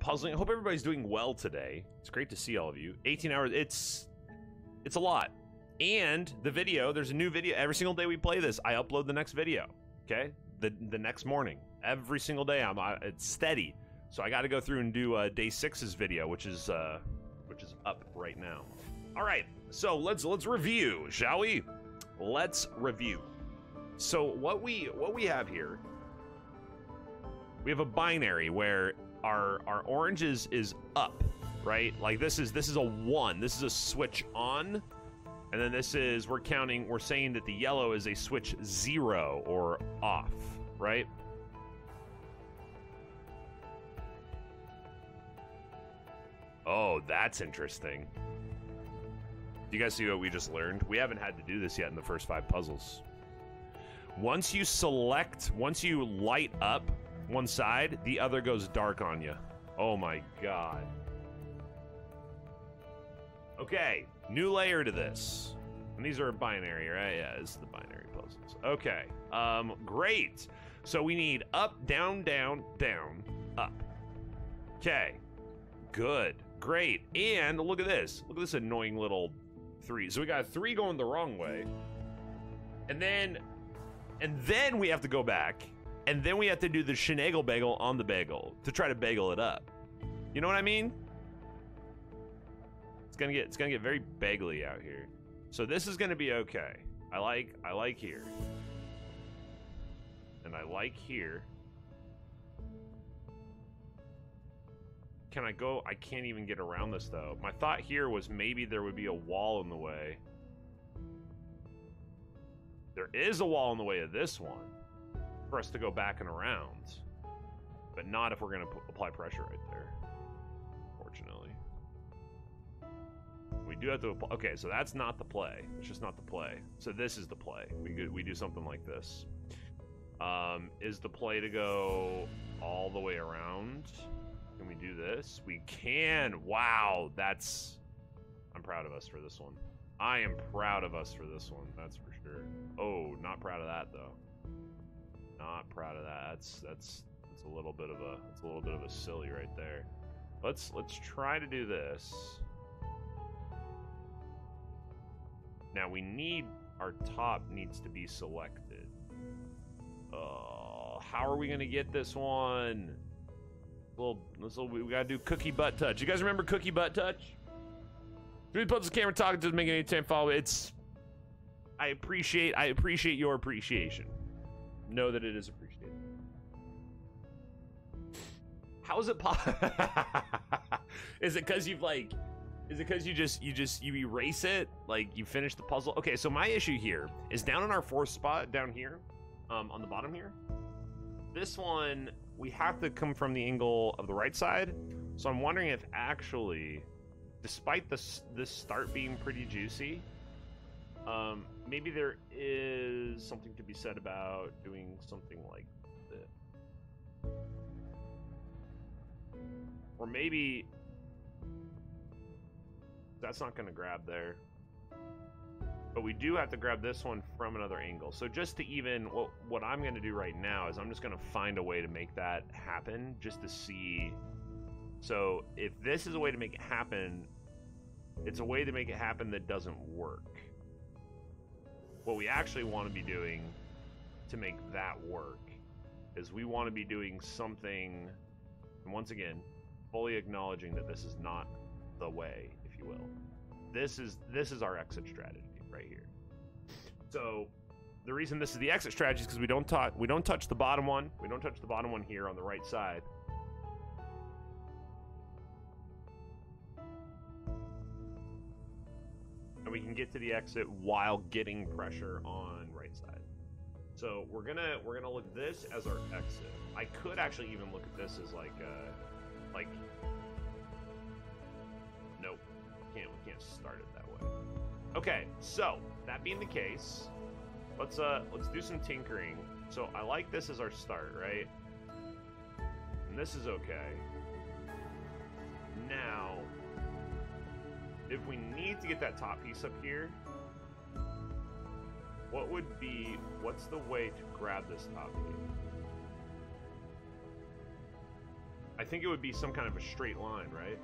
puzzling. I hope everybody's doing well today. It's great to see all of you. 18 hours, it's a lot. And the video, there's a new video. Every single day we play this, I upload the next video, okay? The next morning. Every single day, it's steady. So I got to go through and do day 6's video, which is up right now. All right, so let's review, shall we? Let's review. So what we have here, we have a binary where our orange is up, right? Like this is a 1. This is a switch on, and then this is we're saying that the yellow is a switch 0 or off, right? Oh, that's interesting. Do you guys see what we just learned? We haven't had to do this yet in the first 5 puzzles. Once you light up one side, the other goes dark on you. Oh my god. Okay, new layer to this. And these are binary, right? Yeah, this is the binary puzzles. Okay, great. So we need up, down, down, down, up. Okay, good, great. And look at this. Look at this annoying little 3. So we got 3 going the wrong way. And then we have to go back. And then we have to do the shenagle bagel on the bagel to try to bagel it up. You know what I mean? It's gonna get very bagely out here. So this is gonna be okay. I like here. And I like here. Can I go? I can't even get around this though. My thought here was maybe there would be a wall in the way. There is a wall in the way of this one for us to go back and around, but not if we're going to apply pressure right there, fortunately. We do have to apply. Okay, so that's not the play. It's just not the play. So this is the play. We do something like this. Is the play to go all the way around? Can we do this? We can. Wow, I'm proud of us for this one. I am proud of us for this one. That's for sure. Oh, not proud of that though. Not proud of that. That's a little bit of a silly right there. Let's try to do this. Now our top needs to be selected. How are we gonna get this one? We gotta do cookie butt touch. You guys remember cookie butt touch? 3 puzzles camera talking doesn't make any time follow. I appreciate your appreciation. Know that it is appreciated. How is it possible? Is it because you erase it? Like you finish the puzzle? Okay, so my issue here is down in our 4th spot down here, on the bottom here. This one, we have to come from the angle of the right side. So I'm wondering if actually, despite this start being pretty juicy, maybe there is something to be said about doing something like this. Or maybe that's not going to grab there. But we do have to grab this one from another angle. So just to even, what I'm going to do right now is I'm just going to find a way to make that happen just to see. So if this is a way to make it happen, it's a way to make it happen that doesn't work. What we actually want to be doing to make that work is we want to be doing something, and once again, fully acknowledging that this is not the way, if you will. This is our exit strategy right here. So the reason this is the exit strategy is because we don't touch the bottom one. We don't touch the bottom one here on the right side. And we can get to the exit while getting pressure on right side. So we're gonna look at this as our exit. I could actually even look at this as like nope, we can't start it that way. Okay, so that being the case, let's do some tinkering. So I like this as our start, right? And this is okay. Now, if we need to get that top piece up here, what's the way to grab this top piece? I think it would be some kind of a straight line, right?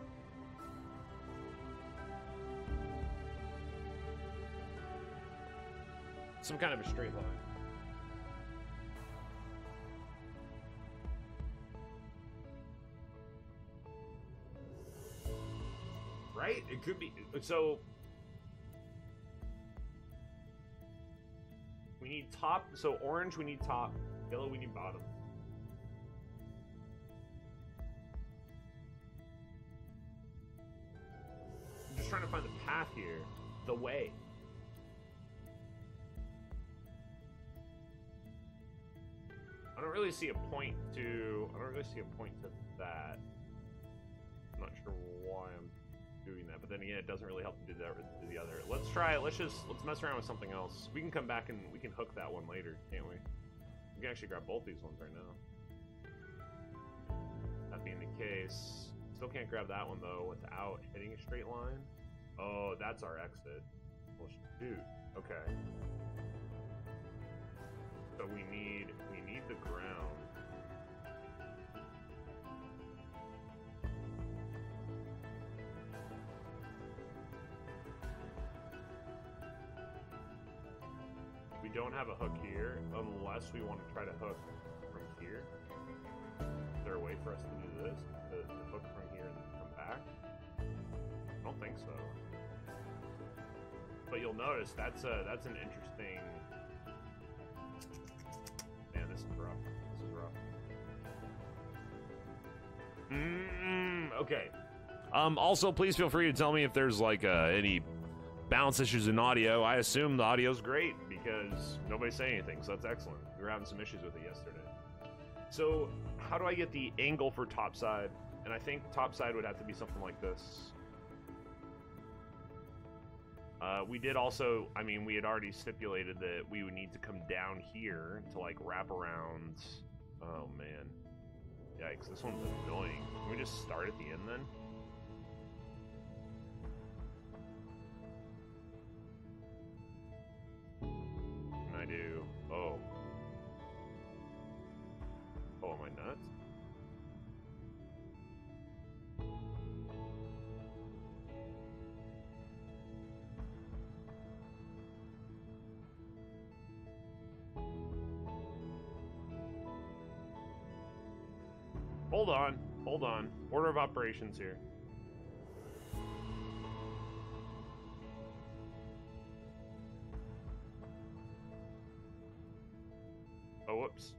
Some kind of a straight line. Right? It could be. So we need top. So orange, we need top. Yellow, we need bottom. I'm just trying to find the path here. The way. I don't really see a point to. I don't really see a point to that. I'm not sure why I'm doing that, but then again, it doesn't really help to do that or do the other. Let's try it. Let's mess around with something else. We can come back and we can hook that one later, can't we? We can actually grab both these ones right now. That being the case, still can't grab that one though without hitting a straight line. Oh, that's our exit. Well, shoot. Okay. So we need the ground. We don't have a hook here unless we want to try to hook from here. Is there a way for us to do this? To hook from here and then come back? I don't think so. But you'll notice that's an interesting. Man, this is rough. This is rough. Okay. Also, please feel free to tell me if there's like any balance issues in audio. I assume the audio's great because nobody's saying anything, so that's excellent. We were having some issues with it yesterday. So, how do I get the angle for topside? And I think topside would have to be something like this. We did also, I mean, we had already stipulated that we would need to come down here to like wrap around. Oh man. Yikes, this one's annoying. Can we just start at the end then? Can I do, oh. Oh, am I nuts? Hold on. Order of operations here. Oh, whoops.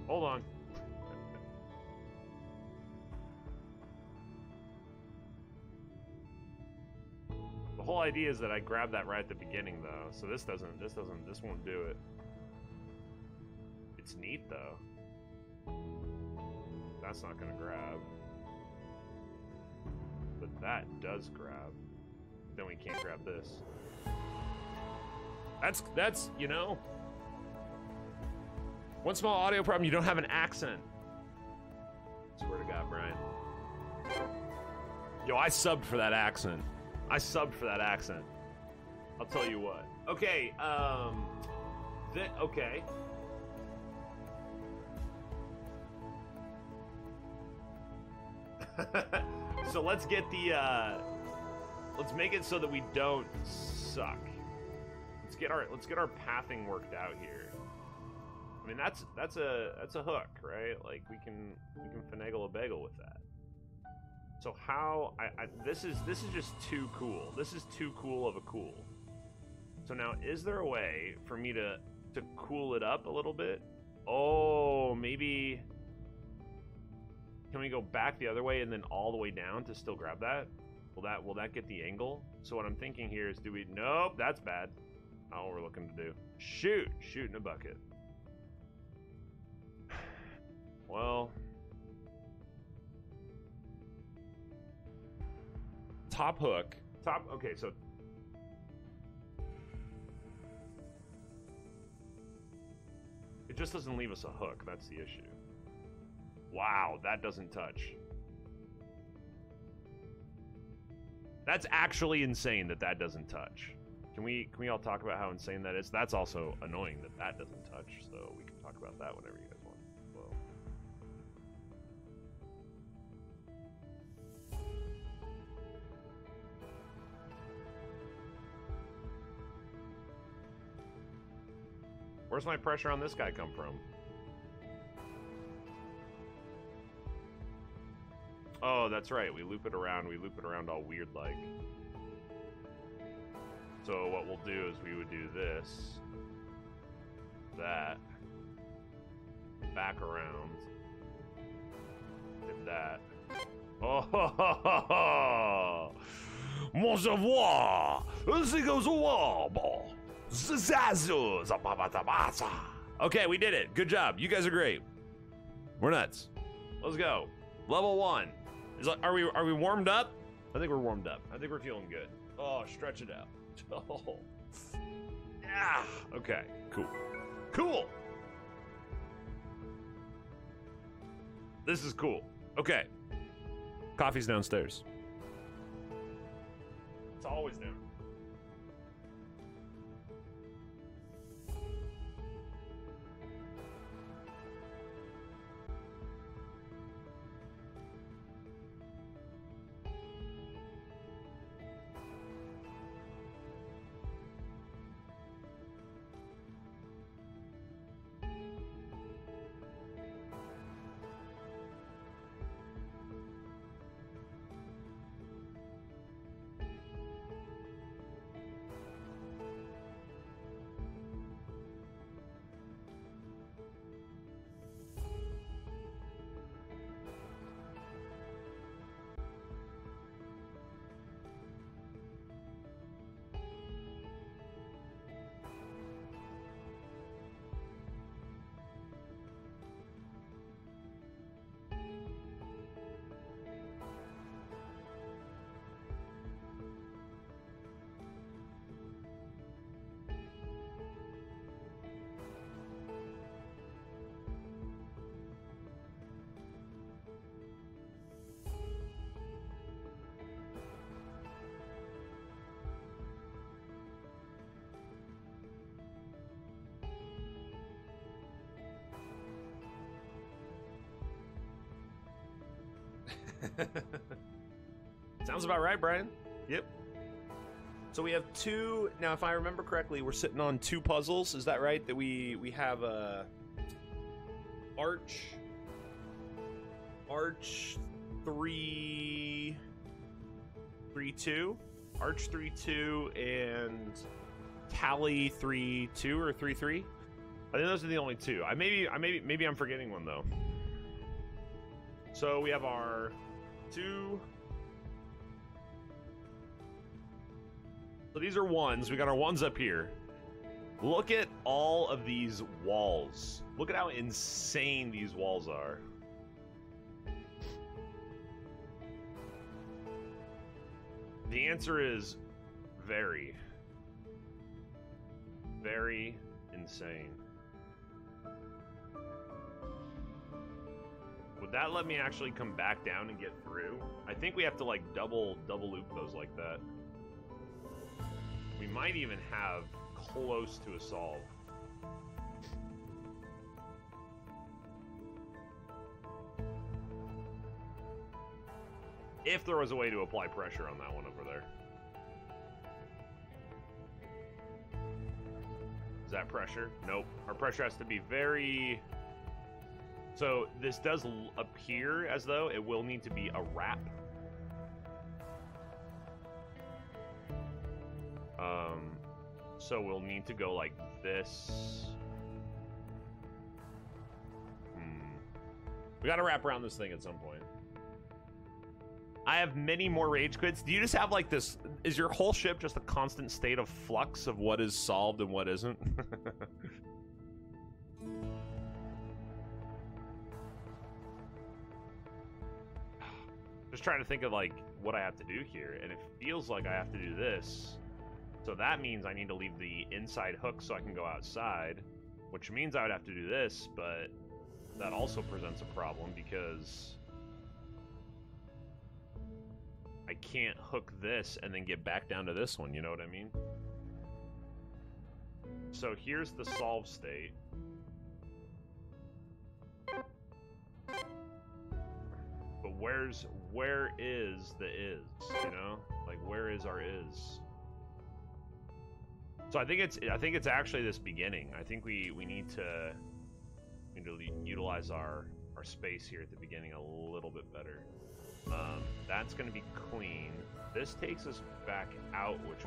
Hold on. The whole idea is that I grab that right at the beginning, though. So this won't do it. It's neat, though. That's not gonna grab. But that does grab. Then we can't grab this. That's, you know. One small audio problem, you don't have an accent. Swear to God, Brian. Yo, I subbed for that accent. I'll tell you what. Okay, okay. So let's get the let's make it so that we don't suck. Let's get our pathing worked out here. I mean that's a hook, right? Like we can finagle a bagel with that. So how this is just too cool. This is too cool of a cool. So now is there a way for me to cool it up a little bit? Oh, maybe. Can we go back the other way and then all the way down to still grab that? Will that get the angle? So what I'm thinking here is nope, that's bad. Not what we're looking to do. Shoot in a bucket. Well, top hook. Okay, so it just doesn't leave us a hook, that's the issue. Wow, that doesn't touch. That's actually insane that doesn't touch. Can we all talk about how insane that is? That's also annoying that doesn't touch, so we can talk about that whenever you guys want. Where's my pressure on this guy come from? Oh, that's right. We loop it around. We loop it around all weird like. So what we'll do is we would do this, that, back around, did that. Oh, ho, ho, ho, ho. Mon savoir, okay, we did it. Good job. You guys are great. We're nuts. Let's go. Level 1. Are we warmed up? I think we're warmed up. I think we're feeling good. Oh, stretch it out. Oh. Yeah. Okay. Cool. Cool. This is cool. Okay. Coffee's downstairs. It's always down. Sounds about right, Brian. Yep. So we have 2 now. If I remember correctly, we're sitting on 2 puzzles. Is that right? That we have a arch 3 2, arch 3 2, and tally 3 2 or 3 3. I think those are the only 2. Maybe I'm forgetting one though. So we have our 2. So these are 1s. We got our 1s up here. Look at all of these walls. Look at how insane these walls are. The answer is very, very insane. Would that let me actually come back down and get through? I think we have to like double loop those like that. We might even have close to a solve. If there was a way to apply pressure on that one over there. Is that pressure? Nope. Our pressure has to be very... So this does appear as though it will need to be a wrap. So we'll need to go like this. We gotta wrap around this thing at some point. I have many more rage quits. Do you just have like this? Is your whole ship just a constant state of flux of what is solved and what isn't? Just trying to think of like what I have to do here, and it feels like I have to do this. So that means I need to leave the inside hook so I can go outside, which means I would have to do this, but that also presents a problem because I can't hook this and then get back down to this one, you know what I mean? So here's the solve state. But where is the is, you know? Like, where is our is? So I think it's actually this beginning. I think we need to utilize our space here at the beginning a little bit better. That's going to be clean. This takes us back out, which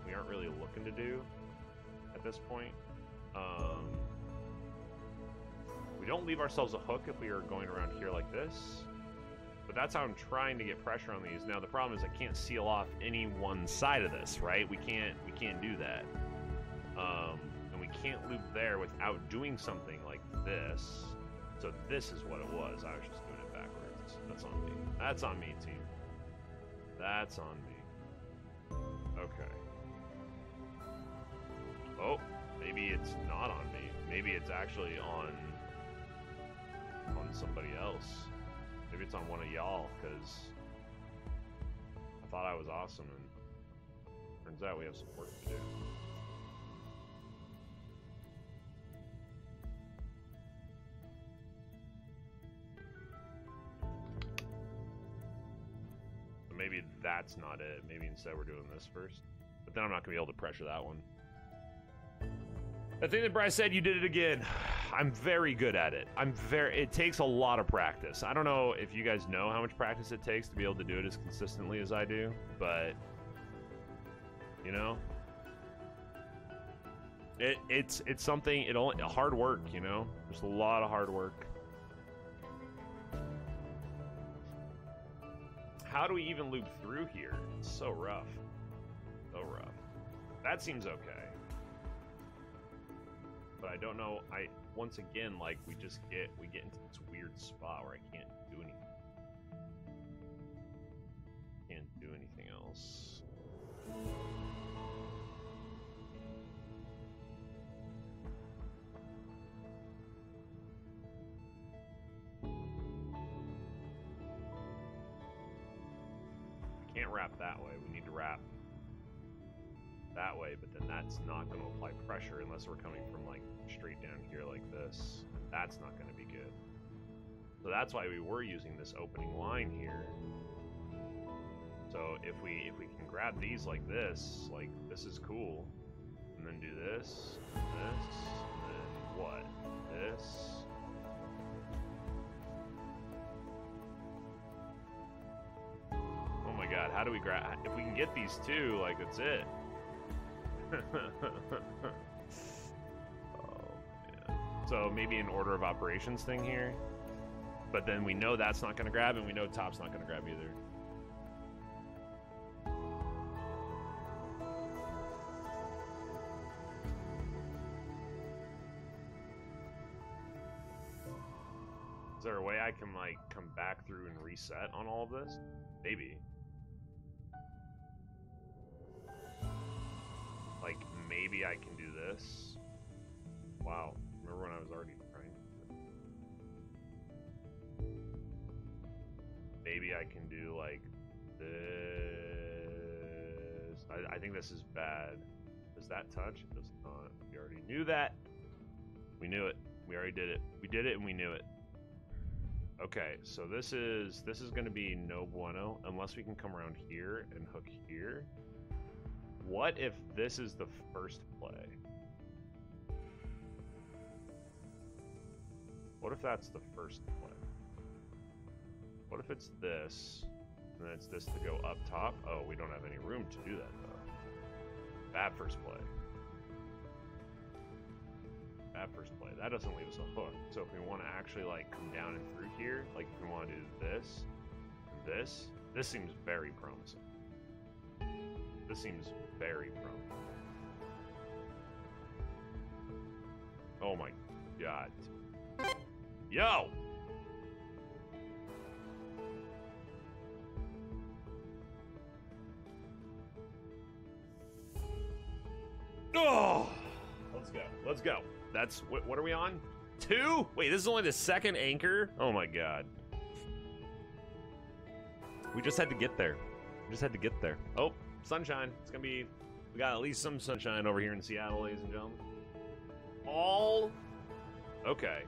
we aren't really looking to do at this point. We don't leave ourselves a hook if we are going around here like this, but that's how I'm trying to get pressure on these. Now the problem is I can't seal off any one side of this, right? We can't do that. And we can't loop there without doing something like this. So this is what it was. I was just doing it backwards. That's on me. That's on me, team. That's on me. Okay. Oh, maybe it's not on me. Maybe it's actually on somebody else. Maybe it's on one of y'all, because I thought I was awesome, and turns out we have some work to do. So maybe that's not it. Maybe instead we're doing this first. But then I'm not going to be able to pressure that one. I think that Bryce said you did it again. I'm very good at it. It takes a lot of practice. I don't know if you guys know how much practice it takes to be able to do it as consistently as I do, but you know, it's something. Hard work, you know. There's a lot of hard work. How do we even loop through here? It's so rough. So rough. That seems okay. But I don't know. Once again, like we get into this weird spot where I can't do anything. Can't do anything else. I can't wrap that way. We need to wrap that way, but then that's not going to apply pressure unless we're coming from like straight down here like this. That's not going to be good. So that's why we were using this opening line here. So if we can grab these like this is cool, and then do this, and then what? This. Oh my god, how do we grab? If we can get these two, like that's it. Oh, man. So maybe an order of operations thing here, but then we know that's not going to grab, and we know top's not going to grab either. Is there a way I can like come back through and reset on all of this? Maybe. Like, maybe I can do this. Wow. Remember when I was already trying? Maybe I can do, like, this. I think this is bad. Does that touch? It does not. We already knew that. We knew it. We already did it. We did it and we knew it. Okay, so this is going to be no bueno unless we can come around here and hook here. What if this is the first play? What if that's the first play? What if it's this, and then it's this to go up top? Oh, we don't have any room to do that, though. Bad first play. Bad first play. That doesn't leave us a hook. So if we want to actually, like, come down and through here, like, if we want to do this, and this seems very promising. This seems very promising. Oh my god. Yo! Oh! Let's go. Let's go. That's what are we on? 2? Wait, this is only the second anchor? Oh my god. We just had to get there. We just had to get there. Oh, sunshine. It's gonna be, we got at least some sunshine over here in Seattle, ladies and gentlemen. All okay.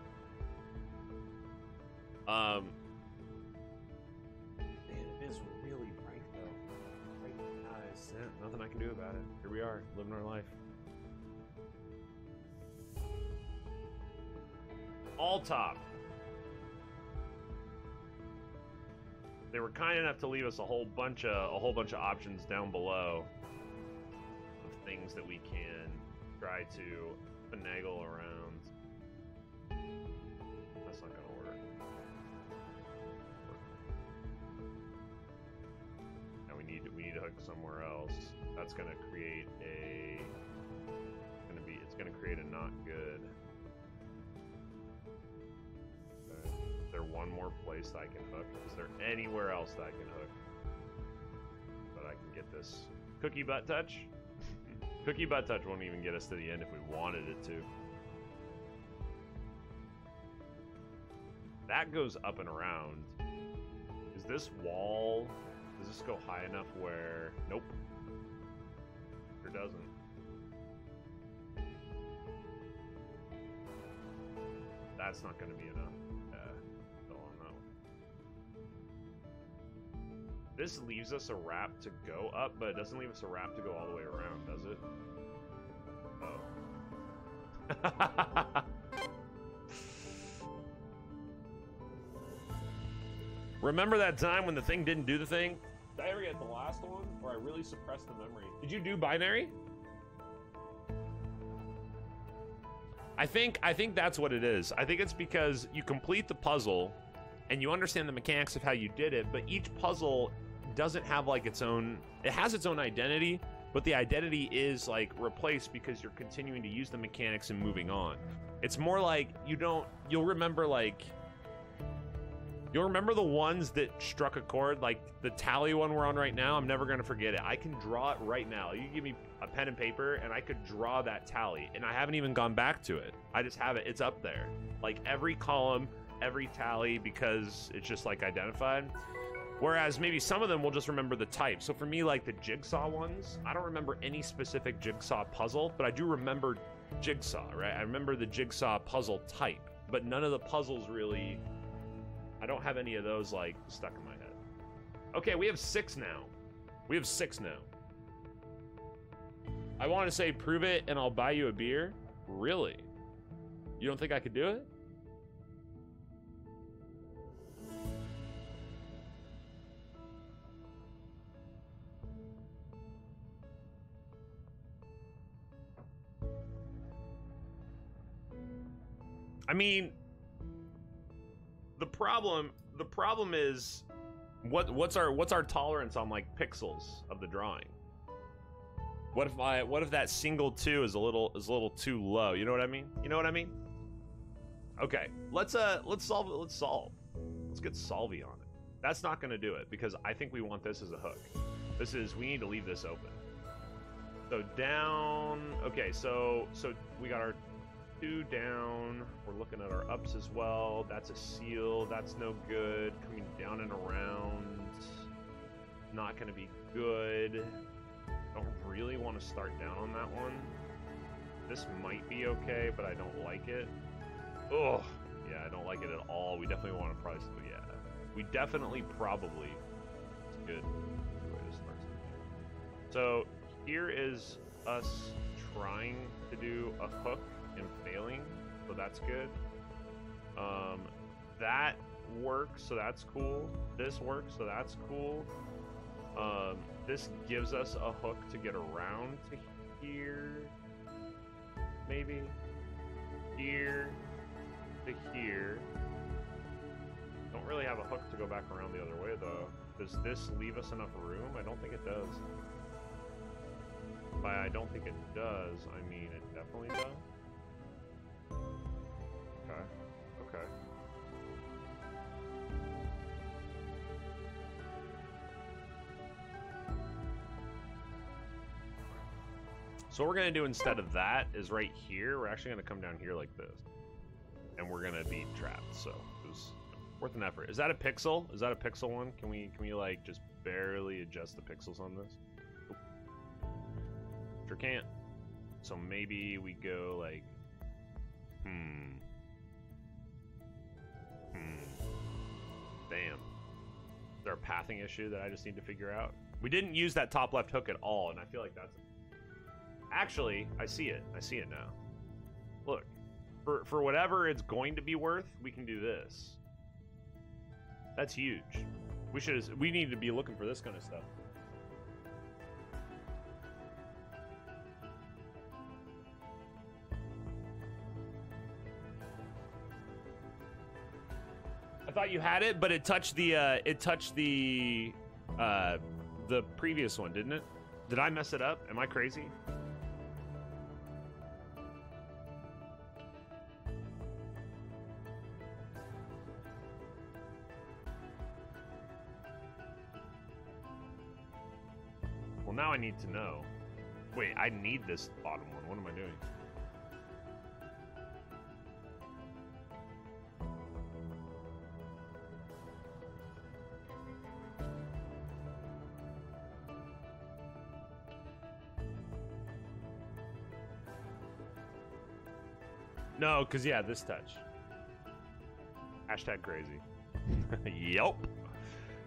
Man, it is really bright though. Bright eyes. Yeah, nothing I can do about it. Here we are, living our life. all top. They were kind enough to leave us a whole bunch of options down below of things that we can try to finagle around. That's not gonna work. Now we need to hook somewhere else. That's gonna create a it's gonna create a not good. Is there one more place that I can hook? Is there anywhere else that I can hook? But I can get this cookie butt touch? Cookie butt touch won't even get us to the end if we wanted it to. That goes up and around. Is this wall, does this go high enough where, nope. It doesn't. That's not going to be enough. Still on that one. This leaves us a wrap to go up, but it doesn't leave us a wrap to go all the way around, does it? Oh. Remember that time when the thing didn't do the thing? Did I ever get the last one? Or I really suppressed the memory? Did you do binary? I think that's what it is. I think it's because you complete the puzzle and you understand the mechanics of how you did it, but each puzzle doesn't have like its own, it has its own identity, but the identity is like replaced because you're continuing to use the mechanics and moving on. It's more like you'll remember the ones that struck a chord, like the tally one we're on right now. I'm never gonna forget it. I can draw it right now. You give me a pen and paper and I could draw that tally, and I haven't even gone back to it. I just have it, it's up there. Like every column, every tally, because it's just like identified. Whereas maybe some of them will just remember the type. So for me, like the jigsaw ones, I don't remember any specific jigsaw puzzle, but I do remember jigsaw, right? I remember the jigsaw puzzle type, but none of the puzzles really, I don't have any of those like stuck in my head. Okay, we have 6 now. We have 6 now. I want to say prove it and I'll buy you a beer. Really? You don't think I could do it? I mean, the problem is what's our tolerance on like pixels of the drawing? What if that single 2 is a little too low? You know what I mean? You know what I mean? Okay, let's solve it. Let's get Solvy on it. That's not gonna do it because I think we want this as a hook. We need to leave this open. So down, okay, so we got our 2 down. We're looking at our ups as well. That's a seal. That's no good. Coming down and around. Not going to be good. Don't really want to start down on that one. This might be okay, but I don't like it. Ugh. Yeah, I don't like it at all. We definitely want to price it. Yeah. We definitely probably. It's good. Good way to start something. So here is us trying to do a hook and failing, so that's good. That works, so that's cool. This works, so that's cool. This gives us a hook to get around to here, maybe here to here. Don't really have a hook to go back around the other way though. Does this leave us enough room? I don't think it does. By I don't think it does, I mean it definitely does. Okay. So what we're gonna do instead of that is right here, we're actually gonna come down here like this. And we're gonna be trapped, so it was worth an effort. Is that a pixel? Is that a pixel one? Can we like just barely adjust the pixels on this? Oop. Sure can't. So maybe we go like, Damn. Is there a pathing issue that I just need to figure out? We didn't use that top left hook at all, and I feel like that's... Actually, I see it. I see it now. Look. For whatever it's going to be worth, we can do this. That's huge. We need to be looking for this kind of stuff. I thought you had it, but it touched the previous one, didn't it? Did I mess it up? Am I crazy? Well, now I need to know. Wait, I need this bottom one. What am I doing? No, because, yeah, this touch. Hashtag crazy. Yup.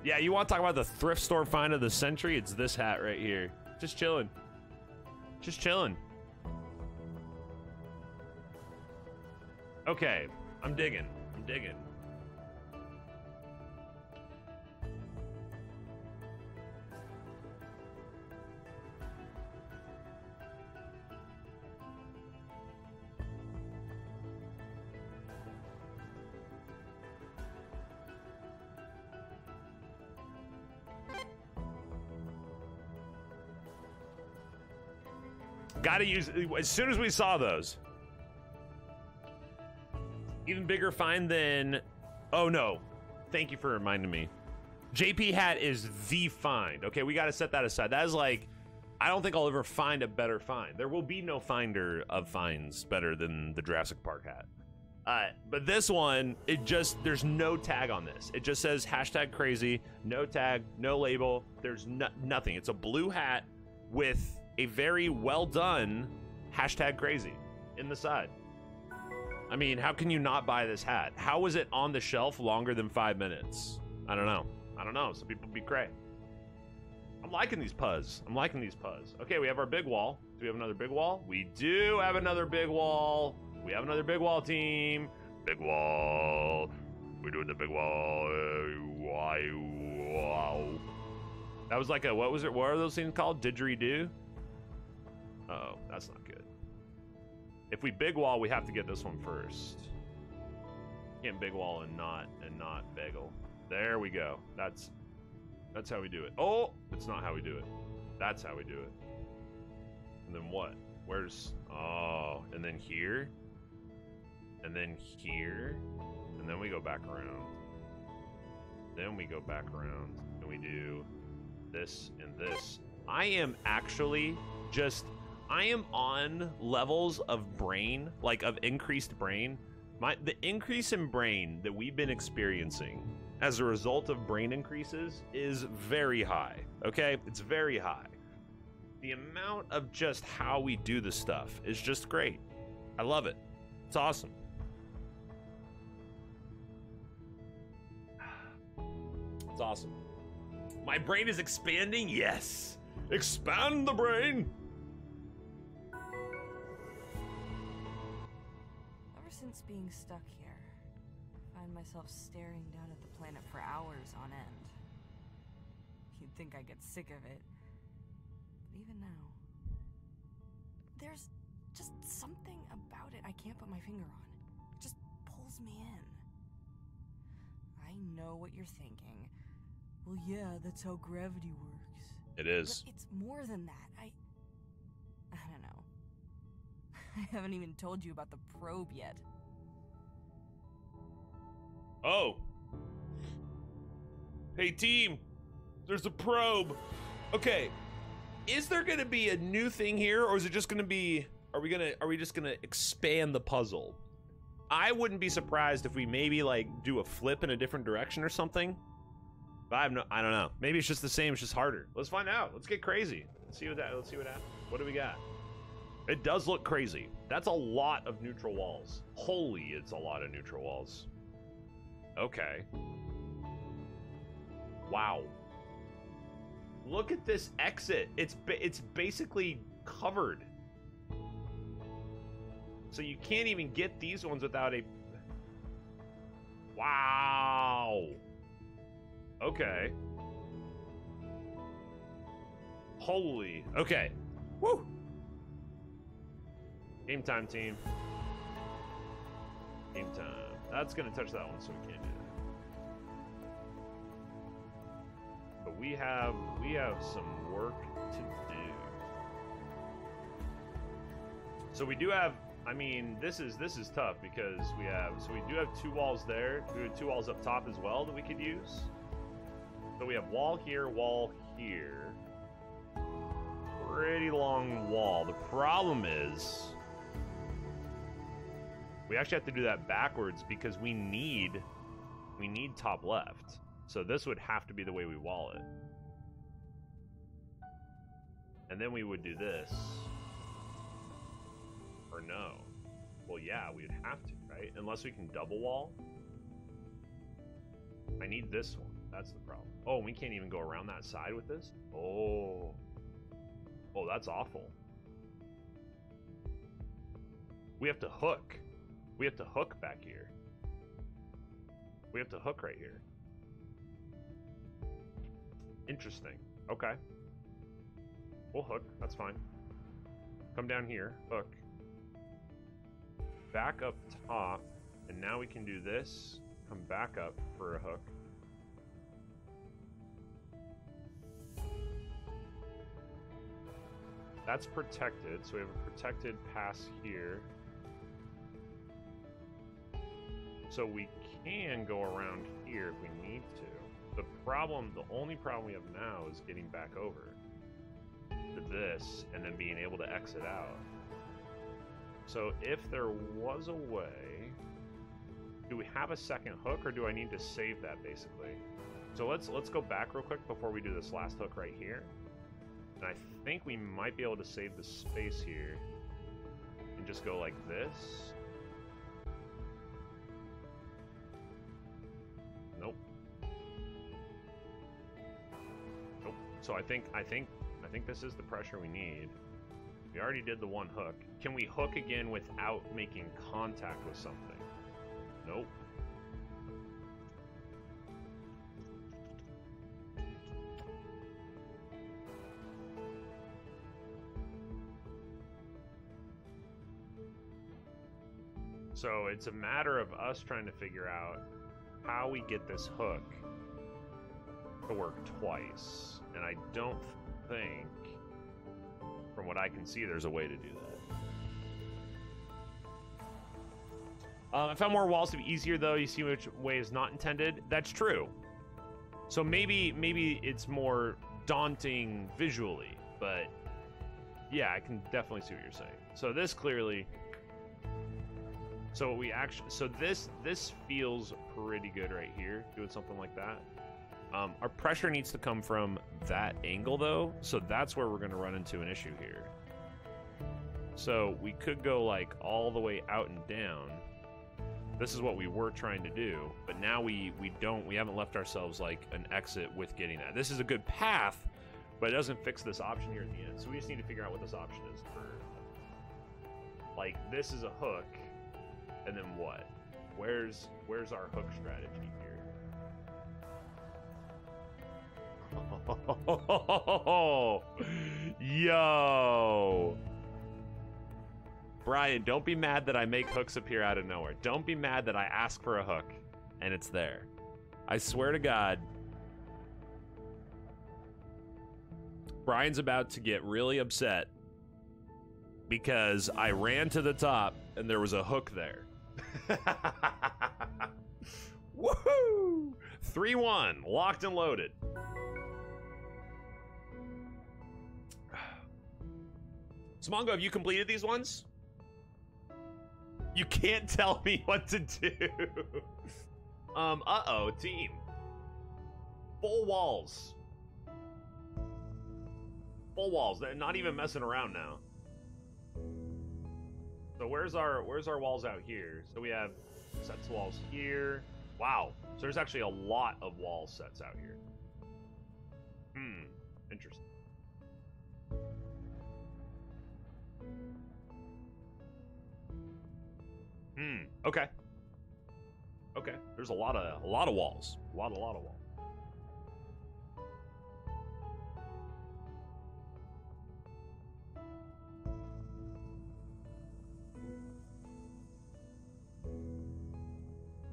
Yeah, you want to talk about the thrift store find of the century? It's this hat right here. Just chilling. Just chilling. Okay, I'm digging. I'm digging. Gotta use, as soon as we saw those. Even bigger find than, oh no. Thank you for reminding me. JP hat is the find. Okay, we gotta set that aside. That is like, I don't think I'll ever find a better find. There will be no finder of finds better than the Jurassic Park hat. But this one, it just, there's no tag on this. It just says hashtag crazy, no tag, no label. There's nothing. It's a blue hat with a very well done hashtag crazy in the side. I mean, how can you not buy this hat? How was it on the shelf longer than 5 minutes? I don't know. I don't know. Some people be cray. I'm liking these puzz. I'm liking these puzz. Okay, we have our big wall. Do we have another big wall? We do have another big wall. We have another big wall team. Big wall. We're doing the big wall. Wow. That was like a, what was it? What are those things called? Didgeridoo? Uh-oh, that's not good. If we big wall, we have to get this one first. Can't big wall and not bagel. There we go. That's how we do it. Oh, it's not how we do it. That's how we do it. And then what? Where's, oh, and then here. And then here. And then we go back around. Then we go back around. And we do this and this. I am actually just, I am on levels of brain, like of increased brain. The increase in brain that we've been experiencing as a result of brain increases is very high, okay? It's very high. The amount of just how we do the stuff is just great. I love it. It's awesome. It's awesome. My brain is expanding? Yes. Expand the brain. Ever since being stuck here, I find myself staring down at the planet for hours on end. You'd think I'd get sick of it. But even now, there's just something about it I can't put my finger on. It just pulls me in. I know what you're thinking. Well, yeah, that's how gravity works. It is. But it's more than that. I don't know. I haven't even told you about the probe yet. Oh. Hey, team. There's a probe. Okay. Is there going to be a new thing here, or is it just going to be, are we just going to expand the puzzle? I wouldn't be surprised if we maybe like do a flip in a different direction or something. But I don't know. Maybe it's just the same, it's just harder. Let's find out. Let's get crazy. Let's see what happens. What do we got? It does look crazy. That's a lot of neutral walls. Holy, it's a lot of neutral walls. Okay. Wow. Look at this exit. It's basically covered. So you can't even get these ones without a... Wow. Okay. Holy. Okay. Woo. Game time, team. Game time. That's gonna touch that one, so we can't do that. But we have some work to do. So we do have, I mean, this is tough because we do have 2 walls there. We have 2 walls up top as well that we could use. So we have wall here, wall here. Pretty long wall. The problem is we actually have to do that backwards because we need top left. So this would have to be the way we wall it. And then we would do this. Or no. Well, yeah, we would have to, right? Unless we can double wall. I need this one. That's the problem. Oh, we can't even go around that side with this? Oh. Oh, that's awful. We have to hook. We have to hook back here. We have to hook right here. Interesting. Okay. We'll hook. That's fine. Come down here. Hook. Back up top. And now we can do this. Come back up for a hook. That's protected. So we have a protected pass here. So we can go around here if we need to. The only problem we have now is getting back over to this and then being able to exit out. So if there was a way, do we have a second hook or do I need to save that basically? So let's go back real quick before we do this last hook right here. And I think we might be able to save the space here and just go like this. Nope. Nope. So I think this is the pressure we need. We already did the one hook. Can we hook again without making contact with something? Nope. So it's a matter of us trying to figure out how we get this hook to work twice. And I don't think, from what I can see, there's a way to do that. I found more walls to be easier, though. You see which way is not intended. That's true. So maybe it's more daunting visually, but yeah, I can definitely see what you're saying. So this clearly... So this feels pretty good right here, doing something like that. Our pressure needs to come from that angle though, so that's where we're going to run into an issue here. So we could go like all the way out and down. This is what we were trying to do, but now we haven't left ourselves like an exit with getting that. This is a good path, but it doesn't fix this option here at the end. So we just need to figure out what this option is for. Like this is a hook. And then what? Where's our hook strategy here? Yo! Brian, don't be mad that I make hooks appear out of nowhere. Don't be mad that I ask for a hook and it's there. I swear to God. Brian's about to get really upset because I ran to the top and there was a hook there. Woohoo! 3-1, locked and loaded. Smongo, have you completed these ones? You can't tell me what to do. Uh-oh, team. Full walls. Full walls. They're not even messing around now. So where's our walls out here? So we have sets walls here. Wow. So there's actually a lot of wall sets out here. Interesting. Okay. Okay. There's a lot of walls. A lot of walls.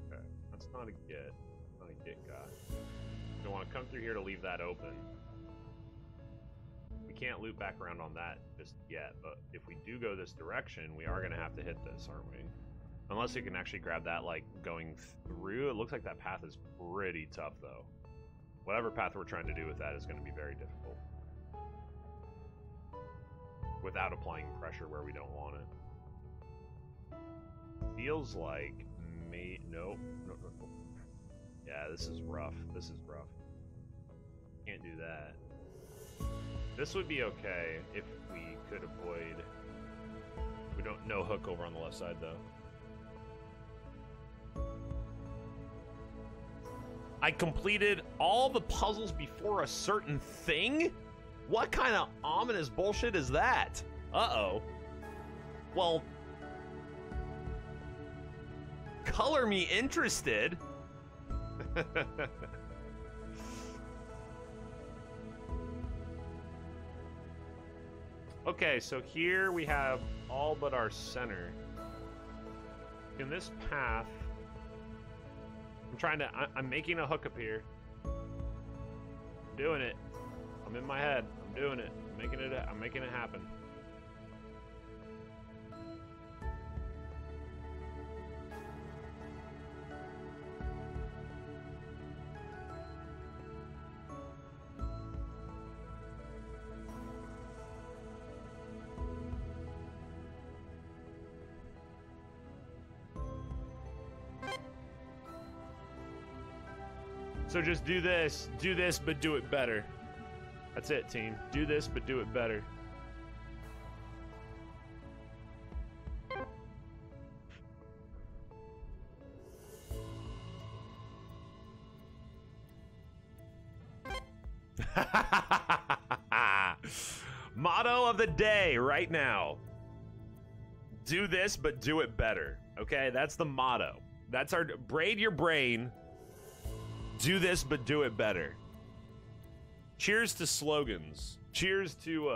Okay. That's not a get. Not a get guy. Don't want to come through here to leave that open. We can't loop back around on that just yet, but if we do go this direction, we are going to have to hit this, aren't we? Unless we can actually grab that, like, going through. It looks like that path is pretty tough, though. Whatever path we're trying to do with that is going to be very difficult. Without applying pressure where we don't want it. Feels like... Nope. No. Yeah, this is rough. This is rough. Can't do that. This would be okay if we could avoid... We don't... No hook over on the left side, though. I completed all the puzzles before a certain thing? What kind of ominous bullshit is that? Uh-oh. Well... Color me interested. Okay, so here we have all but our center. In this path... I'm making a hook up here. I'm doing it. I'm in my head. I'm doing it. I'm making it happen. So just do this, but do it better. That's it, team. Do this, but do it better. Motto of the day right now. Do this, but do it better. Okay, that's the motto. That's our braid your brain. Do this, but do it better. Cheers to slogans. Cheers to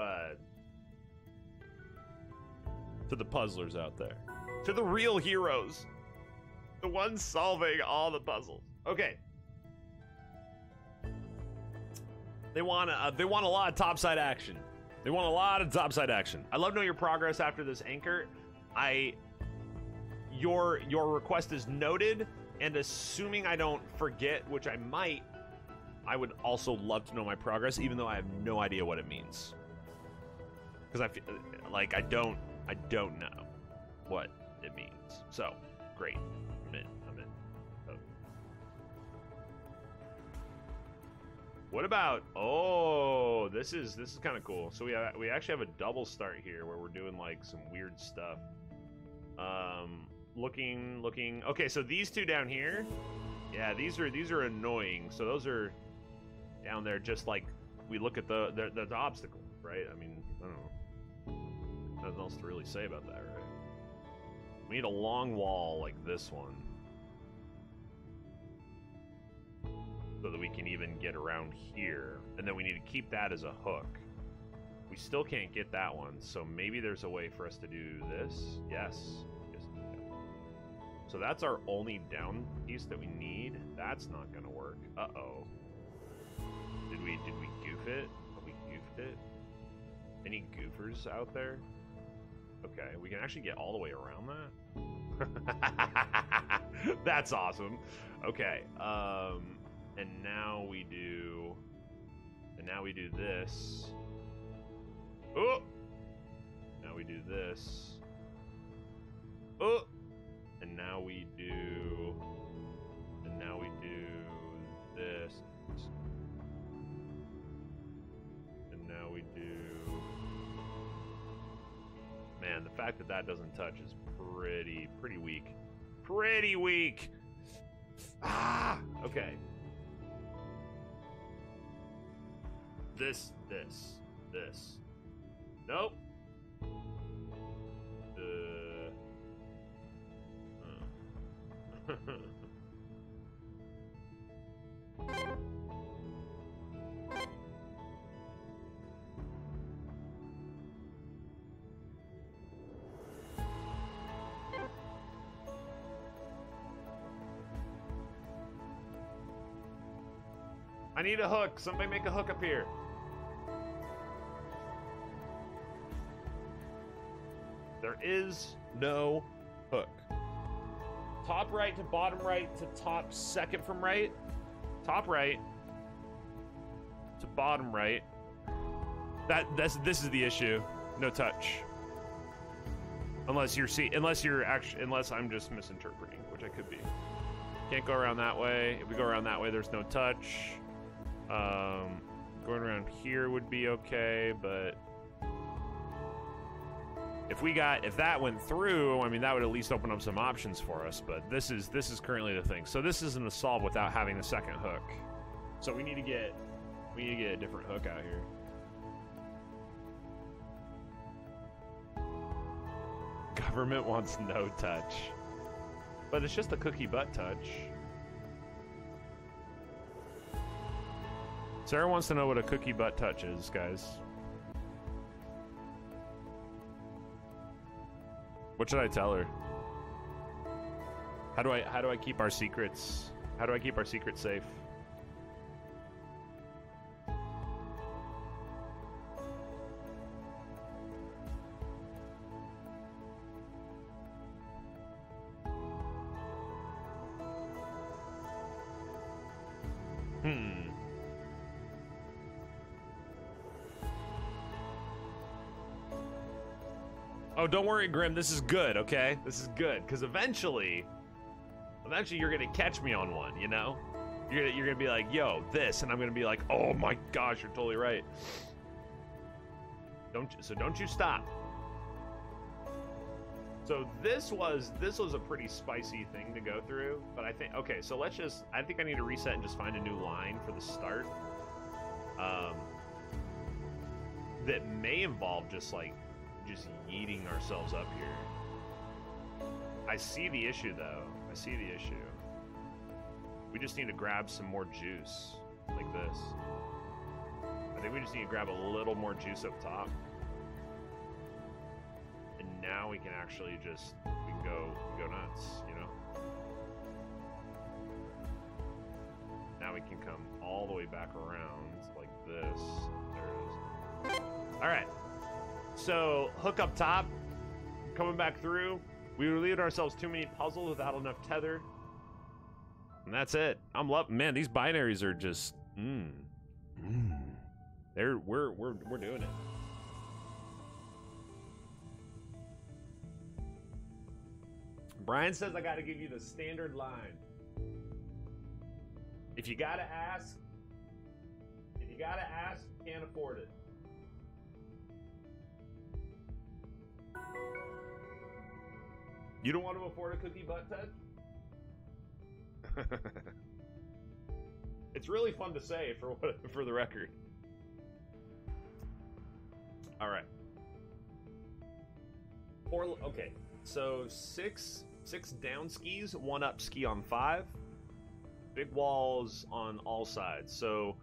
the puzzlers out there. To the real heroes. The ones solving all the puzzles. Okay. They want a lot of topside action. They want a lot of topside action. I love knowing your progress after this anchor. Your request is noted. And assuming I don't forget, which I might, I would also love to know my progress, even though I have no idea what it means. Because I feel like I don't know what it means. So, great. I'm in. Oh. What about? Oh, this is kind of cool. So we actually have a double start here where we're doing like some weird stuff. Looking. Okay, so these two down here, yeah, these are annoying. So those are down there, just like we look at the obstacle, right? I mean, I don't know. Nothing else to really say about that, right? We need a long wall like this one, so that we can even get around here, and then we need to keep that as a hook. We still can't get that one, so maybe there's a way for us to do this. Yes. So that's our only down piece that we need. That's not gonna work. Uh-oh. Did we goof it? Oh, we goofed it? Any goofers out there? Okay, we can actually get all the way around that? That's awesome. Okay, and now we do this. Oh! Now we do this. Oh! And now we do this. And now we do... Man, the fact that that doesn't touch is pretty weak. Pretty weak! Ah! Okay. This. Nope. I need a hook. Somebody make a hook up here. There is no hook. Top right to bottom right to top second from right. Top right to bottom right. This is the issue. No touch. Unless I'm just misinterpreting, which I could be. Can't go around that way. If we go around that way, there's no touch. Going around here would be okay, but if that went through, I mean, that would at least open up some options for us. But this is currently the thing. So this isn't a solve without having the second hook. So we need to get a different hook out here. Government wants no touch, but it's just a cookie butt touch. Sarah wants to know what a cookie butt touch is, guys. What should I tell her? How do I keep our secrets? How do I keep our secrets safe? Oh, don't worry, Grim. This is good, okay? This is good, because eventually you're gonna catch me on one, you know? You're gonna be like, yo, this, and I'm gonna be like, oh my gosh, you're totally right. Don't you stop. So this was a pretty spicy thing to go through, but I think, okay, so I think I need to reset and just find a new line for the start. That may involve just yeeting ourselves up here. I see the issue, though. I see the issue. We just need to grab some more juice, like this. I think we just need to grab a little more juice up top. And now we can actually we can go nuts, you know? Now we can come all the way back around like this. There it is. All right. So, hook up top, coming back through. We relieved ourselves too many puzzles without enough tether. And that's it. I'm loving, man, these binaries are just, we're doing it. Brian says I gotta give you the standard line. If you gotta ask, you can't afford it. You don't want to afford a cookie butt touch? It's really fun to say for the record. All right. Okay. So six down skis, 1 up ski on 5. Big walls on all sides. So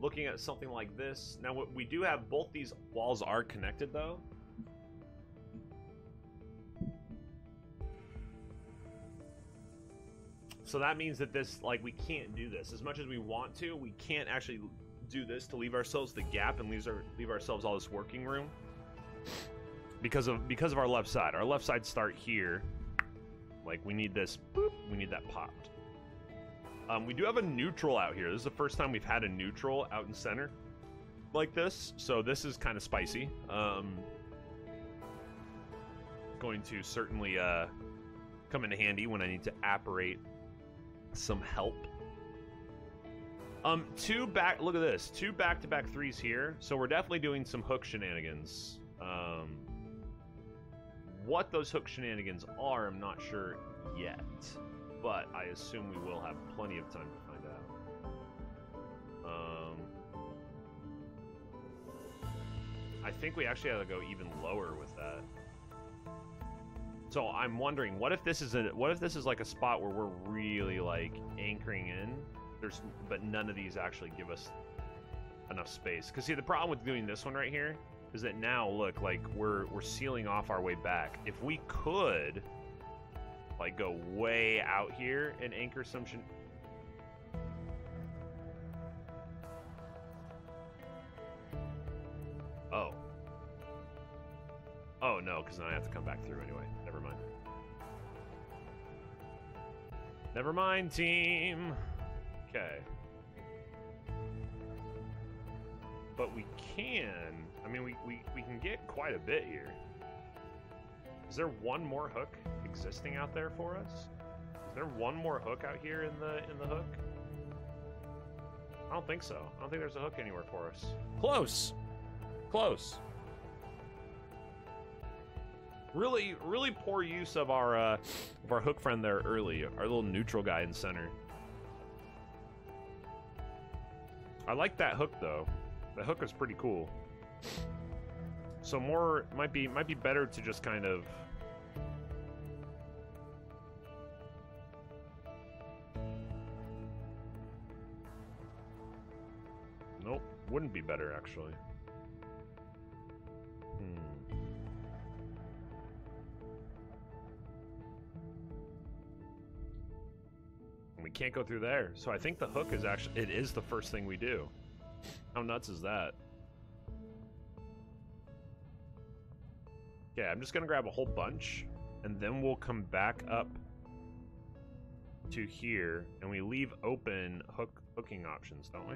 looking at something like this. Now we do have both these walls are connected though. So that means that we can't do this. As much as we want to, we can't actually do this to leave ourselves the gap and leave ourselves all this working room. Because of our left side. Our left side start here. Like, we need this, boop, we need that popped. We do have a neutral out here. This is the first time we've had a neutral out in center like this. So this is kind of spicy. Going to certainly come in handy when I need to apparate some help. Look at this. 2 back-to-back 3s here. So we're definitely doing some hook shenanigans. What those hook shenanigans are, I'm not sure yet. But I assume we will have plenty of time to find out. I think we actually have to go even lower with that. So I'm wondering, what if this is like a spot where we're really like anchoring in? But none of these actually give us enough space. Because see, the problem with doing this one right here is that now look, like we're sealing off our way back. If we could like go way out here and anchor some Oh. Oh no, because then I have to come back through anyway. Never mind. Never mind, team. Okay. But we can. I mean, we can get quite a bit here. Is there one more hook existing out there for us? Is there one more hook out here in the hook? I don't think so. I don't think there's a hook anywhere for us. Close. Close. Really, really poor use of our hook friend there early. Our little neutral guy in center. I like that hook though. The hook is pretty cool. So more might be better to just kind of. Nope, wouldn't be better actually. We can't go through there, so I think the hook is actually the first thing we do. How nuts is that? Okay, I'm just gonna grab a whole bunch, and then we'll come back up to here, and we leave open hooking options, don't we?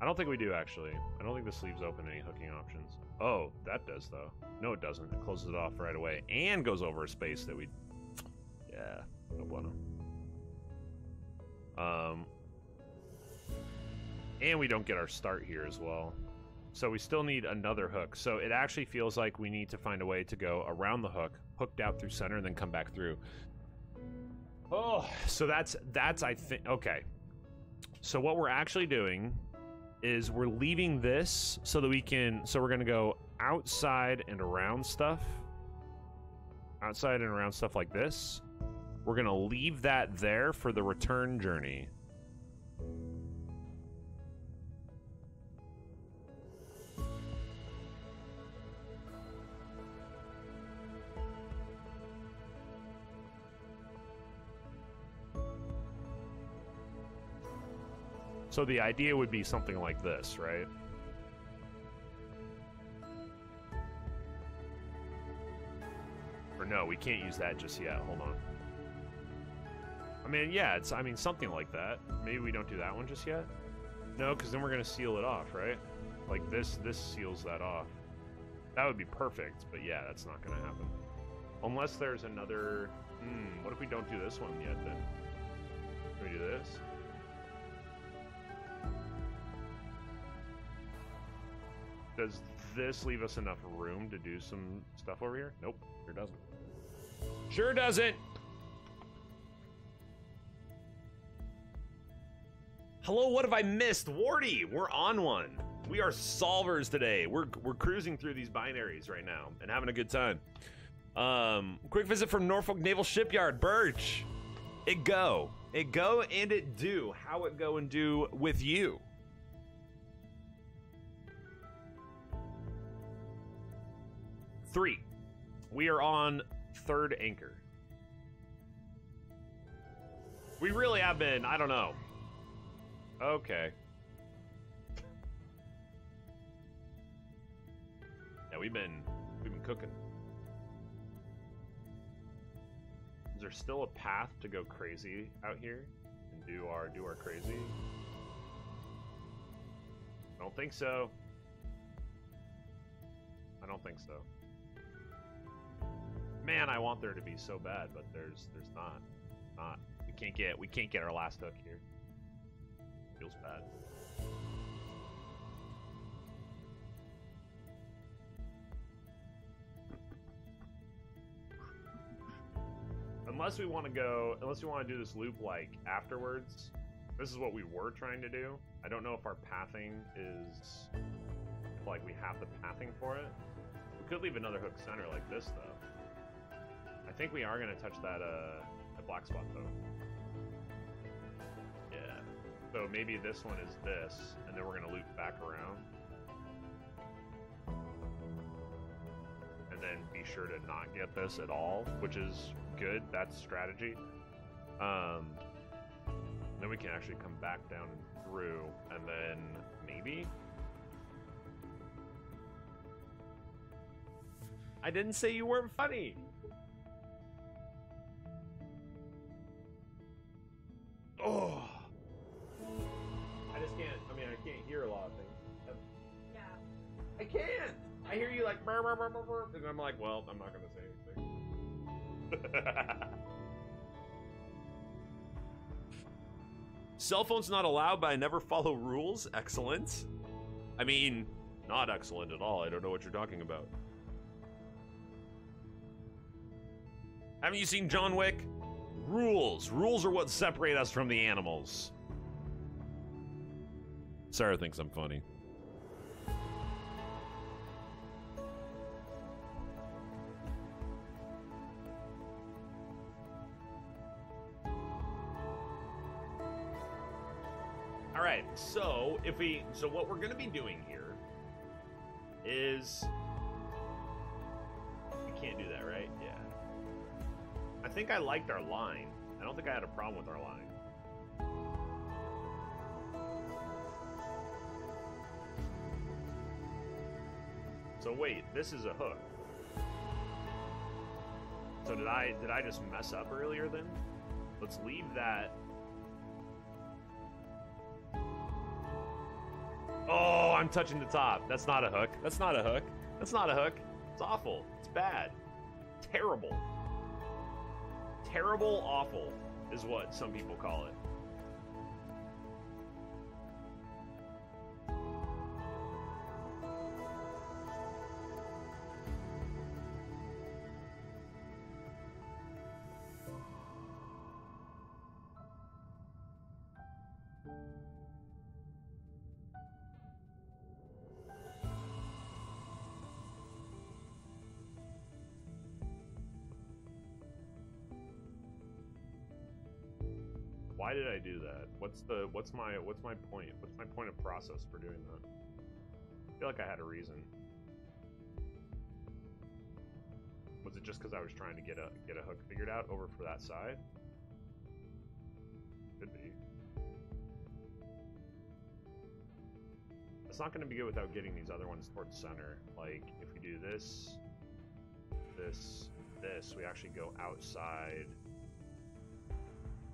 I don't think we do, actually. I don't think this leaves open any hooking options. Oh, that does, though. No, it doesn't. It closes it off right away, and goes over a space that we... Yeah, no bueno. And we don't get our start here as well. So we still need another hook. So it actually feels like we need to find a way to go around the hook, hooked out through center, and then come back through. Oh, so that's I think, okay. So what we're actually doing is we're leaving this so that we can, so we're gonna go outside and around stuff. Outside and around stuff like this. We're gonna leave that there for the return journey. So the idea would be something like this, right? Or no, we can't use that just yet. Hold on. I mean, yeah, I mean, something like that. Maybe we don't do that one just yet? No, because then we're going to seal it off, right? Like this seals that off. That would be perfect, but yeah, that's not going to happen. Unless there's another... what if we don't do this one yet, then? Can we do this? Does this leave us enough room to do some stuff over here? Nope, sure doesn't. Sure doesn't! Hello, what have I missed? Wardy, we're on one. We are solvers today. We're cruising through these binaries right now and having a good time. Quick visit from Norfolk Naval Shipyard. Birch, it go and it do. How it go and do with you? Three. We are on third anchor. We really have been, I don't know. Okay. Yeah, we've been cooking. Is there still a path to go crazy out here and do our crazy? I don't think so. I don't think so. Man, I want there to be so bad, but there's not. We can't get our last hook here. Feels bad. Unless we want to do this loop like afterwards. This is what we were trying to do. I don't know if our pathing is, like, we have the pathing for it. We Could leave another hook center like this, though. I think we are going to touch that black spot, though. Yeah. So maybe this one is this, and then we're going to loop back around. And then be sure to not get this at all, which is good. That's strategy. Then we can actually come back down and through, and then maybe... I didn't say you weren't funny. Oh. I just can't. I mean, I can't hear a lot of things. Yeah. I can't. I hear you like burr, burr, burr, burr, burr, and I'm like, well, I'm not gonna say anything. Cell phones not allowed, but I never follow rules. Excellent. I mean, not excellent at all. I don't know what you're talking about. Haven't you seen John Wick? Rules. Rules are what separate us from the animals. Sarah thinks I'm funny. All right, so what we're gonna be doing here is, we can't do that, right? Yeah. I think I liked our line. I don't think I had a problem with our line. So wait, this is a hook. So did I just mess up earlier then? Let's leave that. Oh, I'm touching the top. That's not a hook. That's not a hook. That's not a hook. It's awful. It's bad. Terrible. Terrible, awful is what some people call it. Why did I do that? What's my point? What's my point of process for doing that? I feel like I had a reason. Was it just because I was trying to get a hook figured out over for that side? Could be. It's not going to be good without getting these other ones towards center. Like if we do this, we actually go outside.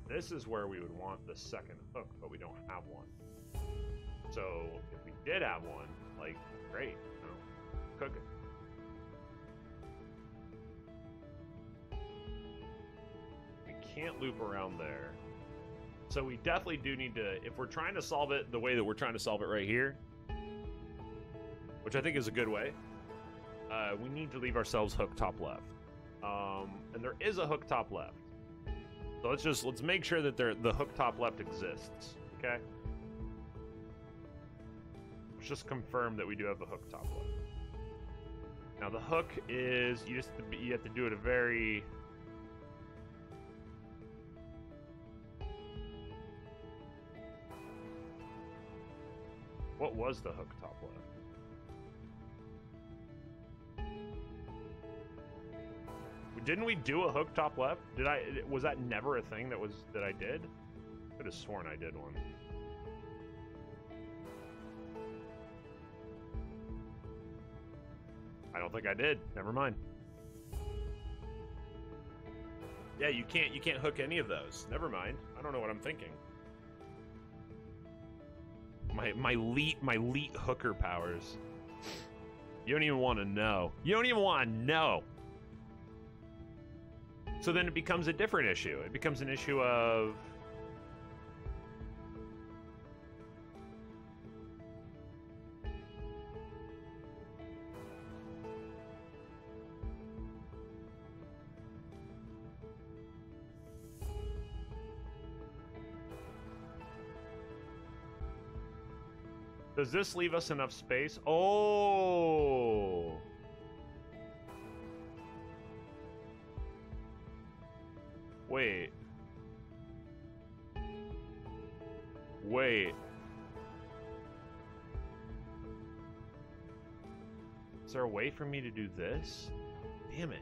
This is where we would want the second hook, but we don't have one. So if we did have one, like, great, you know, cook it. We can't loop around there. So we definitely do need to, if we're trying to solve it the way that we're trying to solve it right here, which I think is a good way, we need to leave ourselves hook top left. And there is a hook top left. So let's make sure that the hook top left exists, okay? Let's just confirm that we do have a hook top left. Now the hook is, you have to do it a very... What was the hook top left? Didn't we do a hook top left? Was that never a thing that I did? I could have sworn I did one. I don't think I did. Never mind. Yeah, you can't hook any of those. Never mind. I don't know what I'm thinking. My elite hooker powers. You don't even want to know. You don't even want to know. So then it becomes a different issue. It becomes an issue of... Does this leave us enough space? Oh! Wait. Wait. Is there a way for me to do this? Damn it.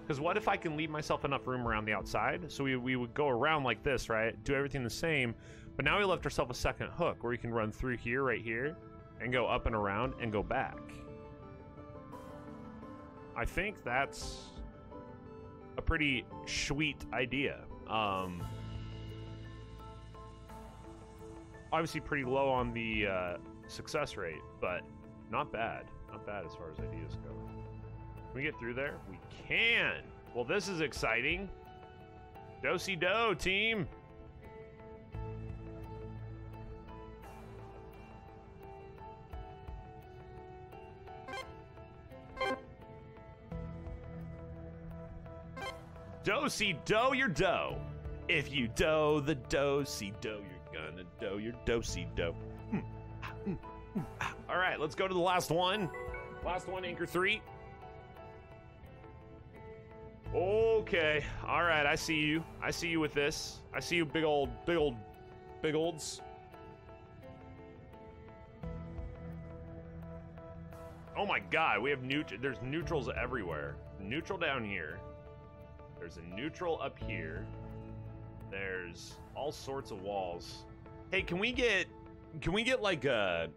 Because what if I can leave myself enough room around the outside? So we would go around like this, right? Do everything the same. But now we left ourselves a second hook where we can run through here, right here, and go up and around and go back. I think that's a pretty sweet idea. Obviously pretty low on the success rate, but not bad. Not bad as far as ideas go. Can we get through there? We can! Well, this is exciting. Do-si-do, team! Do-si-do your dough. If you do the do-si-do, you're gonna do your do-si-do. All right, let's go to the last one. Last one, Anchor 3. Okay. All right, I see you. I see you with this. I see you, big olds. Oh my God, we have there's neutrals everywhere. Neutral down here. There's a neutral up here. There's all sorts of walls. Hey, can we get like a?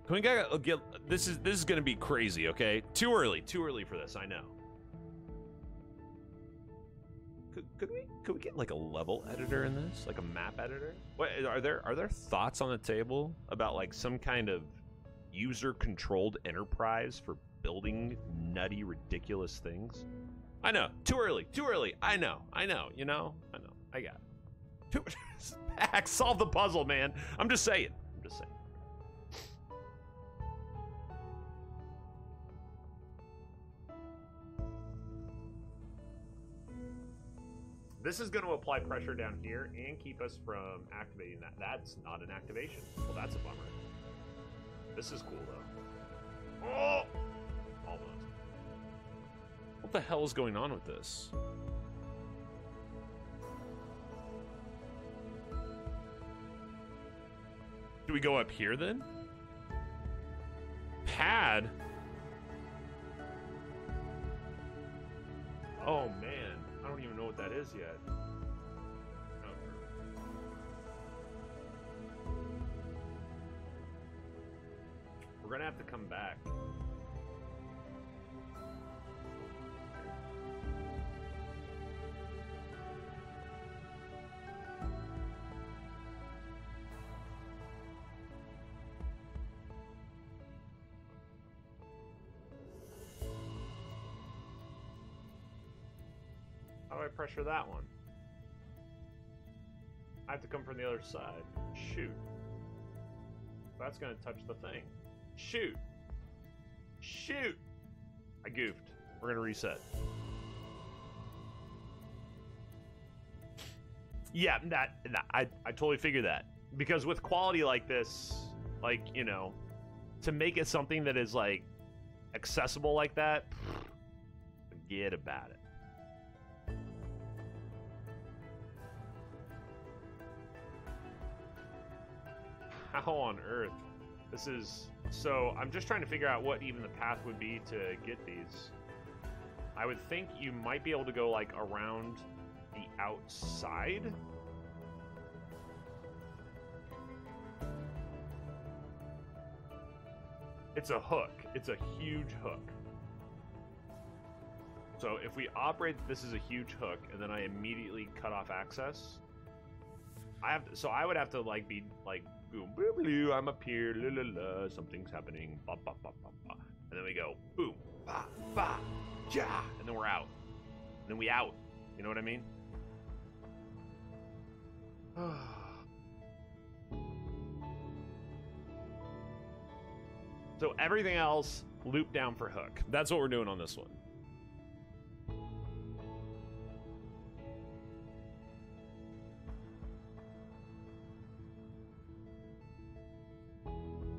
Can we get this is gonna be crazy, okay? Too early for this, I know. Could we get like a level editor in this, like a map editor? What are there thoughts on the table about like some kind of user-controlled enterprise for building nutty, ridiculous things? I know, too early. I know, you know, I got it. Back, solve the puzzle, man. I'm just saying. This is going to apply pressure down here and keep us from activating that. That's not an activation. Well, that's a bummer. This is cool, though. Oh! Almost. What the hell is going on with this? Do we go up here, then? Pad? Oh, man. I don't even know what that is yet. We're gonna have to come back. How do I pressure that one? I have to come from the other side. Shoot. That's gonna touch the thing. Shoot. Shoot. I goofed. We're gonna reset. Yeah, I totally figured that. Because with quality like this, like, you know, to make it something that is like accessible like that, forget about it. How on earth? This is... So, I'm just trying to figure out what even the path would be to get these. I would think you might be able to go, like, around the outside? It's a hook. It's a huge hook. So, if we operate this is a huge hook, and then I immediately cut off access... So I would have to, like, be, like, boom, boom, boom, I'm up here, la, la, la, something's happening, ba, ba, ba, ba, ba. And then we go, boom, ba, ba, ja, and then we're out. And then we out. You know what I mean? So everything else, loop down for hook. That's what we're doing on this one.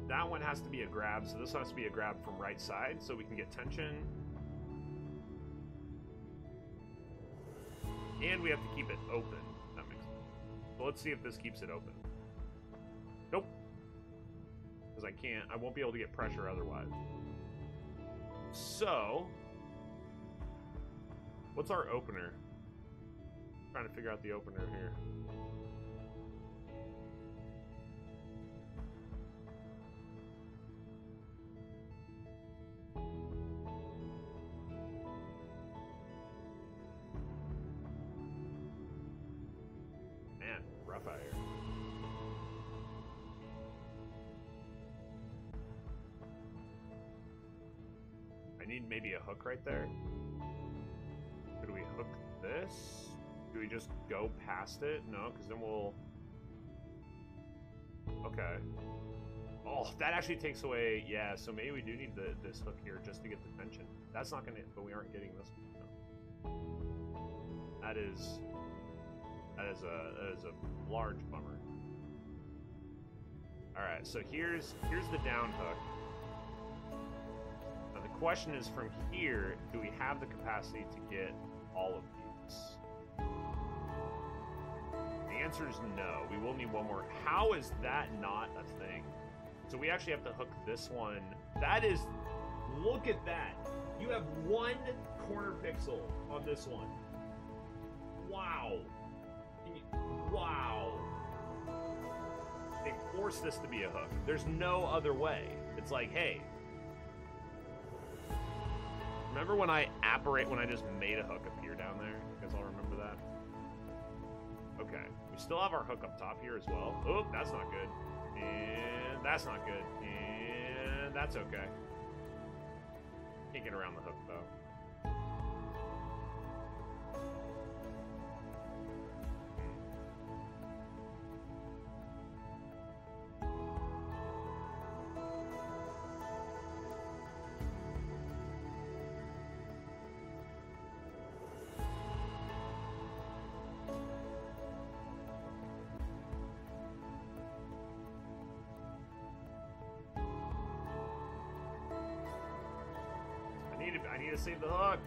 That one has to be a grab, so this has to be a grab from right side so we can get tension. And we have to keep it open. That makes sense. So let's see if this keeps it open. Nope. Because I won't be able to get pressure otherwise. So, what's our opener? I'm trying to figure out the opener here. Man, rough out here. I need maybe a hook right there. Could we hook this? Do we just go past it? No, because then we'll... Okay. Oh, that actually takes away... Yeah, so maybe we do need this hook here just to get the tension. That's not going to... But we aren't getting this one. No. That is a large bummer. Alright, so here's the down hook. Now the question is, from here, do we have the capacity to get all of these? The answer is no. We will need one more. How is that not a thing? So we actually have to hook this one. That is... Look at that. You have one corner pixel on this one. Wow. Wow. They force this to be a hook. There's no other way. It's like, hey. Remember when I just made a hook appear down there? You guys all remember that? Okay. We still have our hook up top here as well. Oh, that's not good. And that's not good. And that's okay. Can't get around the hook, though. I need to save the hook.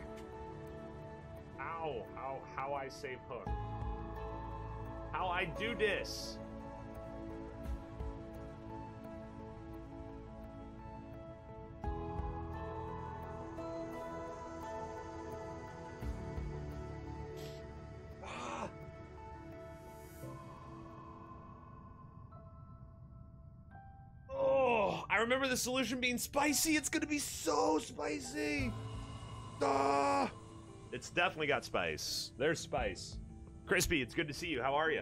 Ow. How I save hook. How I do this. Ah. Oh, I remember the solution being spicy. It's gonna be so spicy. Ah! It's definitely got spice. There's spice. Crispy, it's good to see you. How are you?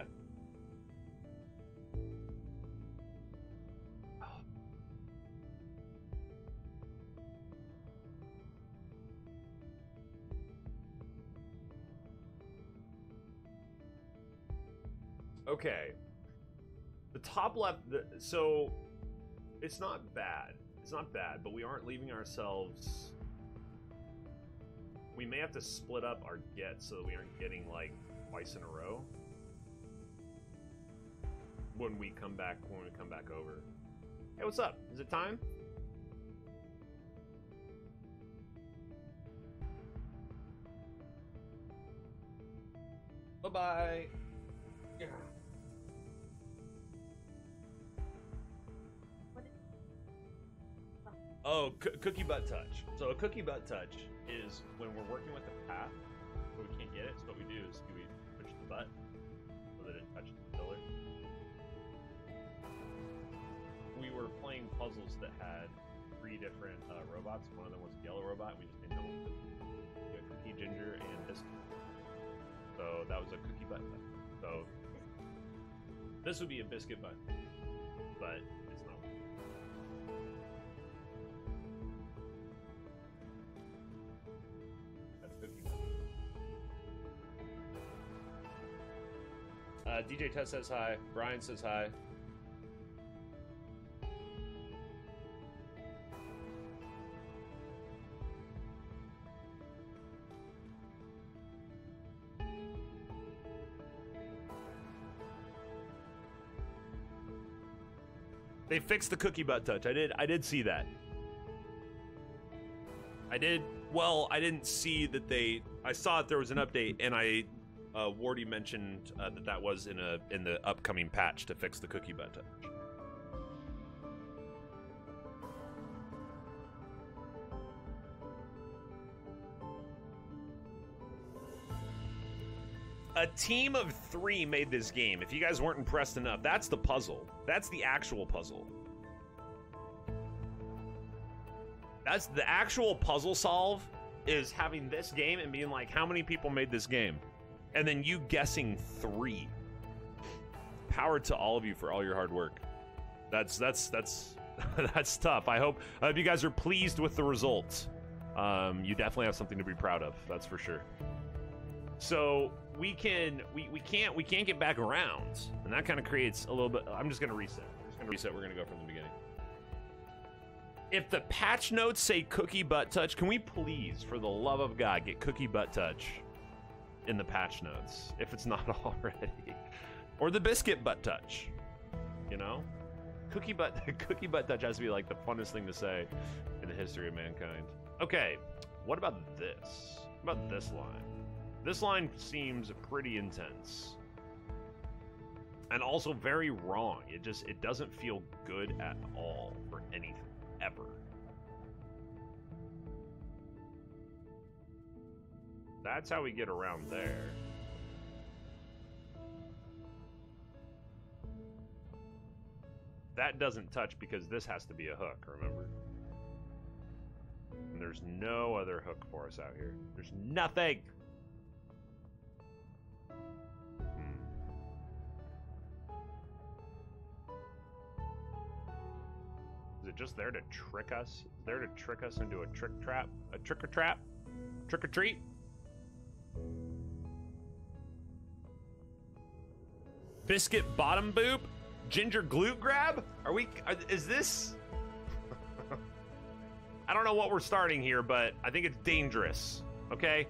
Okay. The top left, so it's not bad. It's not bad, but we aren't leaving ourselves... We may have to split up our gets so that we aren't getting, like, twice in a row. When we come back over. Hey, what's up? Is it time? Bye-bye. Yeah. Oh, cookie butt touch. So a cookie butt touch is when we're working with the path, but we can't get it. So what we do is we push the butt so that it touches the pillar. We were playing puzzles that had 3 different robots. One of them was a yellow robot. We just made them cookie, ginger, and biscuit. So that was a cookie butt touch. So this would be a biscuit butt, but it's not. DJ Tess says hi. Brian says hi. They fixed the cookie butt touch. I did see that. I did. Well, I didn't see that I saw that there was an update, and I Wardy mentioned that was in the upcoming patch to fix the cookie butt touch. A team of 3 made this game. If you guys weren't impressed enough, that's the puzzle. That's the actual puzzle. That's the actual puzzle solve, is having this game and being like, how many people made this game? And then you guessing 3. Power to all of you for all your hard work. That's that's tough. I hope you guys are pleased with the results. You definitely have something to be proud of. That's for sure. So we can't get back around, and that kind of creates a little bit. I'm just gonna reset. We're gonna go from the beginning. If the patch notes say cookie butt touch, can we please, for the love of God, get cookie butt touch in the patch notes if it's not already, or the biscuit butt touch? You know, cookie butt touch has to be like the funnest thing to say in the history of mankind. Okay, what about this? What about this line? This line seems pretty intense. And also very wrong. It doesn't feel good at all for anything, ever. That's how we get around there. That doesn't touch because this has to be a hook, remember? And there's no other hook for us out here. There's nothing! Is it just there to trick us? There to trick us into a trick trap? A trick or trap? Trick or treat? Biscuit bottom boop? Ginger glute grab? Is this? I don't know what we're starting here, but I think it's dangerous, okay?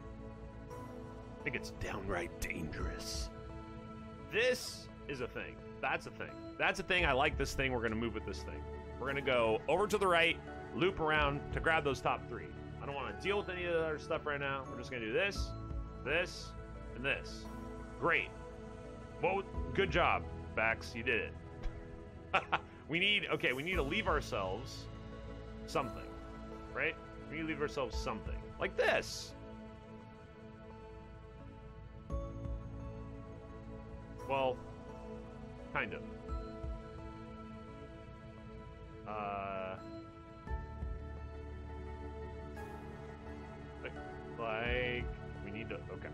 I think it's downright dangerous. This is a thing. That's a thing. That's a thing. I like this thing. We're gonna move with this thing. We're gonna go over to the right, loop around to grab those top 3. I don't want to deal with any of the other stuff right now. We're just gonna do this, this, and this. Great. Well, good job, Bax. You did it. we need to leave ourselves something, right? We need to leave ourselves something like this. Well, kind of. Like, we need to, okay.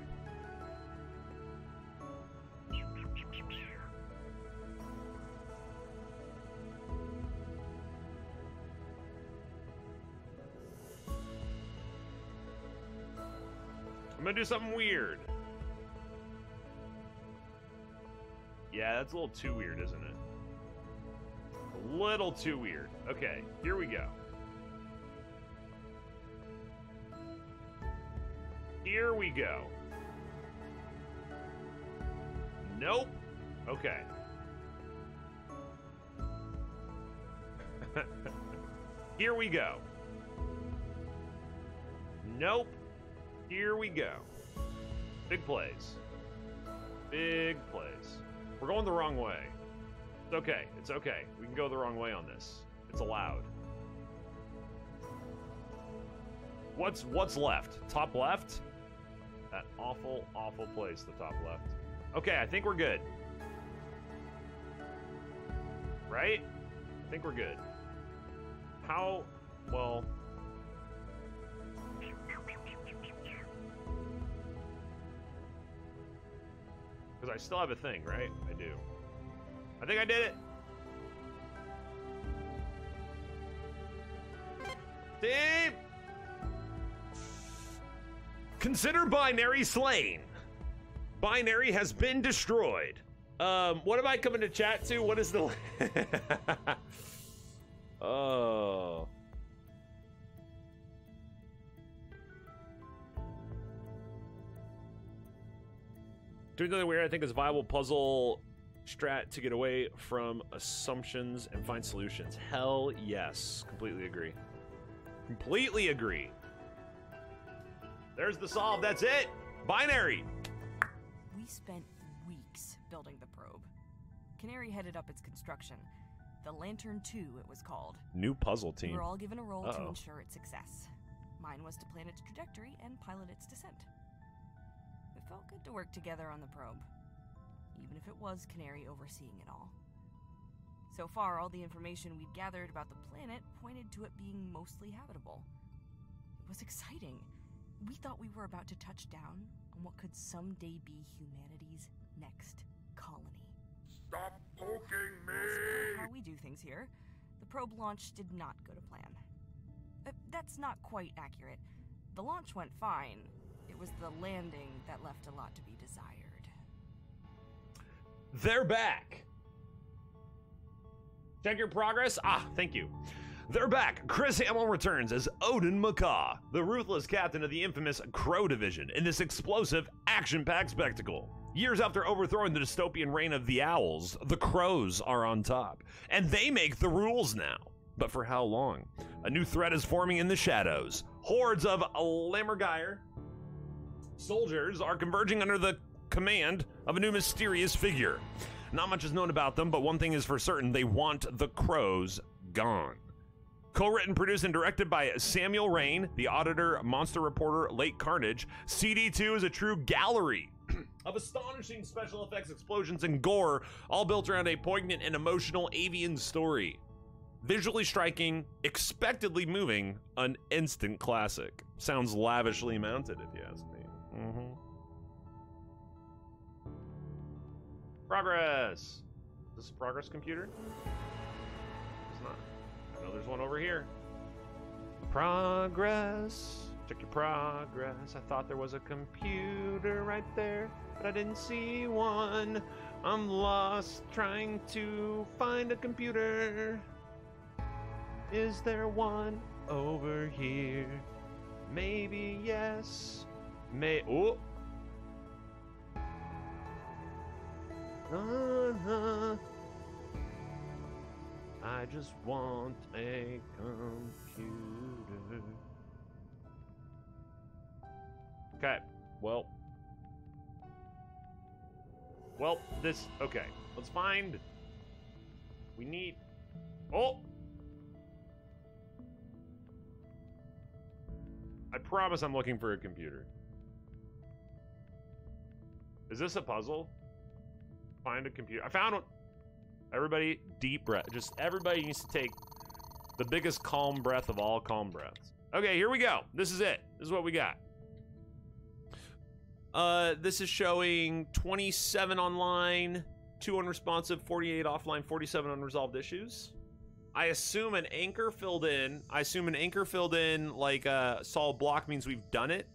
I'm gonna do something weird. Yeah, that's a little too weird, isn't it? A little too weird. Okay, here we go. Here we go. Nope. Okay. Here we go. Nope. Here we go. Big plays. Big plays. We're going the wrong way. It's okay. It's okay. We can go the wrong way on this. It's allowed. What's left? Top left? That awful, awful place, the top left. Okay, I think we're good. Right? I think we're good. How? Well... Because I still have a thing, right? I do. I think I did it. Steve! Consider binary slain. Binary has been destroyed. What am I coming to chat to? What is the... Oh... Doing something weird, I think, is a viable puzzle strat to get away from assumptions and find solutions. Hell yes. Completely agree. Completely agree. There's the solve. That's it. Binary. We spent weeks building the probe. Canary headed up its construction. The Lantern 2, it was called. New puzzle team. We were all given a role to ensure its success. Mine was to plan its trajectory and pilot its descent. It felt good to work together on the probe, even if it was Canary overseeing it all. So far, all the information we'd gathered about the planet pointed to it being mostly habitable. It was exciting. We thought we were about to touch down on what could someday be humanity's next colony. Stop poking me! As for how we do things here, the probe launch did not go to plan. That's not quite accurate. The launch went fine. It was the landing that left a lot to be desired. They're back. Check your progress. Thank you. They're back. Chris Hamill returns as Odin Macaw, the ruthless captain of the infamous Crow Division, in this explosive, action-packed spectacle. Years after overthrowing the dystopian reign of the Owls, the Crows are on top, and they make the rules now. But for how long? A new threat is forming in the shadows. Hordes of Lammergeier soldiers are converging under the command of a new mysterious figure. Not much is known about them, but one thing is for certain: they want the Crows gone. Co-written, produced, and directed by Samuel Rain, the Auditor, Monster Reporter, Late Carnage, CD2 is a true gallery of astonishing special effects, explosions, and gore, all built around a poignant and emotional avian story. Visually striking, expectedly moving, an instant classic. Sounds lavishly mounted, if you ask me. Progress! Is this a progress computer? It's not. I know there's one over here. Progress. Check your progress. I thought there was a computer right there, but I didn't see one. I'm lost trying to find a computer. Is there one over here? Maybe yes. Oh. I just want a computer. Okay, well, this, okay, let's find, we need, I promise I'm looking for a computer. Is this a puzzle? Find a computer. I found one. Everybody, deep breath. Just everybody needs to take the biggest calm breath of all calm breaths. Okay, here we go. This is it. This is what we got. This is showing 27 online, 2 unresponsive, 48 offline, 47 unresolved issues. I assume an anchor filled in. Like solid block means we've done it.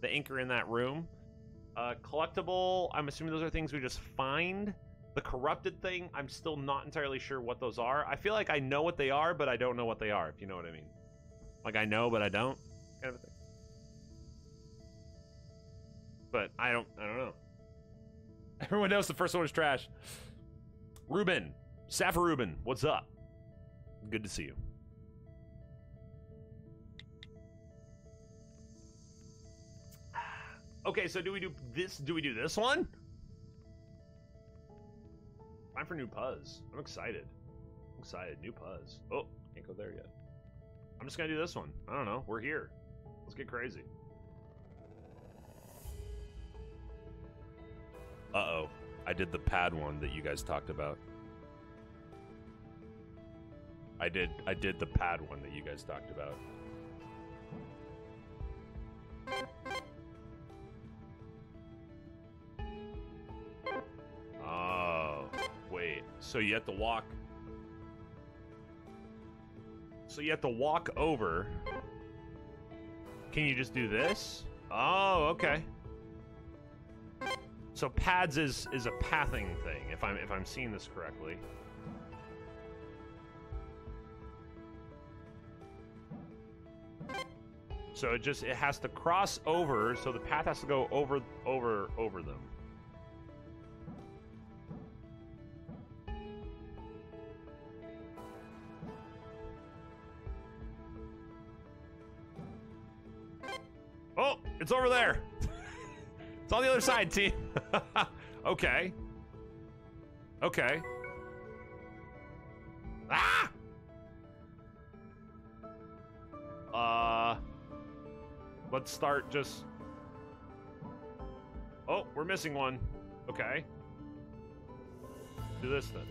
The anchor in that room. Collectible, I'm assuming those are things we just find. The corrupted thing, I'm still not entirely sure what those are. I feel like I know what they are, but I don't know what they are, if you know what I mean. Like I know, but I don't, kind of a thing. But I don't know. Everyone knows the first one is trash. Ruben, Safa Ruben, what's up? Good to see you. Okay, so do we do this one? Time for new puzz. I'm excited. New puzz. Oh, can't go there yet. I'm just gonna do this one. I don't know. We're here. Let's get crazy. Uh-oh. I did the pad one that you guys talked about. I did the pad one that you guys talked about. Oh, wait. So you have to walk. So you have to walk over. Can you just do this? Oh, okay. So pads is a pathing thing, if I'm seeing this correctly. So it has to cross over, so the path has to go over them. Oh, it's over there. It's on the other side, team. Okay. Okay. Ah! Let's start just... Oh, we're missing one. Okay. Do this then.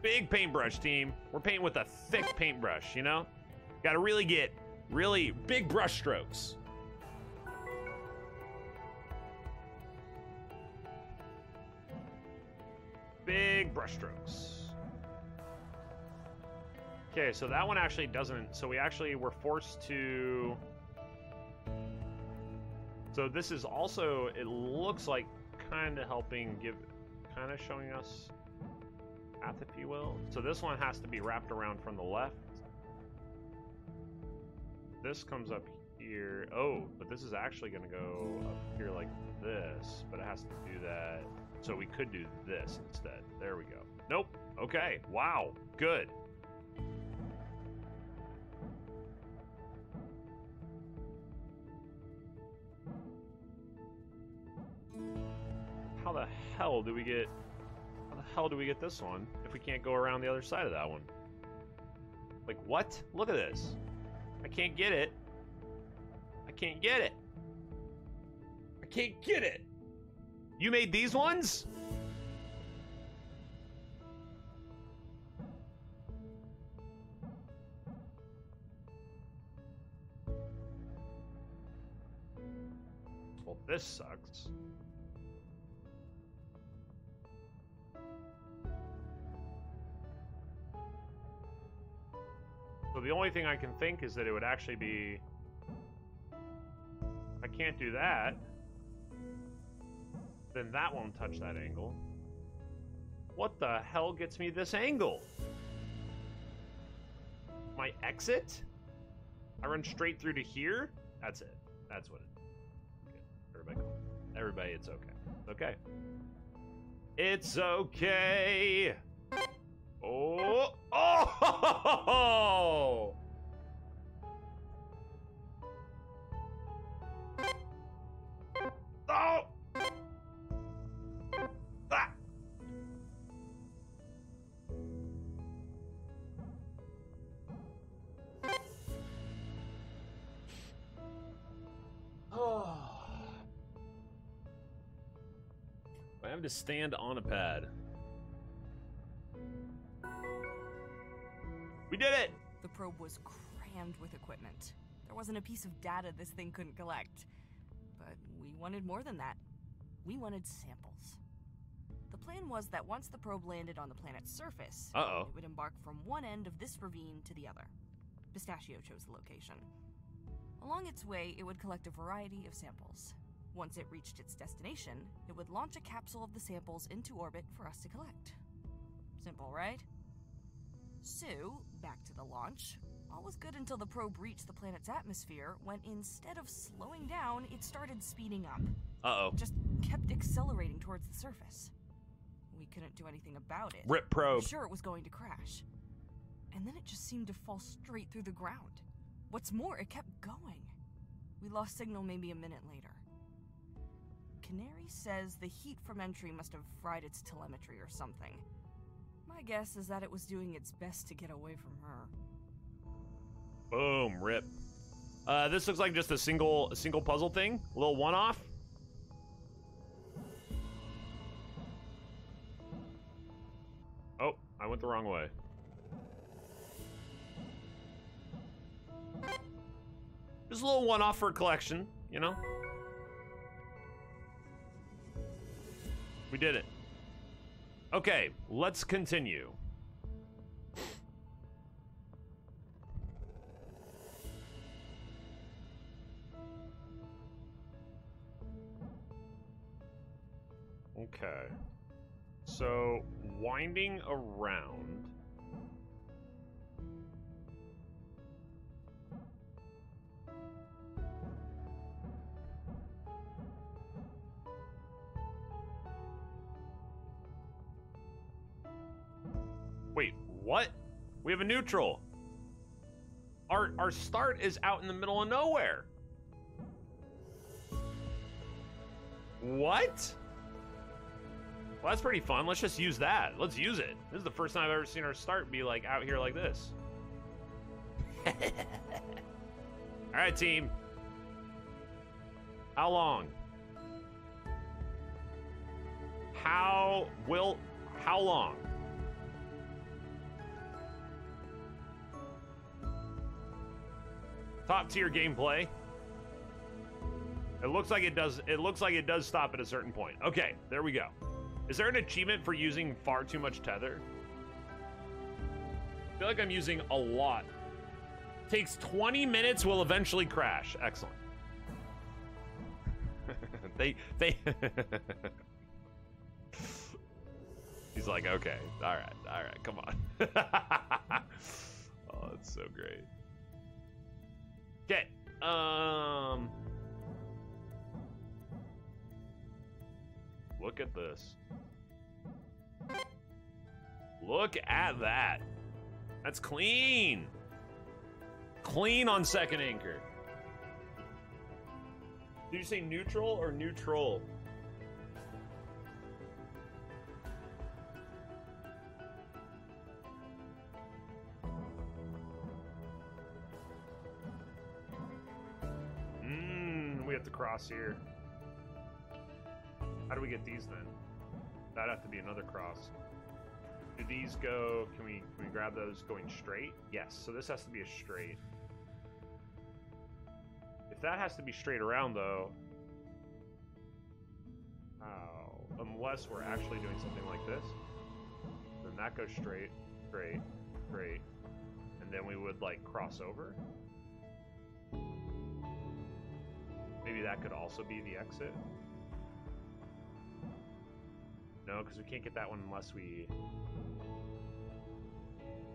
Big paintbrush, team. We're painting with a thick paintbrush, you know? Gotta really get really big brush strokes. Big brush strokes. Okay, so that one actually doesn't, so we're forced to, so this is also, it looks like kind of helping give, kind of showing us path, if you will. So this one has to be wrapped around from the left. This comes up here. Oh, but this is actually going to go up here like this, but it has to do that. So we could do this instead. There we go. Nope. Okay. Wow. Good. How the hell do we get this one if we can't go around the other side of that one? Like, what? Look at this. I can't get it. I can't get it. I can't get it. You made these ones? Well, this sucks. So the only thing I can think is that it would actually be... I can't do that. Then that won't touch that angle. What the hell gets me this angle? My exit? I run straight through to here? That's it. That's what it is. Okay. Everybody, it's okay. Okay. It's okay. Oh! Oh! Oh! Ah! Oh. I have to stand on a pad. We did it! The probe was crammed with equipment. There wasn't a piece of data this thing couldn't collect. But we wanted more than that. We wanted samples. The plan was that once the probe landed on the planet's surface, it would embark from one end of this ravine to the other. Pistachio chose the location. Along its way, it would collect a variety of samples. Once it reached its destination, it would launch a capsule of the samples into orbit for us to collect. Simple, right? So, back to the launch. All was good until the probe reached the planet's atmosphere, when instead of slowing down, it started speeding up. It just kept accelerating towards the surface. We couldn't do anything about it. Rip probe. I'm sure it was going to crash. And then it just seemed to fall straight through the ground. What's more, it kept going. We lost signal maybe a minute later. Canary says the heat from entry must have fried its telemetry or something. My guess is that it was doing its best to get away from her. Boom, rip. This looks like just a single puzzle thing, a little one-off. Oh, I went the wrong way. Just a little one-off for a collection, you know? We did it. Okay, let's continue. Okay. So, winding around. What? We have a neutral. Our start is out in the middle of nowhere. What? Well, that's pretty fun. Let's just use that. Let's use it. This is the first time I've ever seen our start be like out here like this. All right, team. How long? How long? Top tier gameplay. It looks like it does. It looks like it does stop at a certain point. Okay, there we go. Is there an achievement for using far too much tether? I feel like I'm using a lot. Takes 20 minutes, will eventually crash. Excellent. they He's like, okay, all right, come on. Oh, that's so great. Okay, look at this. Look at that. That's clean. Clean on second anchor. Did you say neutral or neutral? We have to cross here. How do we get these then? That'd have to be another cross. Do these go, can we grab those going straight? Yes, so this has to be a straight. If that has to be straight around though, unless we're actually doing something like this, then that goes straight, straight, straight, and then we would like cross over. Maybe that could also be the exit. No, because we can't get that one unless we...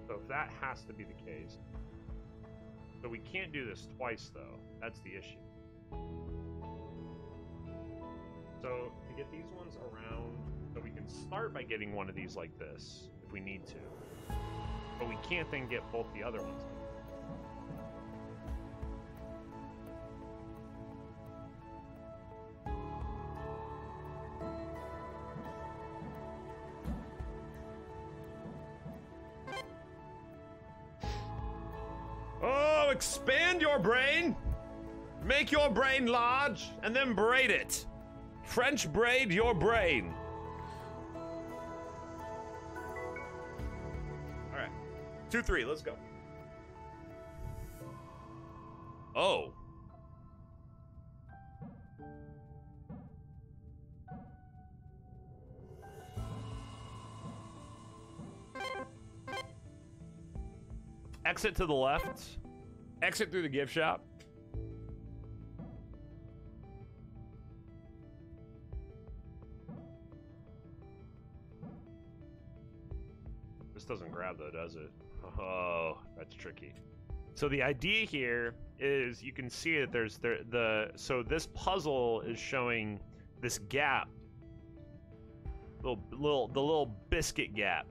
So if that has to be the case... So we can't do this twice, though. That's the issue. So to get these ones around... So we can start by getting one of these like this, if we need to. But we can't then get both the other ones. Expand your brain, make your brain large, and then braid it. French braid your brain. All right, 2, 3, let's go. Oh. Exit to the left. Exit through the gift shop. This doesn't grab though, does it? Oh, that's tricky. So the idea here is you can see that there's so this puzzle is showing this gap. The little biscuit gap.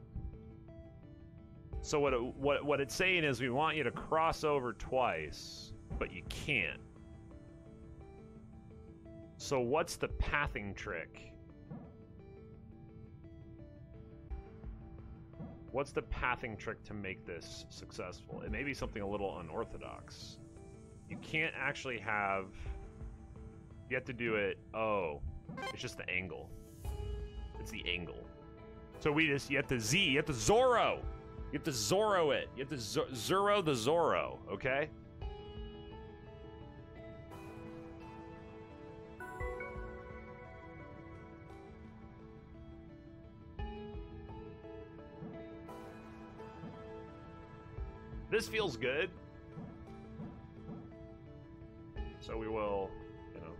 So what it's saying is we want you to cross over twice, but you can't. So what's the pathing trick? What's the pathing trick to make this successful? It may be something a little unorthodox. You can't actually have... You have to do it... Oh, it's just the angle. It's the angle. So you have to you have to Zorro! You have to Zorro it. You have to Zorro the Zorro, okay? This feels good. So we will, you know.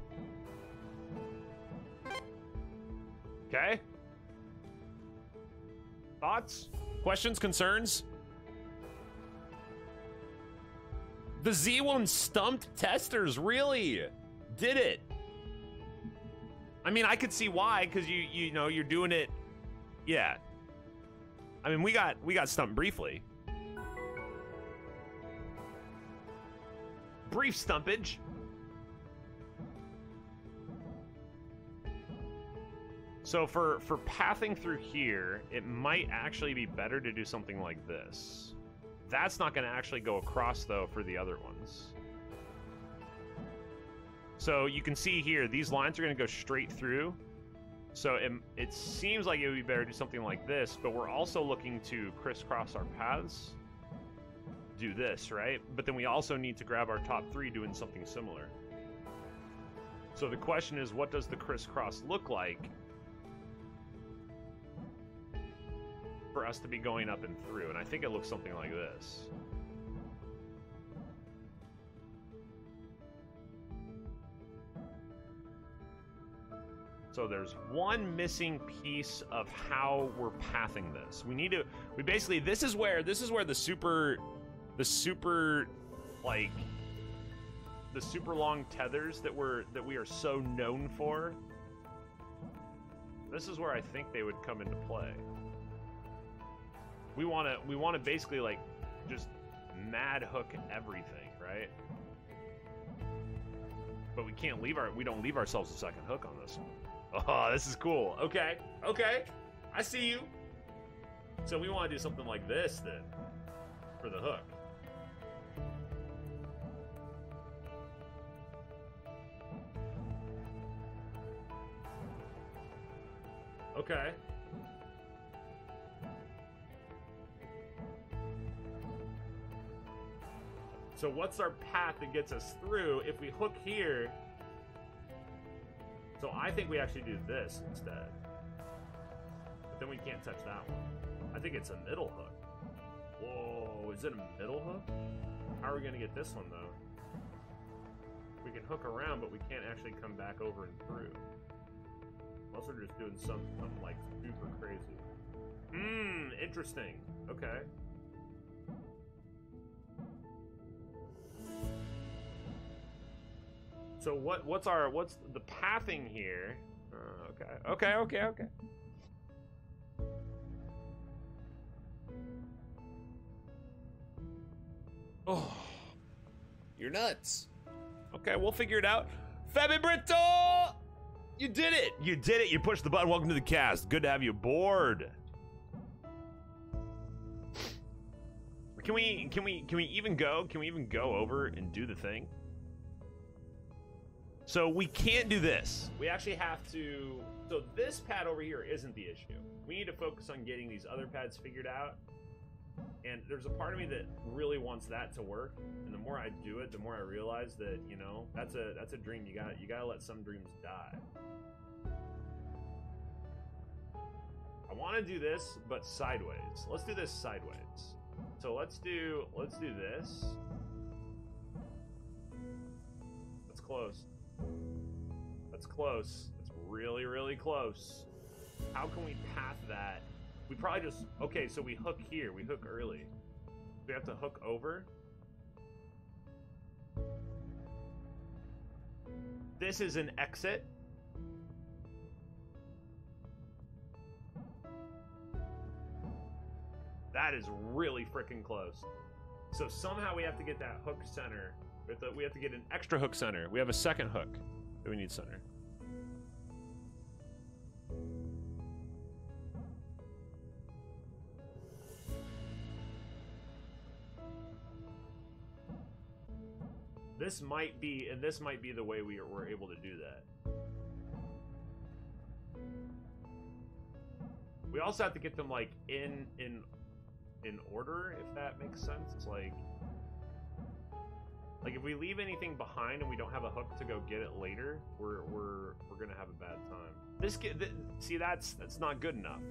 Okay? Thoughts? Questions? Concerns? The Z1 stumped testers, really? Did it? I mean, I could see why, because you know, you're doing it. Yeah. I mean, we got stumped briefly. Brief stumpage. So for pathing through here, it might actually be better to do something like this. That's not going to actually go across, though, for the other ones. So you can see here, these lines are going to go straight through. So it seems like it would be better to do something like this, but we're also looking to crisscross our paths. Do this, right? But then we also need to grab our top 3 doing something similar. So the question is, what does the crisscross look like for us to be going up and through? And I think it looks something like this. So there's one missing piece of how we're pathing this. We basically, this is where the super long tethers that we are so known for. This is where I think they would come into play. We want to basically like just mad hook everything, right? But we don't leave ourselves a second hook on this one. Oh, this is cool. Okay. I see you. So we want to do something like this then for the hook. Okay. So what's our path that gets us through if we hook here? So I think we actually do this instead. But then we can't touch that one. I think it's a middle hook. Whoa, is it a middle hook? How are we gonna get this one though? We can hook around, but we can't actually come back over and through. Unless we're just doing something like super crazy. Interesting. Okay. So what's the pathing here? Okay. Oh, you're nuts. Okay, we'll figure it out. Fabi Brito, you did it. You pushed the button. Welcome to the cast. Good to have you aboard. Can we even go over and do the thing? So we can't do this. We actually have to. So this pad over here isn't the issue. We need to focus on getting these other pads figured out. And there's a part of me that really wants that to work. And the more I do it, the more I realize that, you know, that's a dream. You gotta let some dreams die. I want to do this, but sideways. Let's do this sideways. So let's do this. That's close. That's close. That's really, really close. How can we path that? We probably just... Okay, so we hook here. We hook early. We have to hook over. This is an exit. That is really freaking close. So somehow we have to get that hook center. We have to get an extra hook center. We have a second hook that we need center. This might be the way we're able to do that. We also have to get them like in order, if that makes sense. It's like if we leave anything behind and we don't have a hook to go get it later, we're gonna have a bad time. See, that's not good enough.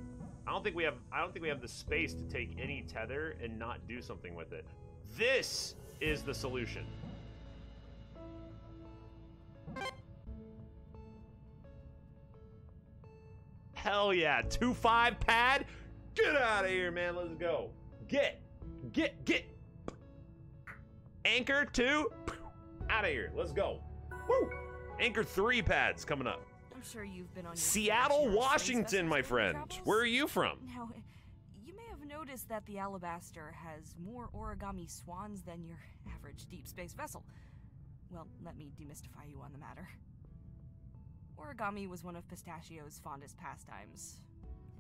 I don't think we have the space to take any tether and not do something with it. This is the solution. Hell yeah, 2-5 pad. Get out of here, man. Let's go. Get. Anchor 2. Out of here. Let's go. Woo. Anchor 3 pads coming up. I'm sure you've been on your Seattle, Washington, my friend. Where are you from? Now, you may have notice that the Alabaster has more origami swans than your average deep space vessel. Well, let me demystify you on the matter. Origami was one of Pistachio's fondest pastimes.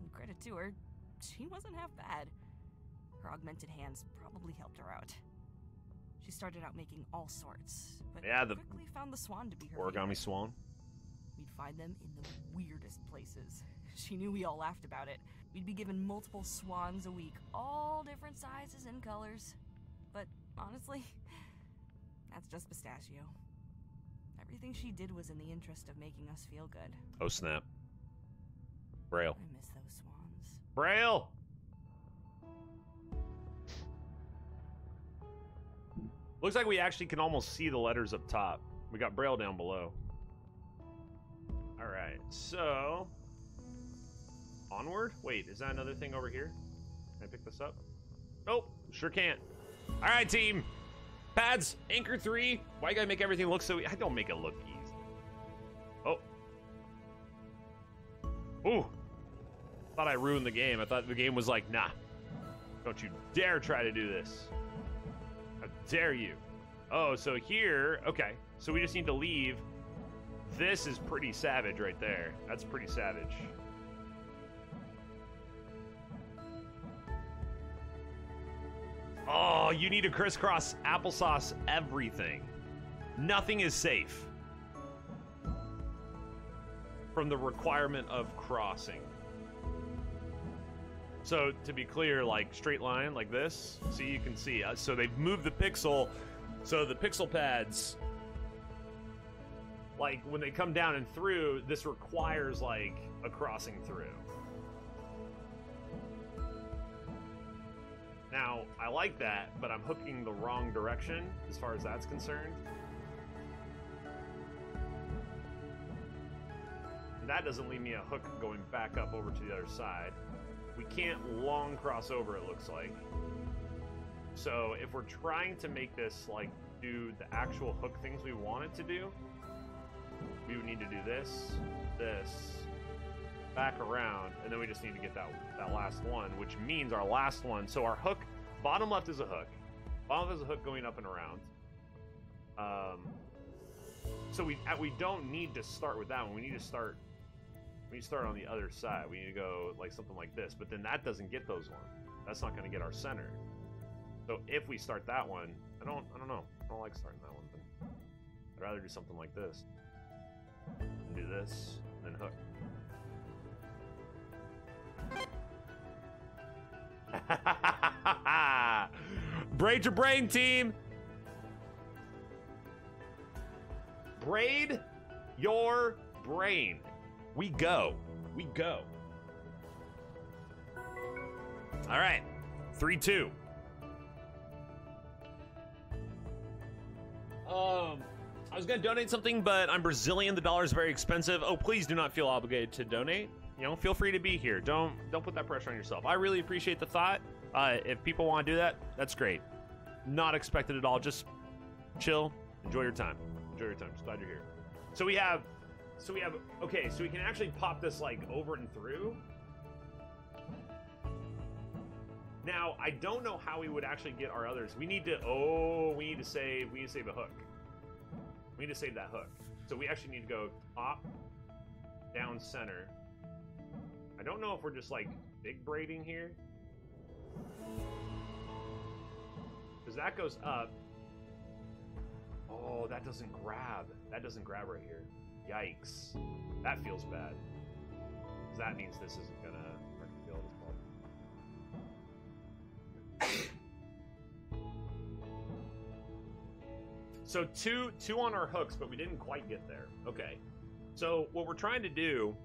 And credit to her, she wasn't half bad. Her augmented hands probably helped her out. She started out making all sorts, but quickly found the swan to be her origami favorite. swan. We'd find them in the weirdest places. She knew we all laughed about it. We'd be given multiple swans a week, all different sizes and colors. But honestly, that's just Pistachio. Everything she did was in the interest of making us feel good. Oh snap. Braille. I miss those swans. Braille! Looks like we actually can almost see the letters up top. We got Braille down below. Alright, so... onward? Wait, is that another thing over here? Can I pick this up? Nope, sure can't. Alright, team! Pads, Anchor 3. Why you gotta make everything look so... I don't make it look easy. Oh. Ooh. Thought I ruined the game. I thought the game was like, nah. Don't you dare try to do this. How dare you? Oh, so here... okay, so we just need to leave. This is pretty savage right there. That's pretty savage. Oh, you need to crisscross applesauce everything. Nothing is safe from the requirement of crossing. So to be clear, like straight line like this, see, you can see. So they've moved the pixel, so the pixel pads, like when they come down and through, this requires like a crossing through. Now, I like that, but I'm hooking the wrong direction as far as that's concerned. And that doesn't leave me a hook going back up over to the other side. We can't long cross over, it looks like. So if we're trying to make this like do the actual hook things we want it to do, we would need to do this, this, back around, and then we just need to get that last one, which means our last one. So our hook, bottom left is a hook. Bottom left is a hook going up and around. So we don't need to start with that one. We need to start on the other side. We need to go like something like this, but then that doesn't get those ones. That's not going to get our center. So if we start that one, I don't know. I don't like starting that one. But I'd rather do something like this. Do this, and then hook. Braid your brain, team. Braid your brain. We go. We go. All right. 3-2. I was gonna donate something, but I'm Brazilian. The dollar is very expensive. Oh, please do not feel obligated to donate. You know, feel free to be here. Don't put that pressure on yourself. I really appreciate the thought. If people want to do that, that's great. Not expected at all. Just chill. Enjoy your time. Enjoy your time. Just glad you're here. So we have. Okay, so we can actually pop this like over and through. Now I don't know how we would actually get our others. We need to. Oh, we need to save a hook. We need to save that hook. So we actually need to go top, down, center. I don't know if we're just like big braiding here, because that goes up. Oh, that doesn't grab. That doesn't grab right here. Yikes. That feels bad. Because that means this isn't gonna feel this problem. So two on our hooks, but we didn't quite get there. Okay. So what we're trying to do,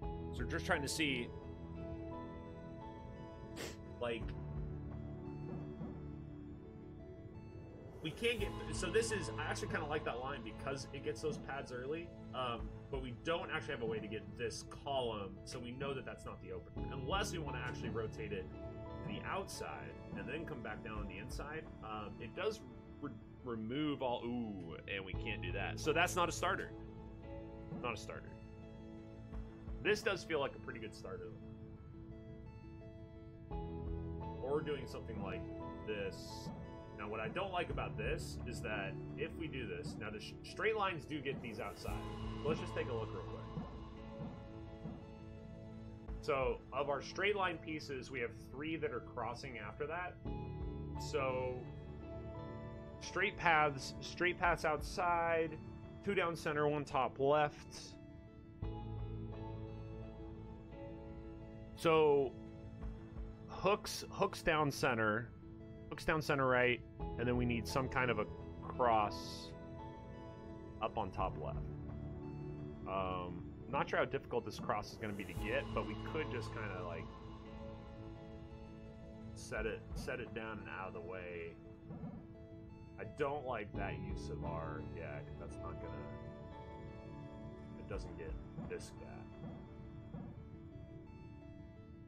so we're just trying to see, like, we can't get, so this is, I actually kind of like that line because it gets those pads early, but we don't actually have a way to get this column, so we know that that's not the opener. Unless we want to actually rotate it to the outside and then come back down on the inside. It does remove all, ooh, and we can't do that. So that's not a starter. Not a starter. This does feel like a pretty good starter. or doing something like this. Now, what I don't like about this is that if we do this, now the straight lines do get these outside. So let's just take a look real quick. So, of our straight line pieces, we have 3 that are crossing after that. So, straight paths outside, 2 down center, 1 top left. So, hooks down center right, and then we need some kind of a cross up on top left. Not sure how difficult this cross is going to be to get, but we could just kind of like set it down and out of the way. I don't like that use of our, yeah, 'cause that's not gonna, it doesn't get this guy.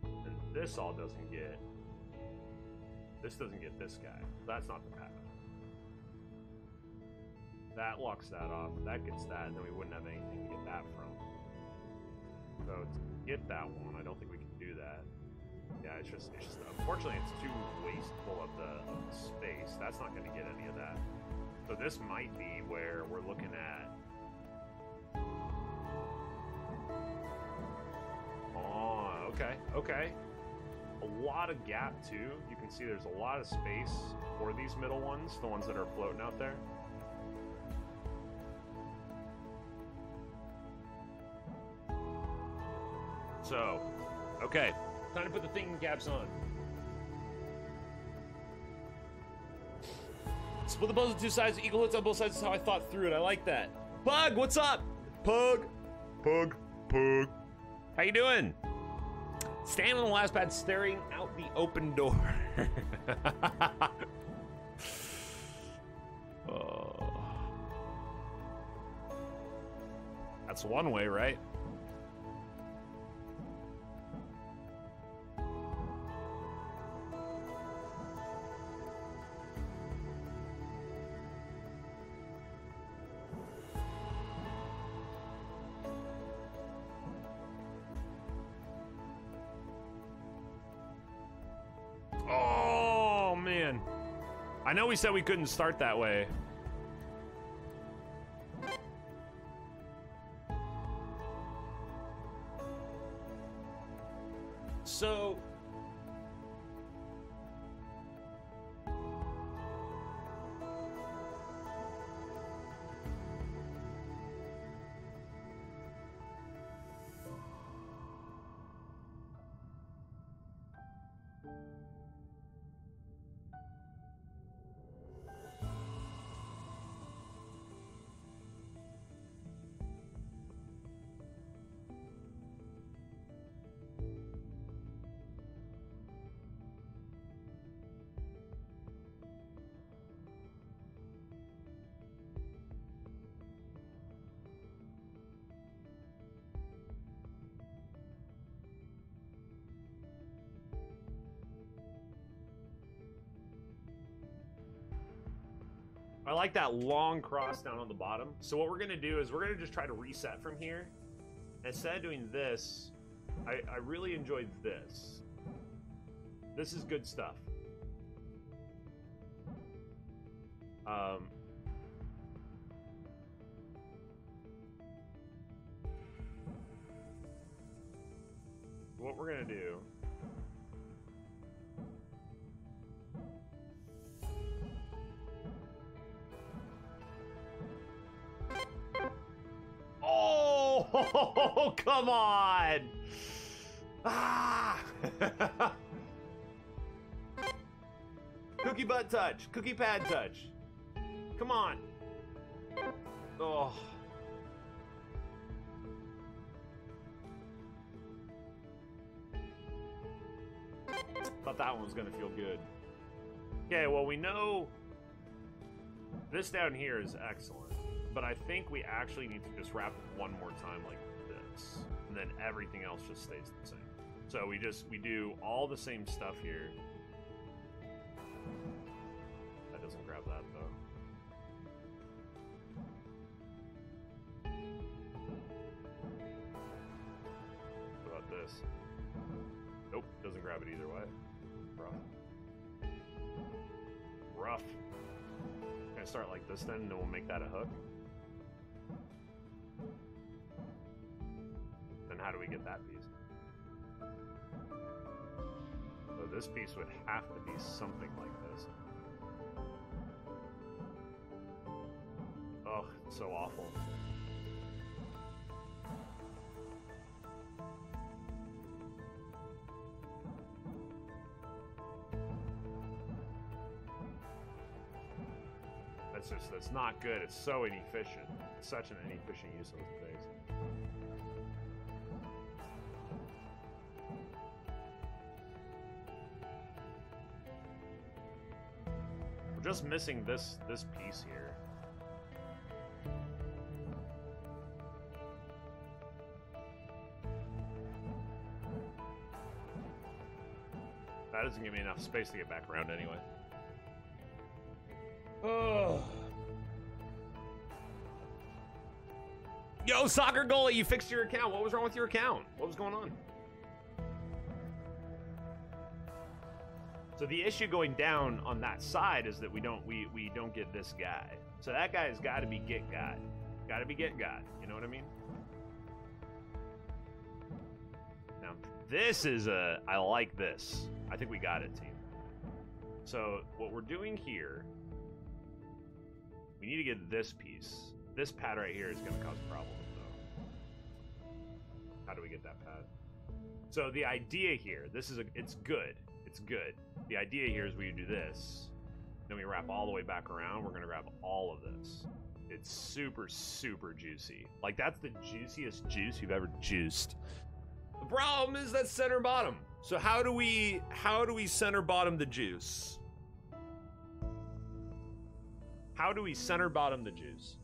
And this all doesn't get, this doesn't get this guy. That's not the path. That locks that off, that gets that, and then we wouldn't have anything to get that from. So to get that one, I don't think we can do that. Yeah, it's just unfortunately it's too wasteful of the space. That's not going to get any of that. So this might be where we're looking at. Oh, okay. A lot of gap too. You can see there's a lot of space for these middle ones, the ones that are floating out there. So, okay, time to put the thinking caps on. Split the puzzle 2 sides, equal hits on both sides is how I thought through it. I like that. Pug, what's up? Pug. How you doing? Standing on the last pad, staring out the open door. That's one way, right? I know we said we couldn't start that way. So... I like that long cross down on the bottom. So what we're going to do is we're going to just try to reset from here. Instead of doing this, I really enjoyed this. This is good stuff. What we're going to do... Oh, come on! Ah! Cookie butt touch. Cookie pad touch. Come on. Oh. Thought that one was gonna feel good. Okay, well, we know this down here is excellent. But I think we actually need to just wrap it one more time like this. And then everything else just stays the same. So we do all the same stuff here. That doesn't grab that though. What about this? Nope, doesn't grab it either way. Rough. rough. Gonna start like this then, and then we'll make that a hook. Then how do we get that piece? So this piece would have to be something like this. Oh, it's so awful. That's not good. It's so inefficient. It's such an inefficient use of those things. We're just missing this piece here. That doesn't give me enough space to get back around anyway. Oh. Yo, soccer goalie, you fixed your account. What was wrong with your account? What was going on? So the issue going down on that side is that we don't get this guy. So that guy has got to be get God. Got to be get God. You know what I mean? Now this is I like this. I think we got it, team. So what we're doing here, we need to get this piece. This pad right here is going to cause problems, though. How do we get that pad? So the idea here, it's good. It's good. The idea here is we do this, then we wrap all the way back around. We're going to grab all of this. It's super, super juicy. Like, that's the juiciest juice you've ever juiced. The problem is that center bottom. So how do we center bottom the juice? How do we center bottom the juice?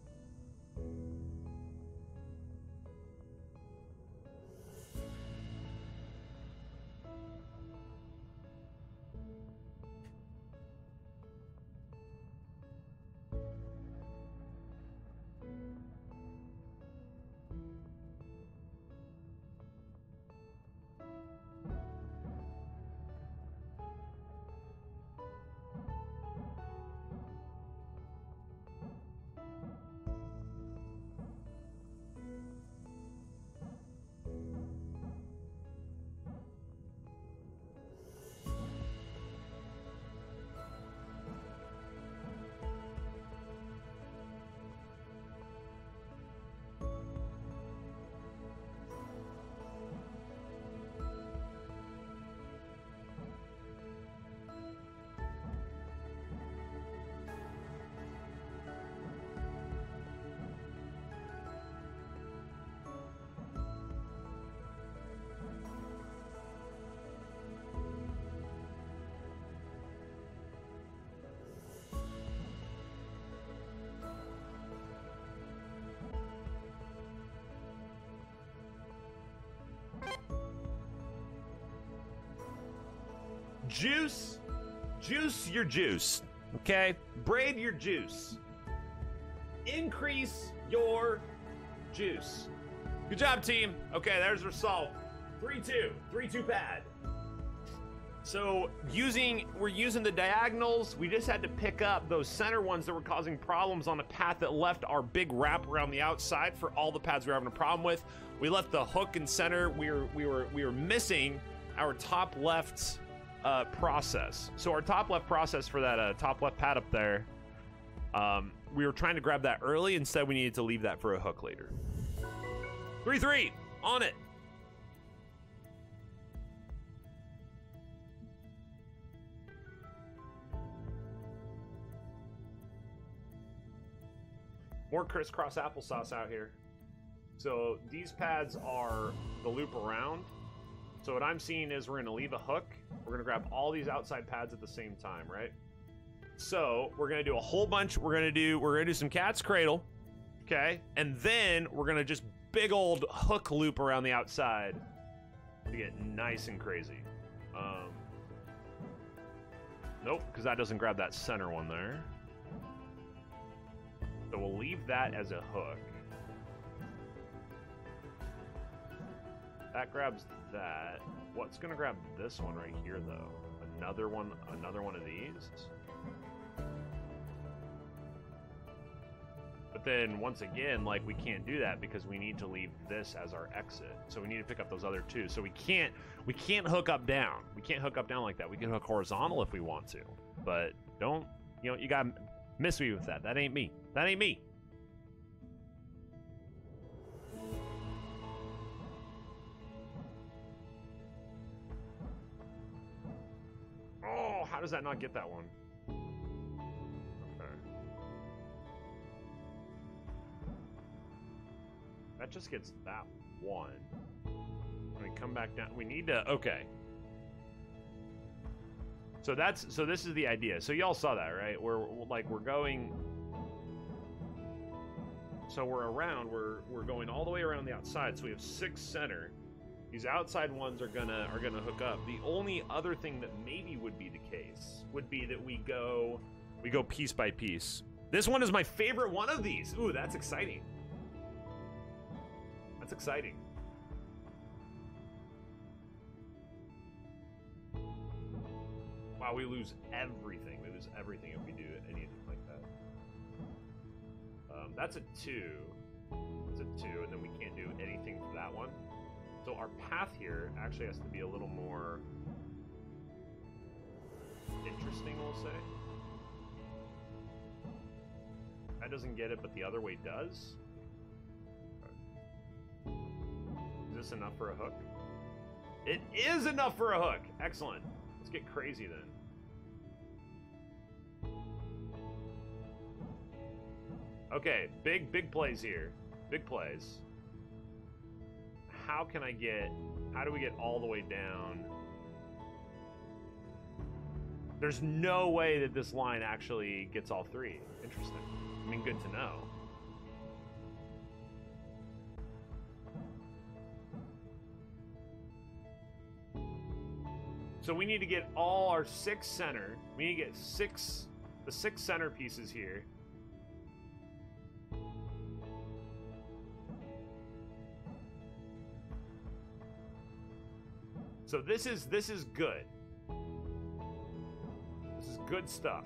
Juice your juice, okay? Braid your juice. Increase your juice. Good job, team. Okay, there's our solve. 3-2, 3-2 pad. So we're using the diagonals. We just had to pick up those center ones that were causing problems on a path that left our big wrap around the outside for all the pads we were having a problem with. We left the hook and center. We were missing our top left process. So our top left process for that top left pad up there, we were trying to grab that early. Instead, we needed to leave that for a hook later. 3-3 on it. More crisscross applesauce out here. So these pads are the loop around. So what I'm seeing is we're going to leave a hook. We're going to grab all these outside pads at the same time, right? So we're going to do a whole bunch. We're going to do some cat's cradle, okay? And then we're going to just big old hook loop around the outside to get nice and crazy. Nope, because that doesn't grab that center one there. So we'll leave that as a hook. That grabs that. What's gonna grab this one right here though? Another one of these. But then once again, like, we can't do that because we need to leave this as our exit. So we need to pick up those other two. So we can't hook up down. We can't hook up down like that. We can hook horizontal if we want to, but don't, you know, you gotta miss me with that. That ain't me. That ain't me. Oh, how does that not get that one? Okay. That just gets that one. When we come back down, we need to, okay. So this is the idea. So y'all saw that, right? We're going, so we're going all the way around the outside. So we have 6 center. These outside ones are gonna hook up. The only other thing that maybe would be the case would be that we go piece by piece. This one is my favorite one of these. Ooh, that's exciting. That's exciting. Wow, we lose everything. We lose everything if we do anything like that. That's a 2. That's a 2, and then we can't do anything for that one. So our path here actually has to be a little more interesting, we'll say. That doesn't get it, but the other way does. Is this enough for a hook? It is enough for a hook! Excellent. Let's get crazy then. Okay, big plays here. Big plays. How do we get all the way down? There's no way that this line actually gets all 3. Interesting. I mean, good to know. So we need to get all our 6 center. We need to get the 6 center pieces here. So this is good. This is good stuff.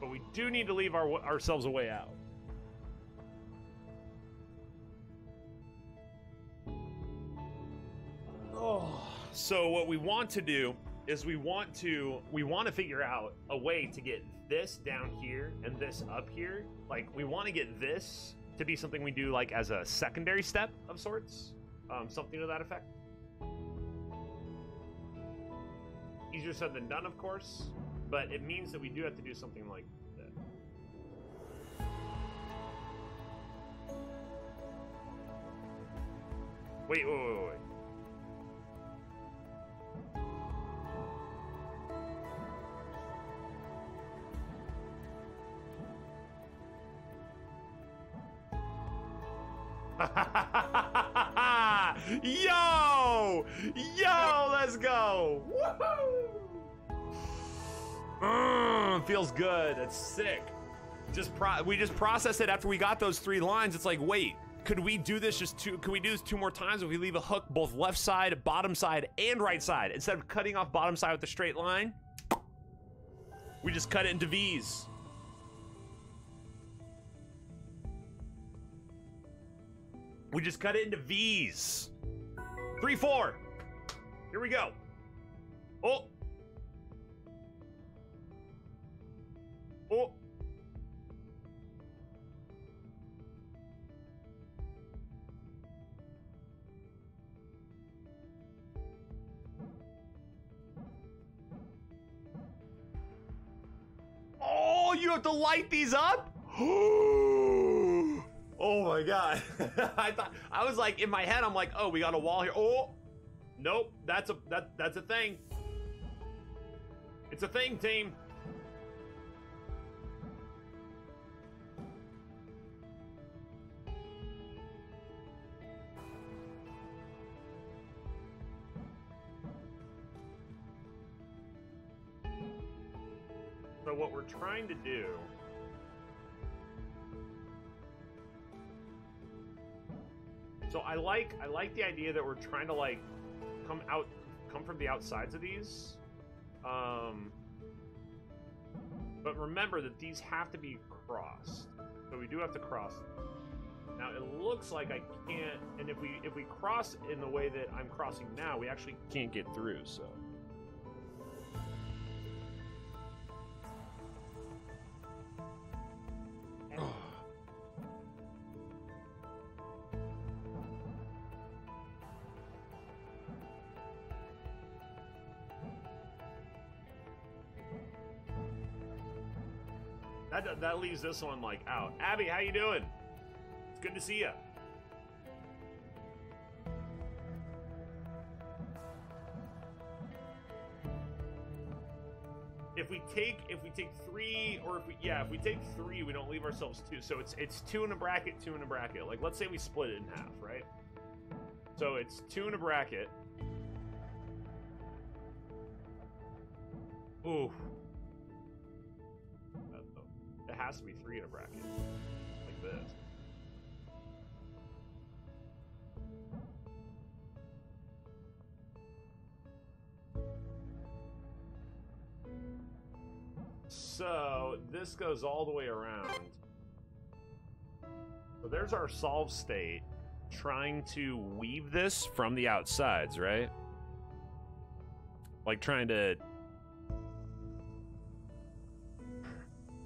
But we do need to leave ourselves a way out. Oh, so what we want to do is we want to figure out a way to get this down here and this up here. Like, we want to get this to be something we do like as a secondary step of sorts, something to that effect. Easier said than done, of course, but it means that we do have to do something like that. Wait. Yo, let's go. Woohoo! Feels good. That's sick. We just processed it after we got those 3 lines. It's like, wait, could we do this could we do this 2 more times if we leave a hook both left side, bottom side, and right side? Instead of cutting off bottom side with a straight line, we just cut it into V's. We just cut it into V's. 3, 4. Here we go. Oh. Oh. Oh, you have to light these up? Oh my god. I was like, in my head, I'm like, oh, we got a wall here. Oh, nope, that's a thing. It's a thing, team. So what we're trying to do So I like the idea that we're trying to like come from the outsides of these But remember that these have to be crossed. So we do have to cross them. Now it looks like I can't, and if we cross in the way that I'm crossing now, we actually can't get through, so. That leaves this one like out. Abby, how you doing? It's good to see you. If we take 3, or if we take 3, we don't leave ourselves 2. So it's 2 in a bracket, 2 in a bracket. Like let's say we split it in half, right? So it's 2 in a bracket. Ooh. It has to be 3 in a bracket, like this. So this goes all the way around. So there's our solve state, trying to weave this from the outsides, right? Like trying to...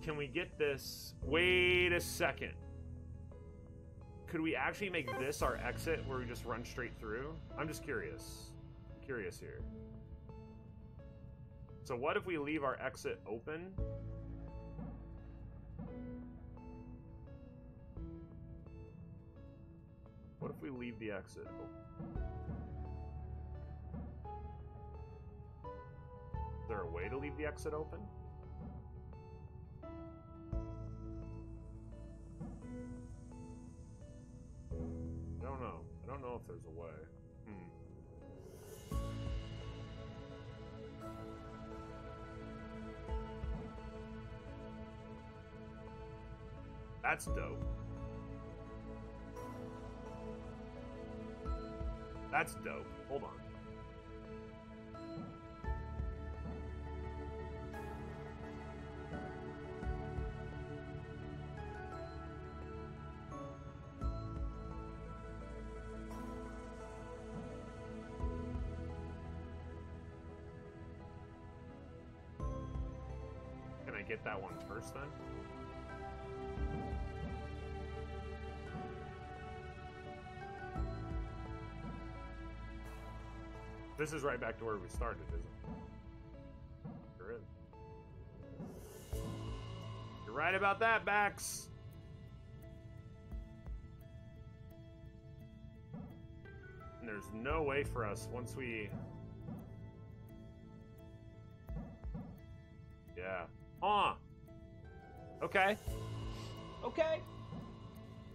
Can we get this? Wait a second. Could we actually make this our exit where we just run straight through? I'm just curious. I'm curious here. So what if we leave our exit open? What if we leave the exit open? Is there a way to leave the exit open? I don't know if there's a way. That's dope. That's dope. Hold on. Get that one first then. This is right back to where we started, isn't it? Sure is. You're right about that, Bax. And there's no way for us once we... Yeah. Okay. Okay.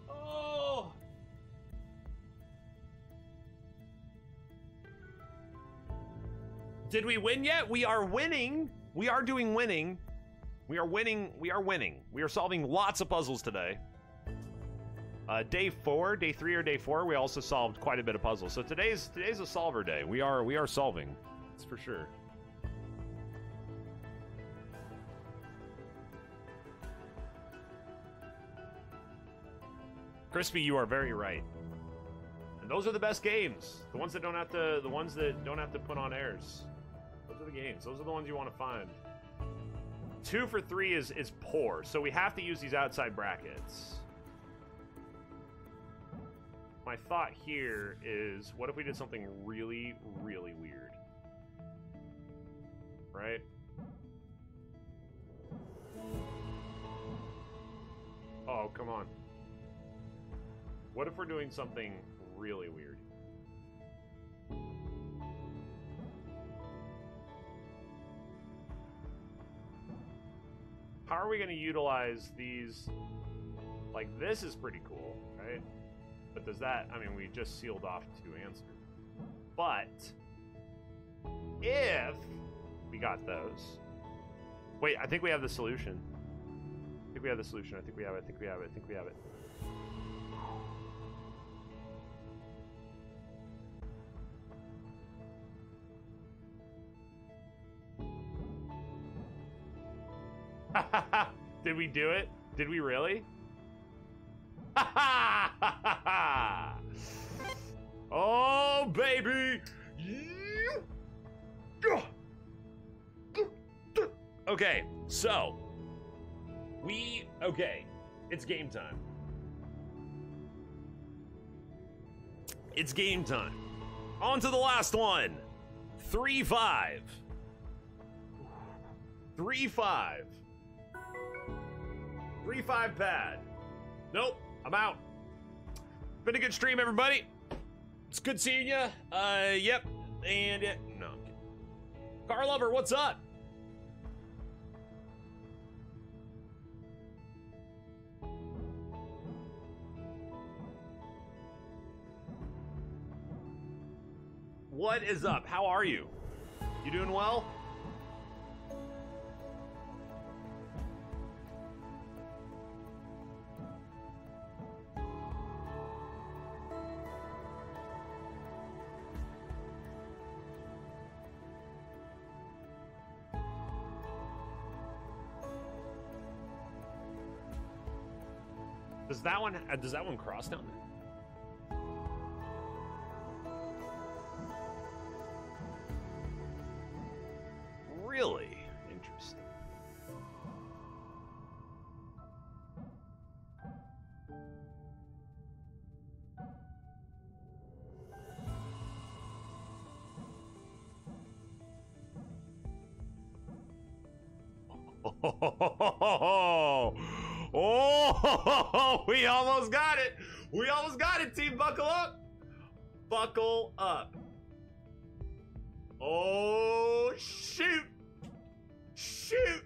Oh. Did we win yet? We are winning. We are doing winning. We are winning. We are winning. We are solving lots of puzzles today. Day 4, day 3 or day 4, we also solved quite a bit of puzzles. So today's a solver day. We are solving. That's for sure. Crispy, you are very right. And those are the best games. The ones that don't have to put on airs. Those are the games. Those are the ones you want to find. 2 for 3 is poor, so we have to use these outside brackets. My thought here is, what if we did something really, really weird? Right? Oh, come on. What if we're doing something really weird? How are we going to utilize these? Like, this is pretty cool, right? But does that... I mean, we just sealed off 2 answers. But if we got those... Wait, I think we have the solution. I think we have the solution. I think we have it. I think we have it. I think we have it. Did we do it? Did we really? Oh, baby! Okay, so it's game time. It's game time. On to the last one. 3-5. 3-5. 3-5 pad. Nope, I'm out. Been a good stream, everybody. It's good seeing you. Yep. And no, I'm kidding. Car Lover, what's up? What is up? How are you? You doing well? Does that one cross down there? Really interesting. Oh, we almost got it. We almost got it, team. Buckle up. Buckle up. Oh, shoot. Shoot.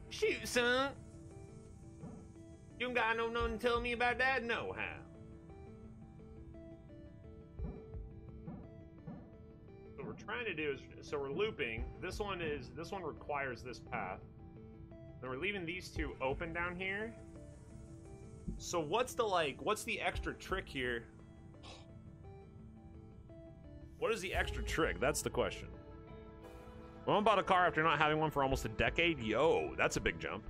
Shoot, son. You ain't got nothing to tell me about that? No, how? What we're trying to do is, so we're looping. This one requires this path. Then we're leaving these two open down here. So what's the extra trick here? What is the extra trick? That's the question. Well, I bought a car after not having one for almost a decade. Yo, that's a big jump.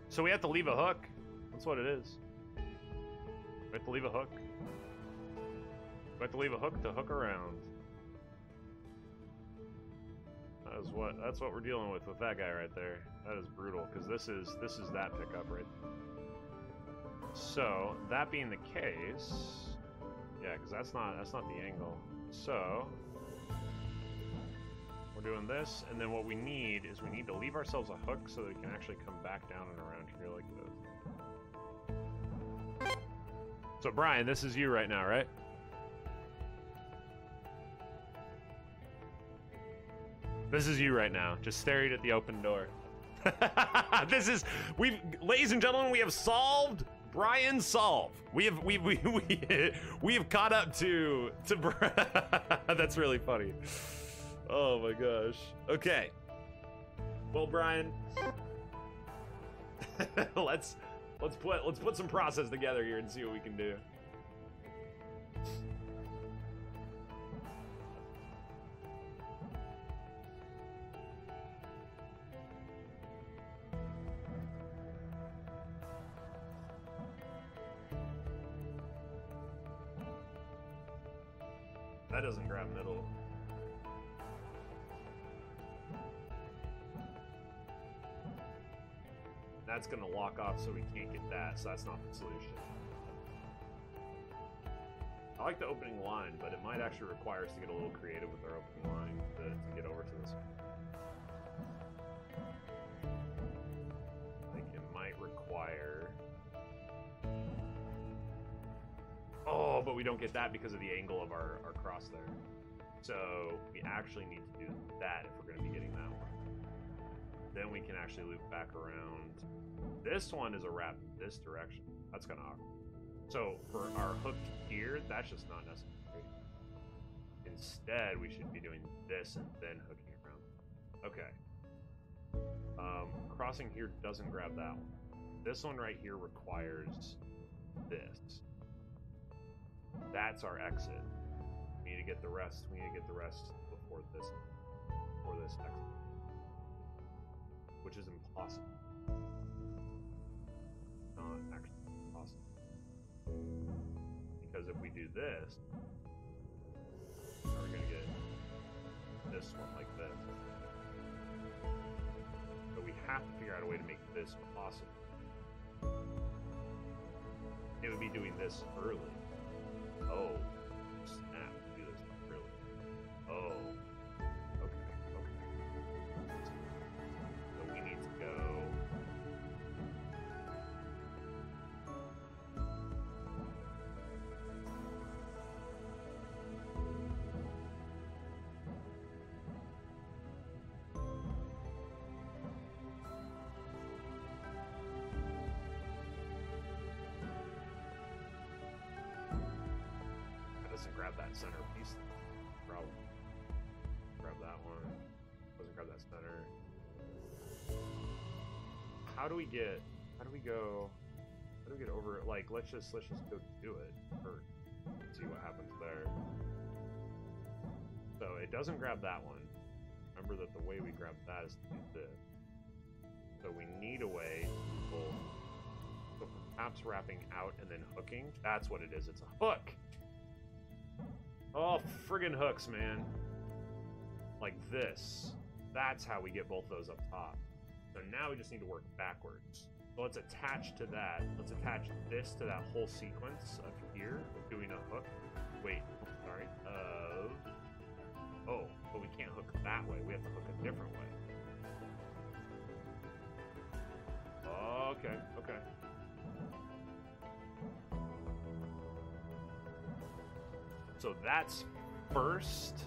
So we have to leave a hook. That's what it is. We have to leave a hook. We have to leave a hook to hook around. That's what we're dealing with that guy right there. That is brutal, because this is that pickup right there. So that being the case, yeah, because that's not the angle. So we're doing this, and then what we need is we need to leave ourselves a hook so that we can actually come back down and around here like this. So Brian, this is you right now, right? This is you right now, just staring at the open door. Ladies and gentlemen, we have solved Brian's solve. We have caught up to That's really funny. Oh my gosh. Okay. Well, Brian, let's put some process together here and see what we can do. That doesn't grab middle. That's gonna lock off so we can't get that, so that's not the solution. I like the opening line, but it might actually require us to get a little creative with our opening line to get over to this one. but we don't get that because of the angle of our cross there. So we actually need to do that if we're going to be getting that one. Then we can actually loop back around. This one is a wrap this direction. That's kind of awkward. So for our hook here, that's just not necessary. Instead, we should be doing this and then hooking around. Okay. Crossing here doesn't grab that one. This one right here requires this. That's our exit. We need to get the rest. We need to get the rest before this exit, which is impossible. Not actually possible. Because if we do this, we're gonna get this one like this. So we have to figure out a way to make this possible. It would be doing this early. Oh, snap. Do this early. Oh. Okay. So we need to go. Doesn't grab that center piece. Probably. Grab that one. Doesn't grab that center. How do we go over it? Like, let's just go do it first. See what happens there. So it doesn't grab that one. Remember that the way we grab that is to do this. So we need a way to pull. So perhaps wrapping out and then hooking. That's what it is. It's a hook. Oh, friggin' hooks, man. Like this. That's how we get both those up top. So now we just need to work backwards. So let's attach to that. Let's attach this to that whole sequence of here, doing a hook. Wait, sorry. Oh, but we can't hook that way. We have to hook a different way. Okay. So that's first.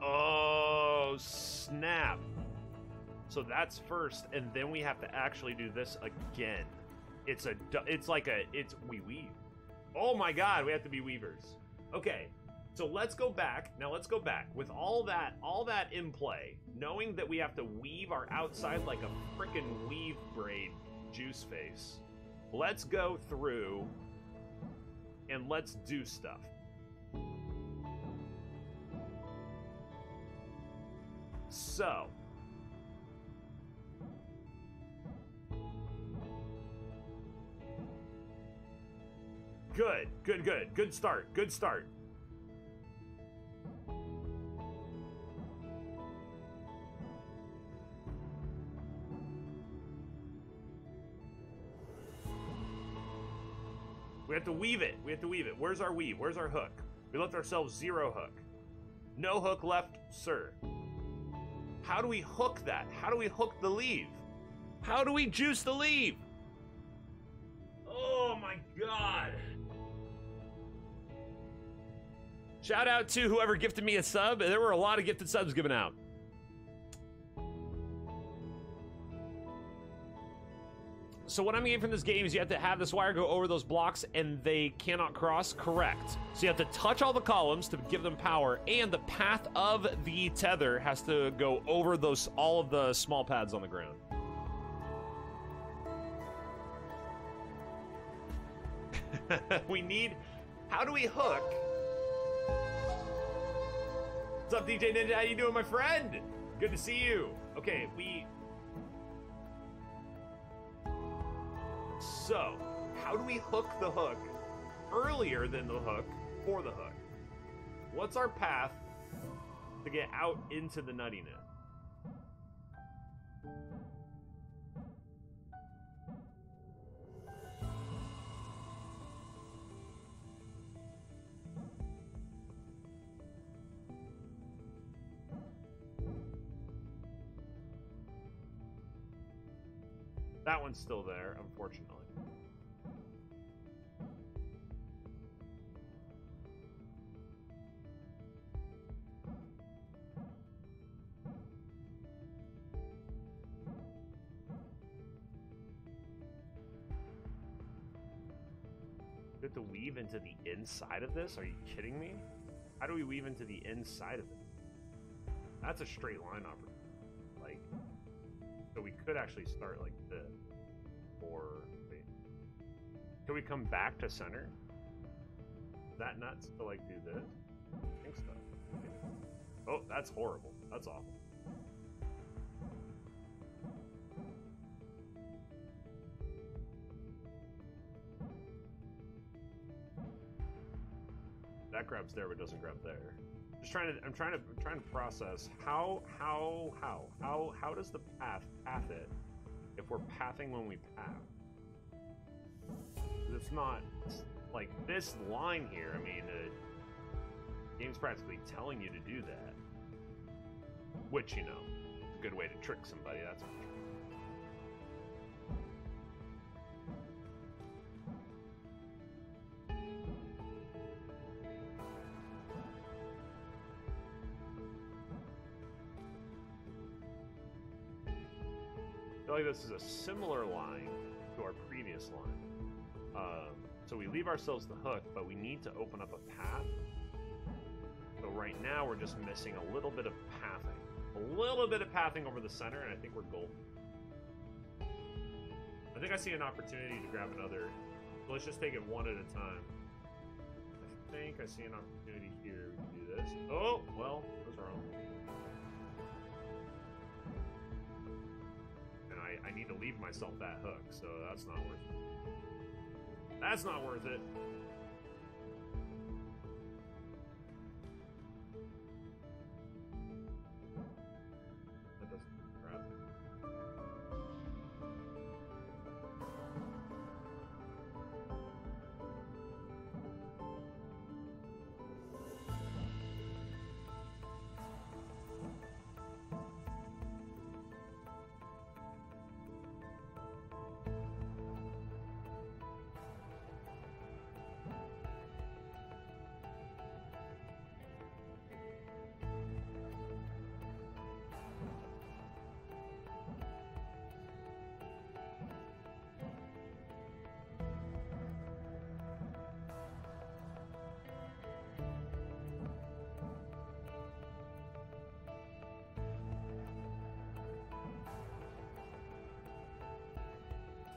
Oh, snap. So that's first, and then we have to actually do this again. We weave. Oh my god, we have to be weavers. Okay, so let's go back. Now let's go back. With all that in play, knowing that we have to weave our outside like a frickin' weave braid juice face, let's go through and let's do stuff. So, good start. We have to weave it. Where's our weave? Where's our hook? We left ourselves 0 hook. No hook left, sir. How do we hook that? How do we hook the leave? How do we juice the leave? Oh my god. Shout out to whoever gifted me a sub. There were a lot of gifted subs given out. So what I'm getting from this game is you have to have this wire go over those blocks and they cannot cross. Correct. So you have to touch all the columns to give them power, and the path of the tether has to go over all of the small pads on the ground. How do we hook? What's up, DJ Ninja? How you doing, my friend? Good to see you. Okay, So, how do we hook the hook earlier than the hook for the hook? What's our path to get out into the nuttiness? That one's still there, unfortunately. We have to weave into the inside of this? Are you kidding me? How do we weave into the inside of it? That's a straight line opportunity. Like, so we could actually start like this. Or, wait. Can we come back to center? Is that nuts to like do this? I think so. Okay. Oh, that's horrible. That's awful. That grabs there, but doesn't grab there. Just trying to. I'm trying to process how does the path it if we're pathing when we path? It's not like this line here. I mean, the game's practically telling you to do that, which you know, is a good way to trick somebody. That's for sure. I feel like this is a similar line to our previous line. So we leave ourselves the hook, but we need to open up a path. So right now we're just missing a little bit of pathing. A little bit of pathing over the center, and I think we're golden. I think I see an opportunity to grab another. So let's just take it one at a time. I think I see an opportunity here. We can do this. Oh, well, I was wrong. I need to leave myself that hook, so that's not worth it. That's not worth it. That doesn't grab.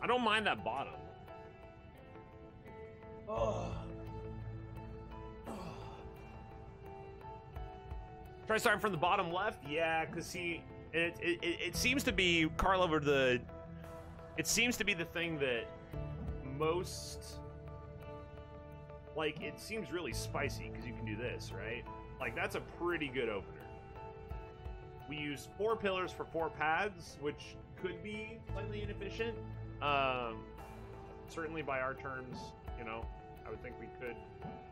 I don't mind that bottom. Oh. Try starting from the bottom left? Yeah, because see, it seems to be, Carl, over the... It seems to be the thing that most... Like, it seems really spicy, because you can do this, right? Like, that's a pretty good opener. We use 4 pillars for 4 paths, which could be slightly inefficient. Certainly by our terms, you know, I would think we could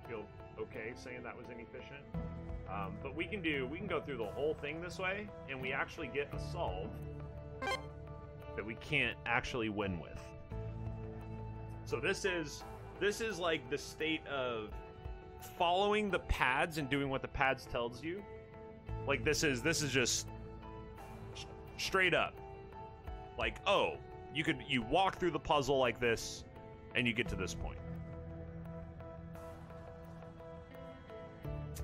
feel okay saying that was inefficient. But we can go through the whole thing this way, and we actually get a solve that we can't actually win with. So this is like the state of following the pads and doing what the pads tells you. Like this is just straight up. Like, oh, you walk through the puzzle like this, and you get to this point.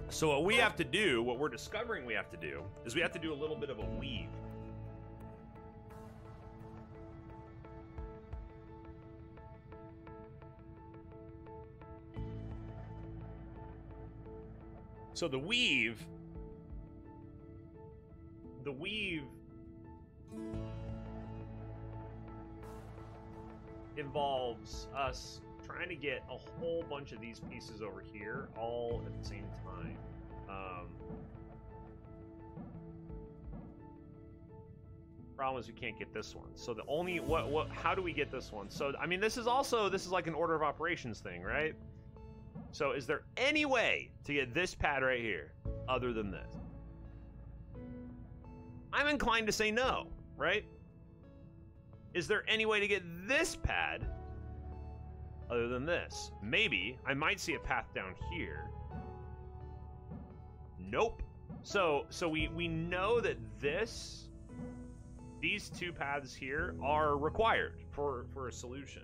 So what we have to do, what we're discovering we have to do, is we have to do a little bit of a weave. So the weave involves us trying to get a whole bunch of these pieces over here all at the same time. Problem is we can't get this one. So the only how do we get this one? So I mean this is like an order of operations thing, right? So is there any way to get this pad right here other than this? I'm inclined to say no, right? Is there any way to get this pad other than this? Maybe. I might see a path down here. Nope. So we know that these 2 paths here are required for a solution.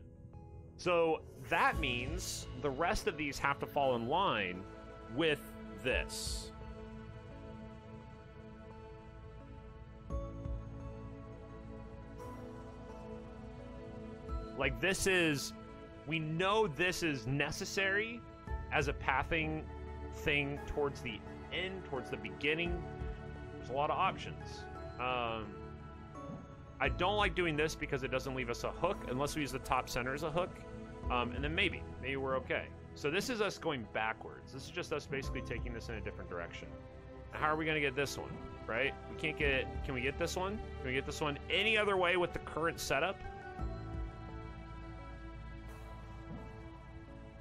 So that means the rest of these have to fall in line with this. Like this is, we know this is necessary as a pathing thing towards the end, towards the beginning. There's a lot of options. I don't like doing this because it doesn't leave us a hook unless we use the top center as a hook. And then maybe we're okay. So this is us going backwards. This is just us basically taking this in a different direction. Now, how are we gonna get this one, right? We can't get, can we get this one? Can we get this one any other way with the current setup?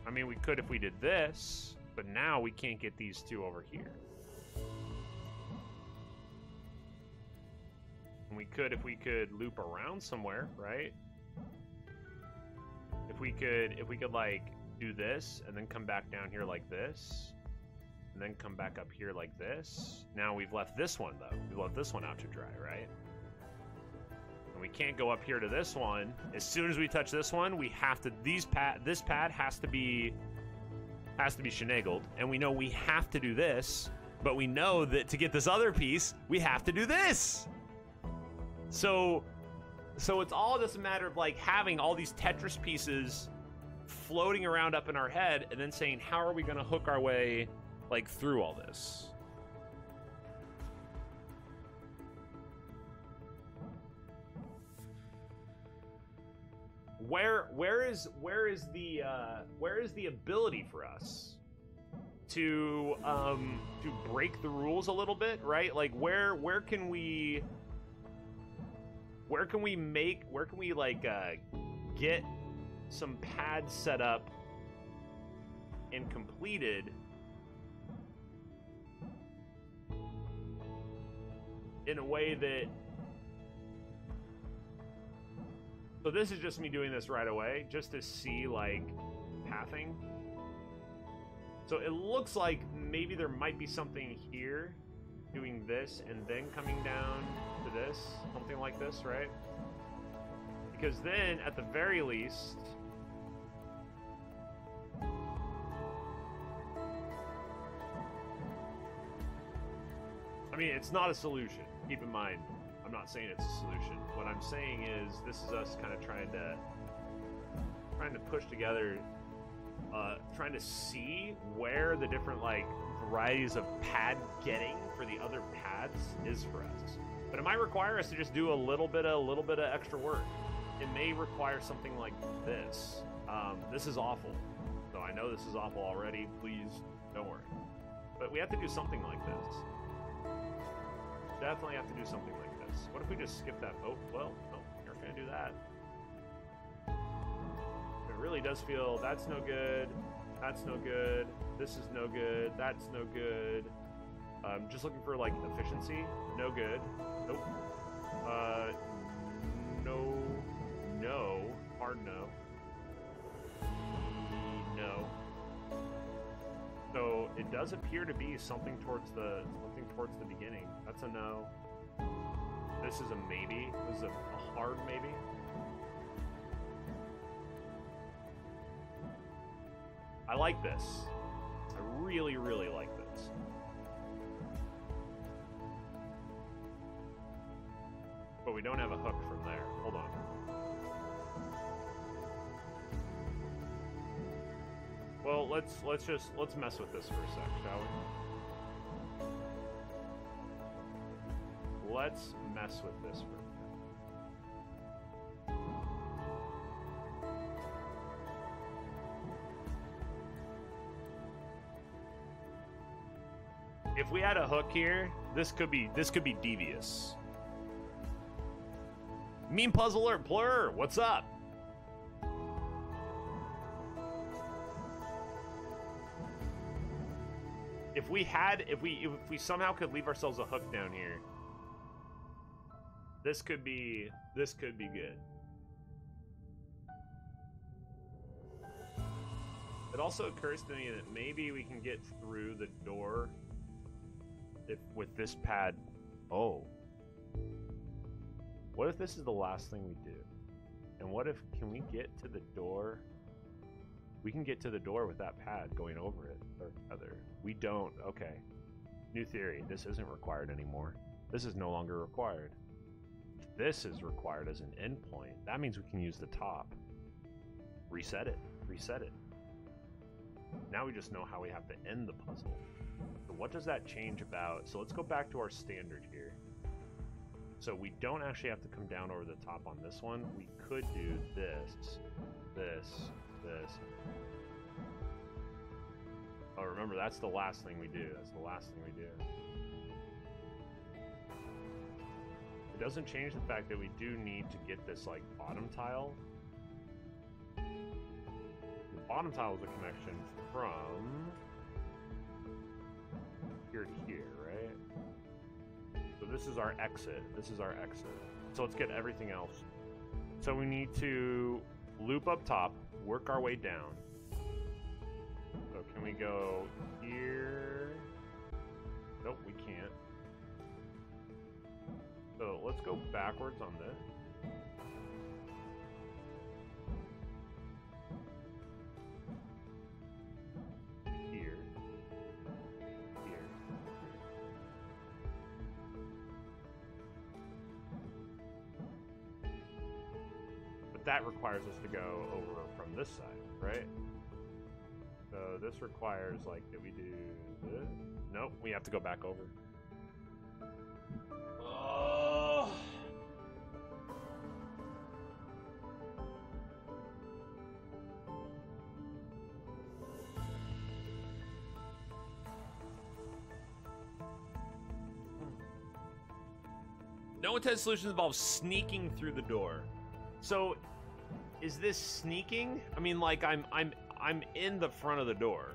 I mean, we could if we did this, but now we can't get these two over here. And we could if we could loop around somewhere, right? If we could like do this and then come back down here like this, and then come back up here like this. Now we've left this one though. We've left this one out to dry, right? And we can't go up here to this one. As soon as we touch this one, we have to, this pad has to be finagled, and we know we have to do this, but we know that to get this other piece, we have to do this. So it's all just a matter of like having all these Tetris pieces floating around up in our head and then saying, how are we going to hook our way like through all this? Where is the ability for us to break the rules a little bit, right? Like where can we like get some pads set up and completed in a way that, so this is just me doing this right away just to see like pathing. So it looks like maybe there might be something here doing this and then coming down to this, something like this, right? Because then at the very least, I mean, it's not a solution. Keep in mind, I'm not saying it's a solution. What I'm saying is this is us kind of trying to push together, trying to see where the different like varieties of pad getting for the other pads is for us. But it might require us to just do a little bit of extra work. It may require something like this. This is awful. So I know this is awful already. Please don't worry. But we have to do something like this. Definitely have to do something like this. What if we just skip that? Oh, well, no, you're not gonna do that. It really does feel, that's no good. That's no good. This is no good. That's no good. Just looking for like efficiency. No good. Nope. No. Hard no. No. So it does appear to be something towards the beginning. That's a no. This is a maybe. This is a hard maybe. I like this. I really, really like this. But we don't have a hook from there. Hold on. Well, let's mess with this for a sec, shall we? Let's mess with this for a sec. If we had a hook here, this could be devious. Meme Puzzler Blur, what's up? If we somehow could leave ourselves a hook down here, this could be good. It also occurs to me that maybe we can get through the door with this pad. Oh. What if this is the last thing we do? And what if, can we get to the door We can get to the door with that pad going over it, or other. We don't. Okay. New theory. This isn't required anymore. This is no longer required. If this is required as an endpoint, that means we can use the top. Reset it. Reset it. Now we just know how we have to end the puzzle. So what does that change about? So let's go back to our standard here. So we don't actually have to come down over the top on this one. We could do this, this, this. Oh, remember, that's the last thing we do. That's the last thing we do. It doesn't change the fact that we do need to get this, like, bottom tile. The bottom tile is a connection from here to here, right? So this is our exit. This is our exit. So let's get everything else. So we need to loop up top, work our way down. So can we go here? Nope, we can't. So let's go backwards on this. Here. Here. But that requires us to go over from this side, right? So this requires, like, that we do this. Nope, we have to go back over. Oh! No intended solutions involve sneaking through the door. So, is this sneaking? I mean, like, I'm in the front of the door.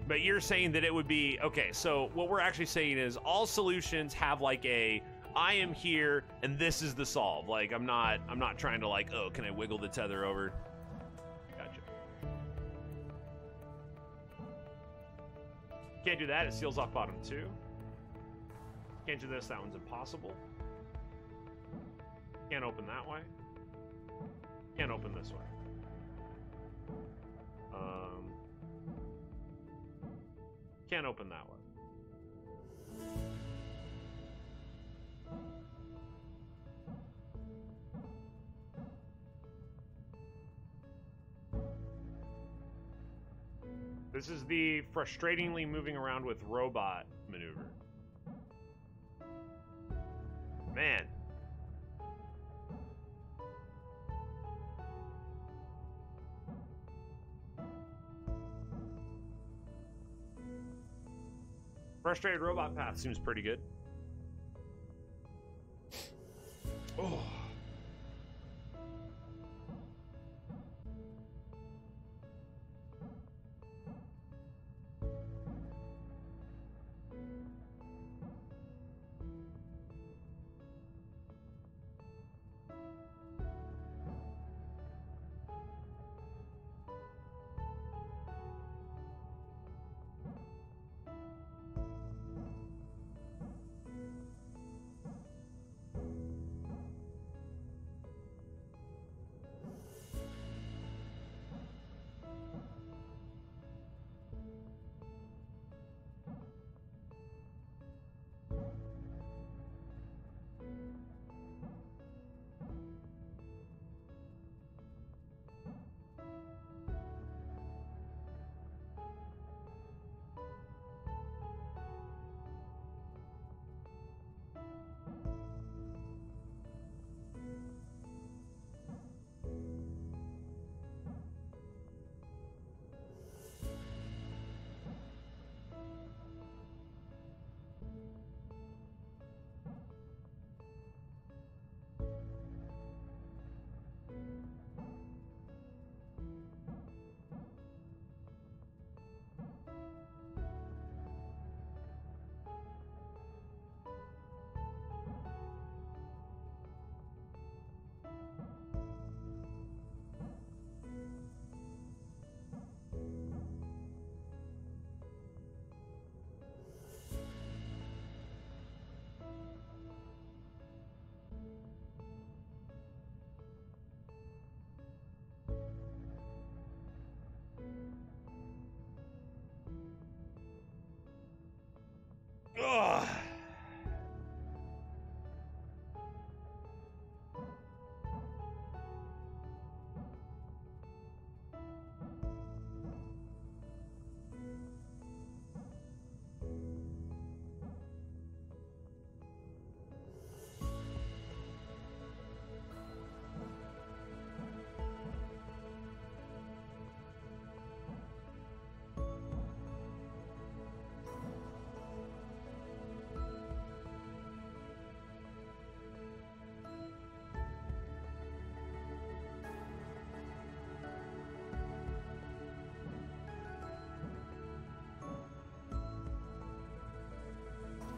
But you're saying that it would be, okay, so what we're actually saying is all solutions have like a, I am here and this is the solve. Like, I'm not trying to, like, oh, can I wiggle the tether over? Gotcha. Can't do that, it seals off bottom 2. Can't do this, that one's impossible. Can't open that way. Can't open this way. Can't open that one. This is the frustratingly moving around with robot maneuver. Man. Frustrated robot path seems pretty good. Oh.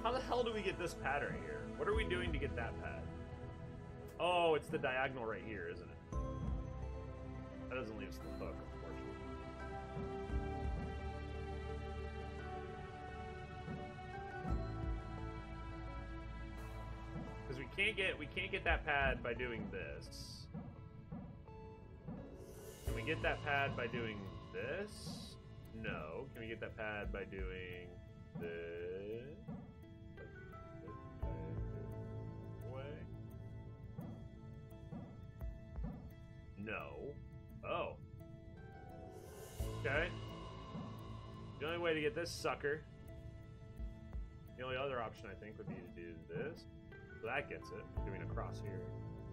How the hell do we get this pad right here? What are we doing to get that pad? Oh, it's the diagonal right here, isn't it? That doesn't leave us the hook, unfortunately. Because we can't get that pad by doing this. Can we get that pad by doing this? No. Can we get that pad by doing this? Way? No. Oh. Okay. The only way to get this sucker, the only other option I think would be to do this. So that gets it. Doing a cross here,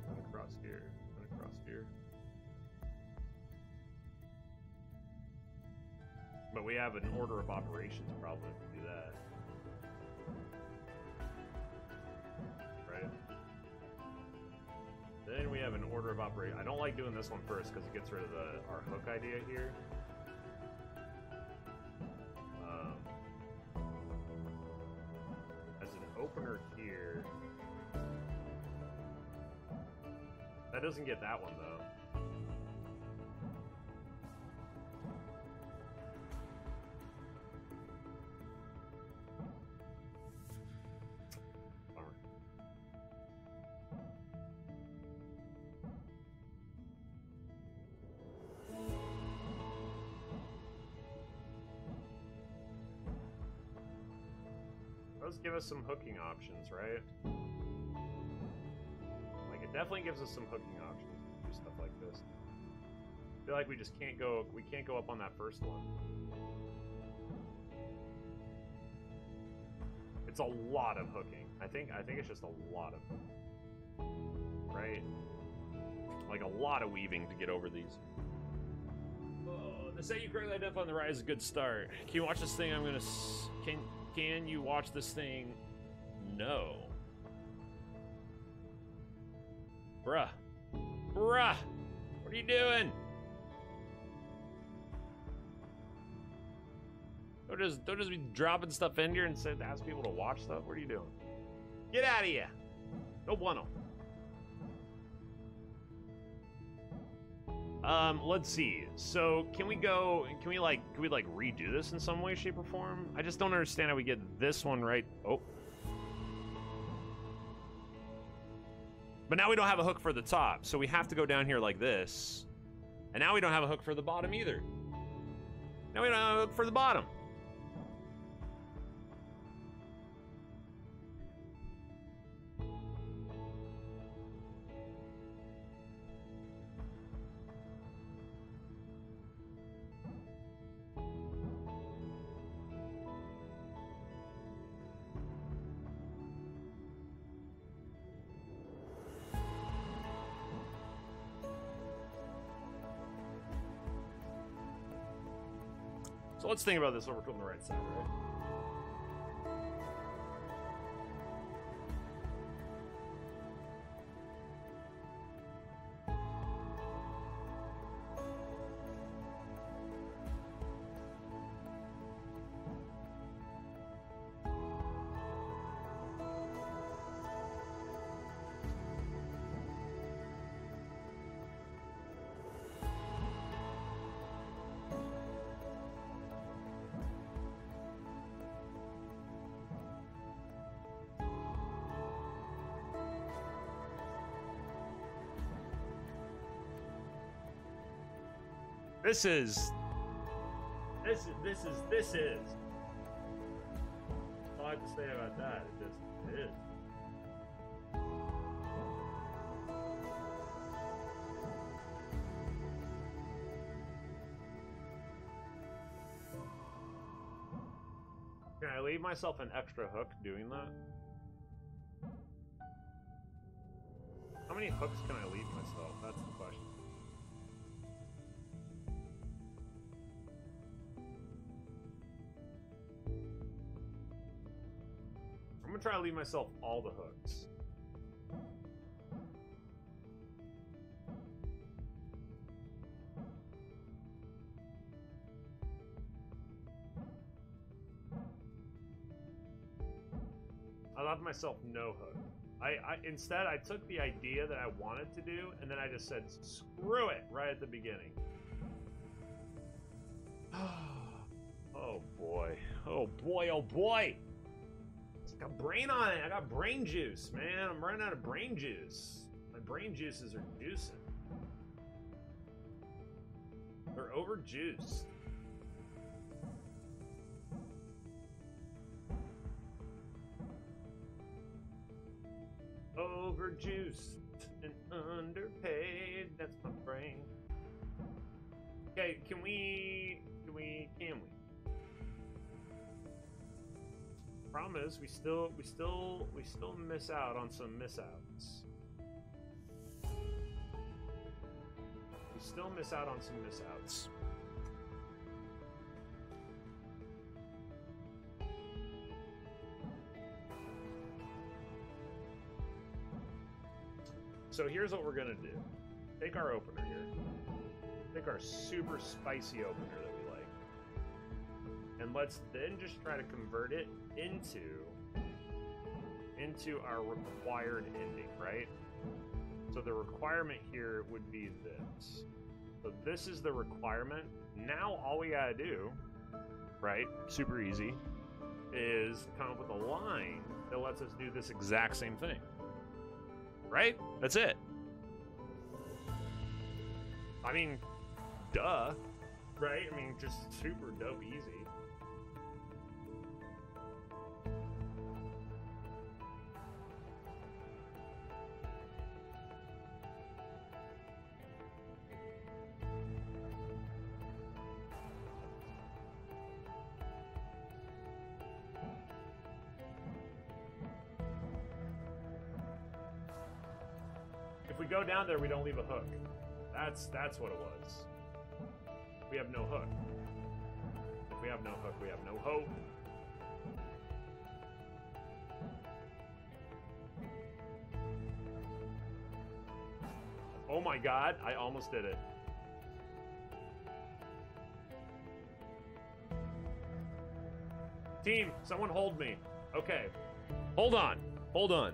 and a cross here, and a cross here. But we have an order of operations problem if we do that. Right? Then we have an order of operation. I don't like doing this one first because it gets rid of our hook idea here. As an opener here. That doesn't get that one though. Does give us some hooking options, right? Like it definitely gives us some hooking options to do stuff like this. I feel like we just can't go. We can't go up on that first one. It's a lot of hooking. I think it's just a lot of, right? Like a lot of weaving to get over these. Oh, the set you correctly identify on the right is a good start. Can you watch this thing? I'm gonna. Can you watch this thing? No. Bruh. Bruh! What are you doing? Don't just be dropping stuff in here and ask people to watch stuff. What are you doing? Get out of here! No bueno. Let's see. So, can we redo this in some way, shape, or form? I just don't understand how we get this one right. Oh. But now we don't have a hook for the top, so we have to go down here like this. And now we don't have a hook for the bottom either. Now we don't have a hook for the bottom. So let's think about this over from the right side, right? This is. All I have to say about that. It is. Can I leave myself an extra hook doing that? How many hooks can I leave myself? That's the question. I'm gonna try to leave myself all the hooks. allowed myself no hook. Instead, I took the idea that I wanted to do, and then I just said, screw it, right at the beginning. Oh boy. Oh boy, oh boy! I got brain on it. I got brain juice, man. I'm running out of brain juice. My brain juices are juicing. They're overjuiced. Overjuiced and underpaid. That's my brain. Okay, can we? Problem is, we still miss out on some missouts. We still miss out on some missouts. So here's what we're gonna do. Take our opener here. Take our super spicy opener that we like. And let's then just try to convert it into our required ending, right? So the requirement here would be this. So this is the requirement. Now all we gotta do, right, super easy, is come up with a line that lets us do this exact same thing. Right? That's it. I mean, duh. Right? I mean, just super dope easy. If we go down there, we don't leave a hook. That's what it was. We have no hook. If we have no hook, we have no hope. Oh my god, I almost did it. Team, someone hold me. Okay. Hold on. Hold on.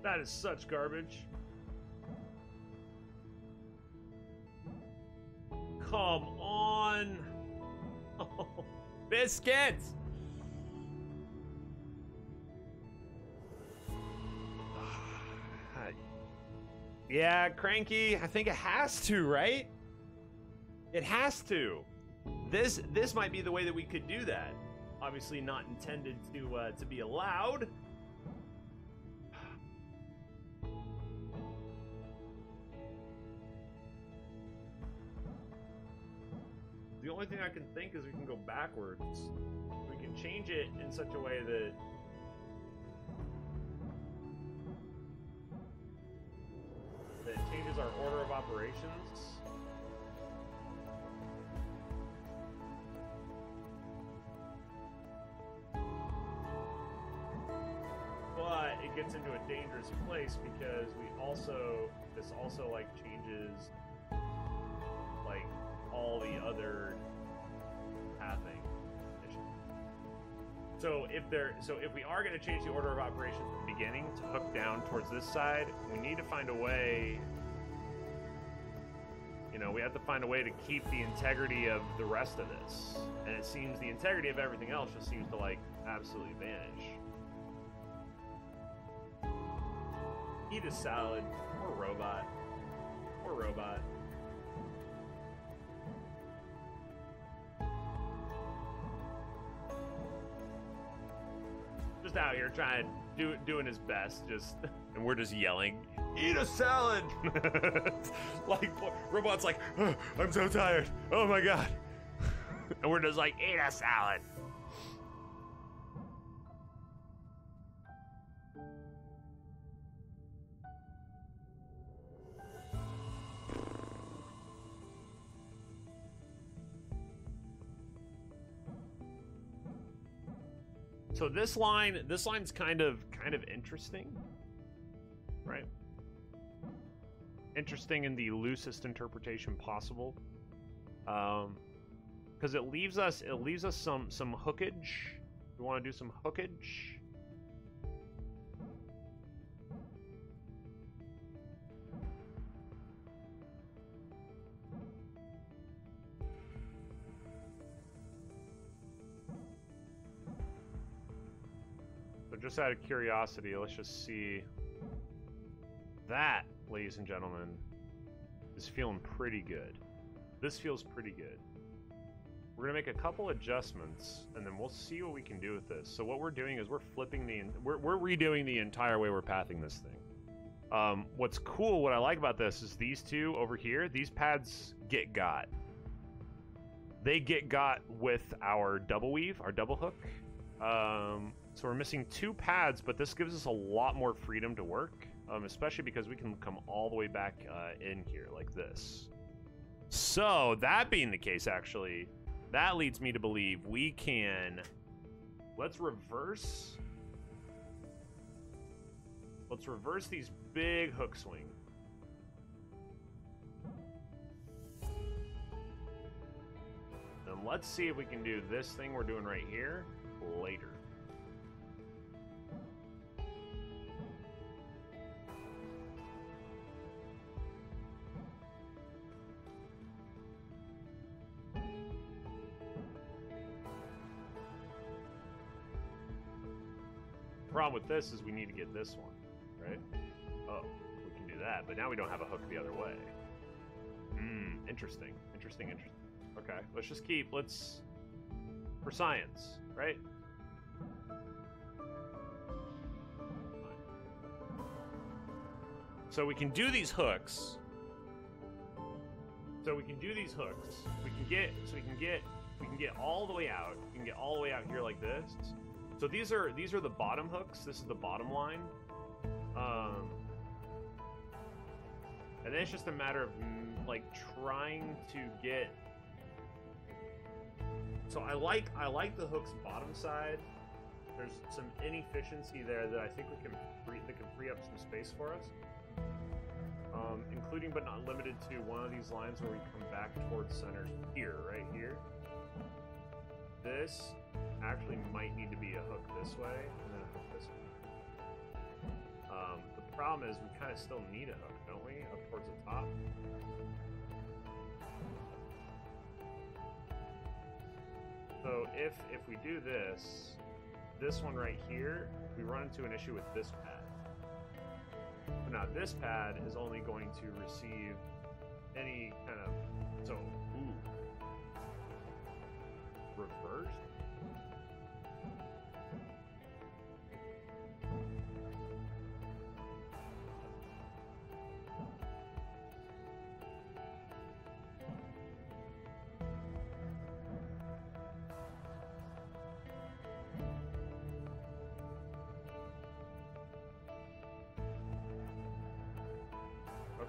That is such garbage. Come on. Oh, biscuits. Yeah, Cranky, I think it has to, right? It has to. This might be the way that we could do that. Obviously not intended to be allowed. The only thing I can think is we can go backwards. We can change it in such a way that it changes our order of operations. But it gets into a dangerous place because this also like changes like all the other pathing. So if we are going to change the order of operations at the beginning to hook down towards this side, we need to find a way. You know, we have to find a way to keep the integrity of the rest of this, and it seems the integrity of everything else just seems to like absolutely vanish. Eat a salad. Poor robot. Poor robot. Just out here trying, doing his best, and we're just yelling, "Eat a salad!" Like, robot's like, "Oh, I'm so tired. Oh my god!" And we're just like, "Eat a salad." So this line's kind of interesting, right? Interesting in the loosest interpretation possible, because it leaves us some hookage. We want to do some hookage. Just out of curiosity, let's just see. That, ladies and gentlemen, is feeling pretty good. This feels pretty good. We're gonna make a couple adjustments, and then we'll see what we can do with this. So what we're doing is we're flipping we're redoing the entire way we're pathing this thing. What's cool, what I like about this is these two over here, these pads get got. They get got with our double weave, our double hook. So we're missing two pads, but this gives us a lot more freedom to work, especially because we can come all the way back in here like this. So that being the case, actually, that leads me to believe we can. Let's reverse these big hook swing. And let's see if we can do this thing we're doing right here later. Problem with this is we need to get this one, right? Oh, we can do that, but now we don't have a hook the other way. Interesting. Okay, let's just keep, for science, right? So we can do these hooks. We can get all the way out. We can get all the way out here like this. So these are the bottom hooks. This is the bottom line. And then it's just a matter of like trying to get. So I like the hook's bottom side. There's some inefficiency there that I think that can free up some space for us. Including but not limited to one of these lines where we come back towards center here, right here. This actually might need to be a hook this way and then a hook this way. The Problem is, we kind of still need a hook, don't we? Up towards the top. So if we do this one right here, we run into an issue with this pad. But now this pad is only going to receive any kind of, so, ooh. Reversed?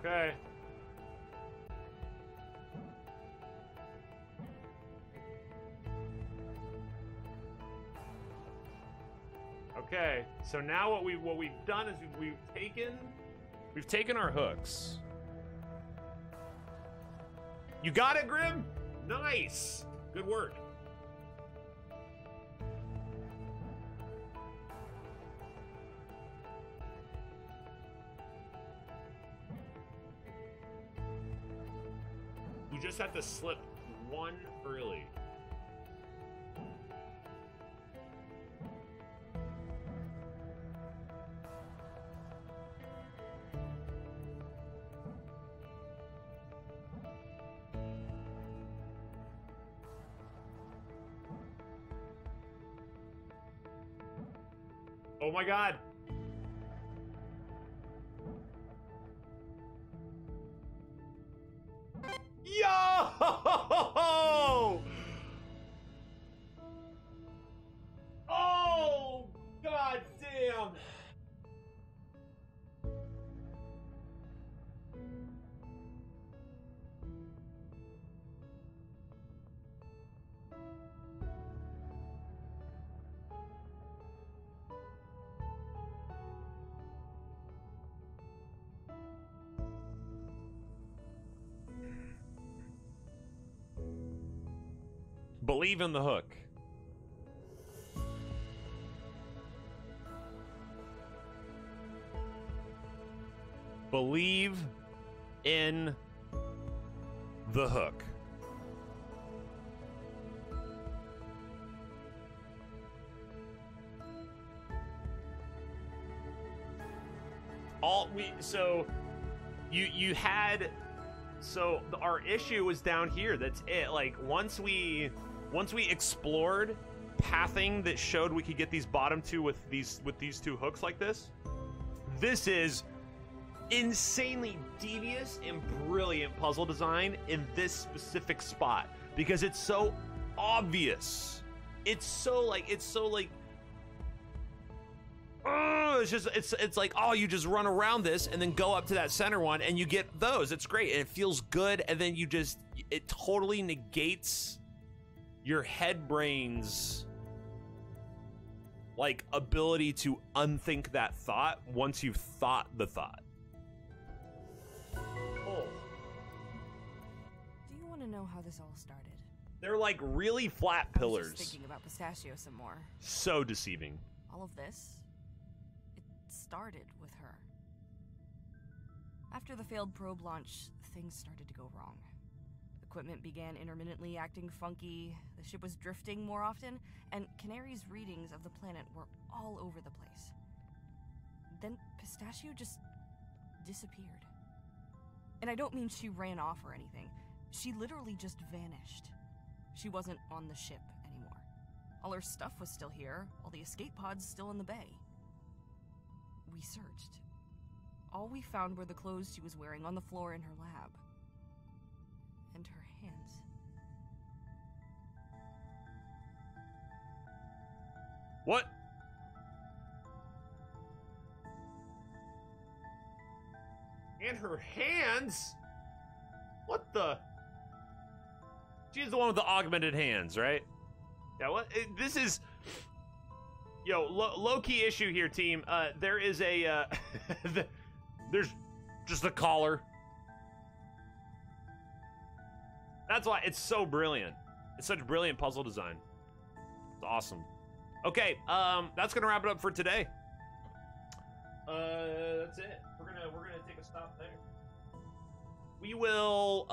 Okay. Okay. So now what we've done is we've taken our hooks. You got it, Grim? Nice. Good work. You just have to slip one early. Oh my God. Yo! Oh, God damn. Believe in the hook. Believe in the hook. So you had, so our issue was down here. That's it. Like once we explored pathing that showed we could get these bottom two with these two hooks like this. This is insanely devious and brilliant puzzle design in this specific spot because it's so obvious. It's so like it's like, oh, you just run around this and then go up to that center one and you get those. It's great and it feels good, and then it totally negates your head brain's like ability to unthink that thought once you've thought the thought. Oh. Do you want to know how this all started? They're like really flat pillars. I was just thinking about Pistachio some more. So deceiving. All of this, it started with her. After the failed probe launch, things started to go wrong. Equipment began intermittently acting funky, the ship was drifting more often, and Canary's readings of the planet were all over the place. Then Pistachio just disappeared. And I don't mean she ran off or anything. She literally just vanished. She wasn't on the ship anymore. All her stuff was still here, all the escape pods still in the bay. We searched. All we found were the clothes she was wearing on the floor in her lab. And her hands. What? And her hands? What the? She's the one with the augmented hands, right? Yeah, what? This is... Yo, low-key issue here, team. There is a... there's just a collar. That's why it's so brilliant. It's such brilliant puzzle design. It's awesome. Okay, that's gonna wrap it up for today. that's it. We're gonna take a stop there. We will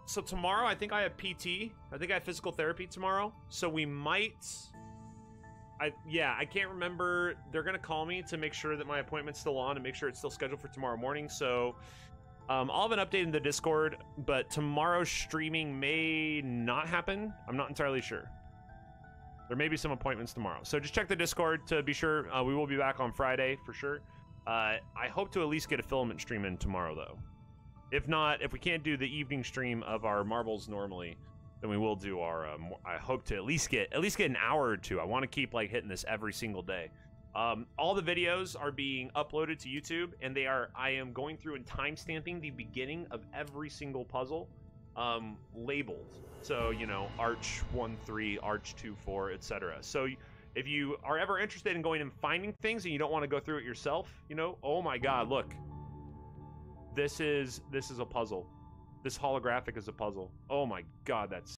so tomorrow I think I have PT. I think I have physical therapy tomorrow. So we might I can't remember. They're gonna call me to make sure that my appointment's still on and make sure it's still scheduled for tomorrow morning. So I'll have an update in the Discord, but tomorrow's streaming may not happen. I'm not entirely sure. There may be some appointments tomorrow. So just check the Discord to be sure. We will be back on Friday for sure. I hope to at least get a Filament stream in tomorrow, though. If not, if we can't do the evening stream of our marbles normally, then we will do our. I hope to at least get an hour or two. I want to keep like hitting this every single day. All the videos are being uploaded to YouTube, and I am going through and timestamping the beginning of every single puzzle, labeled. So, you know, Arch 1-3, Arch 2-4, etc. So if you are ever interested in going and finding things and you don't want to go through it yourself, you know, oh my god, look. This is a puzzle. This holographic is a puzzle. Oh my god, that's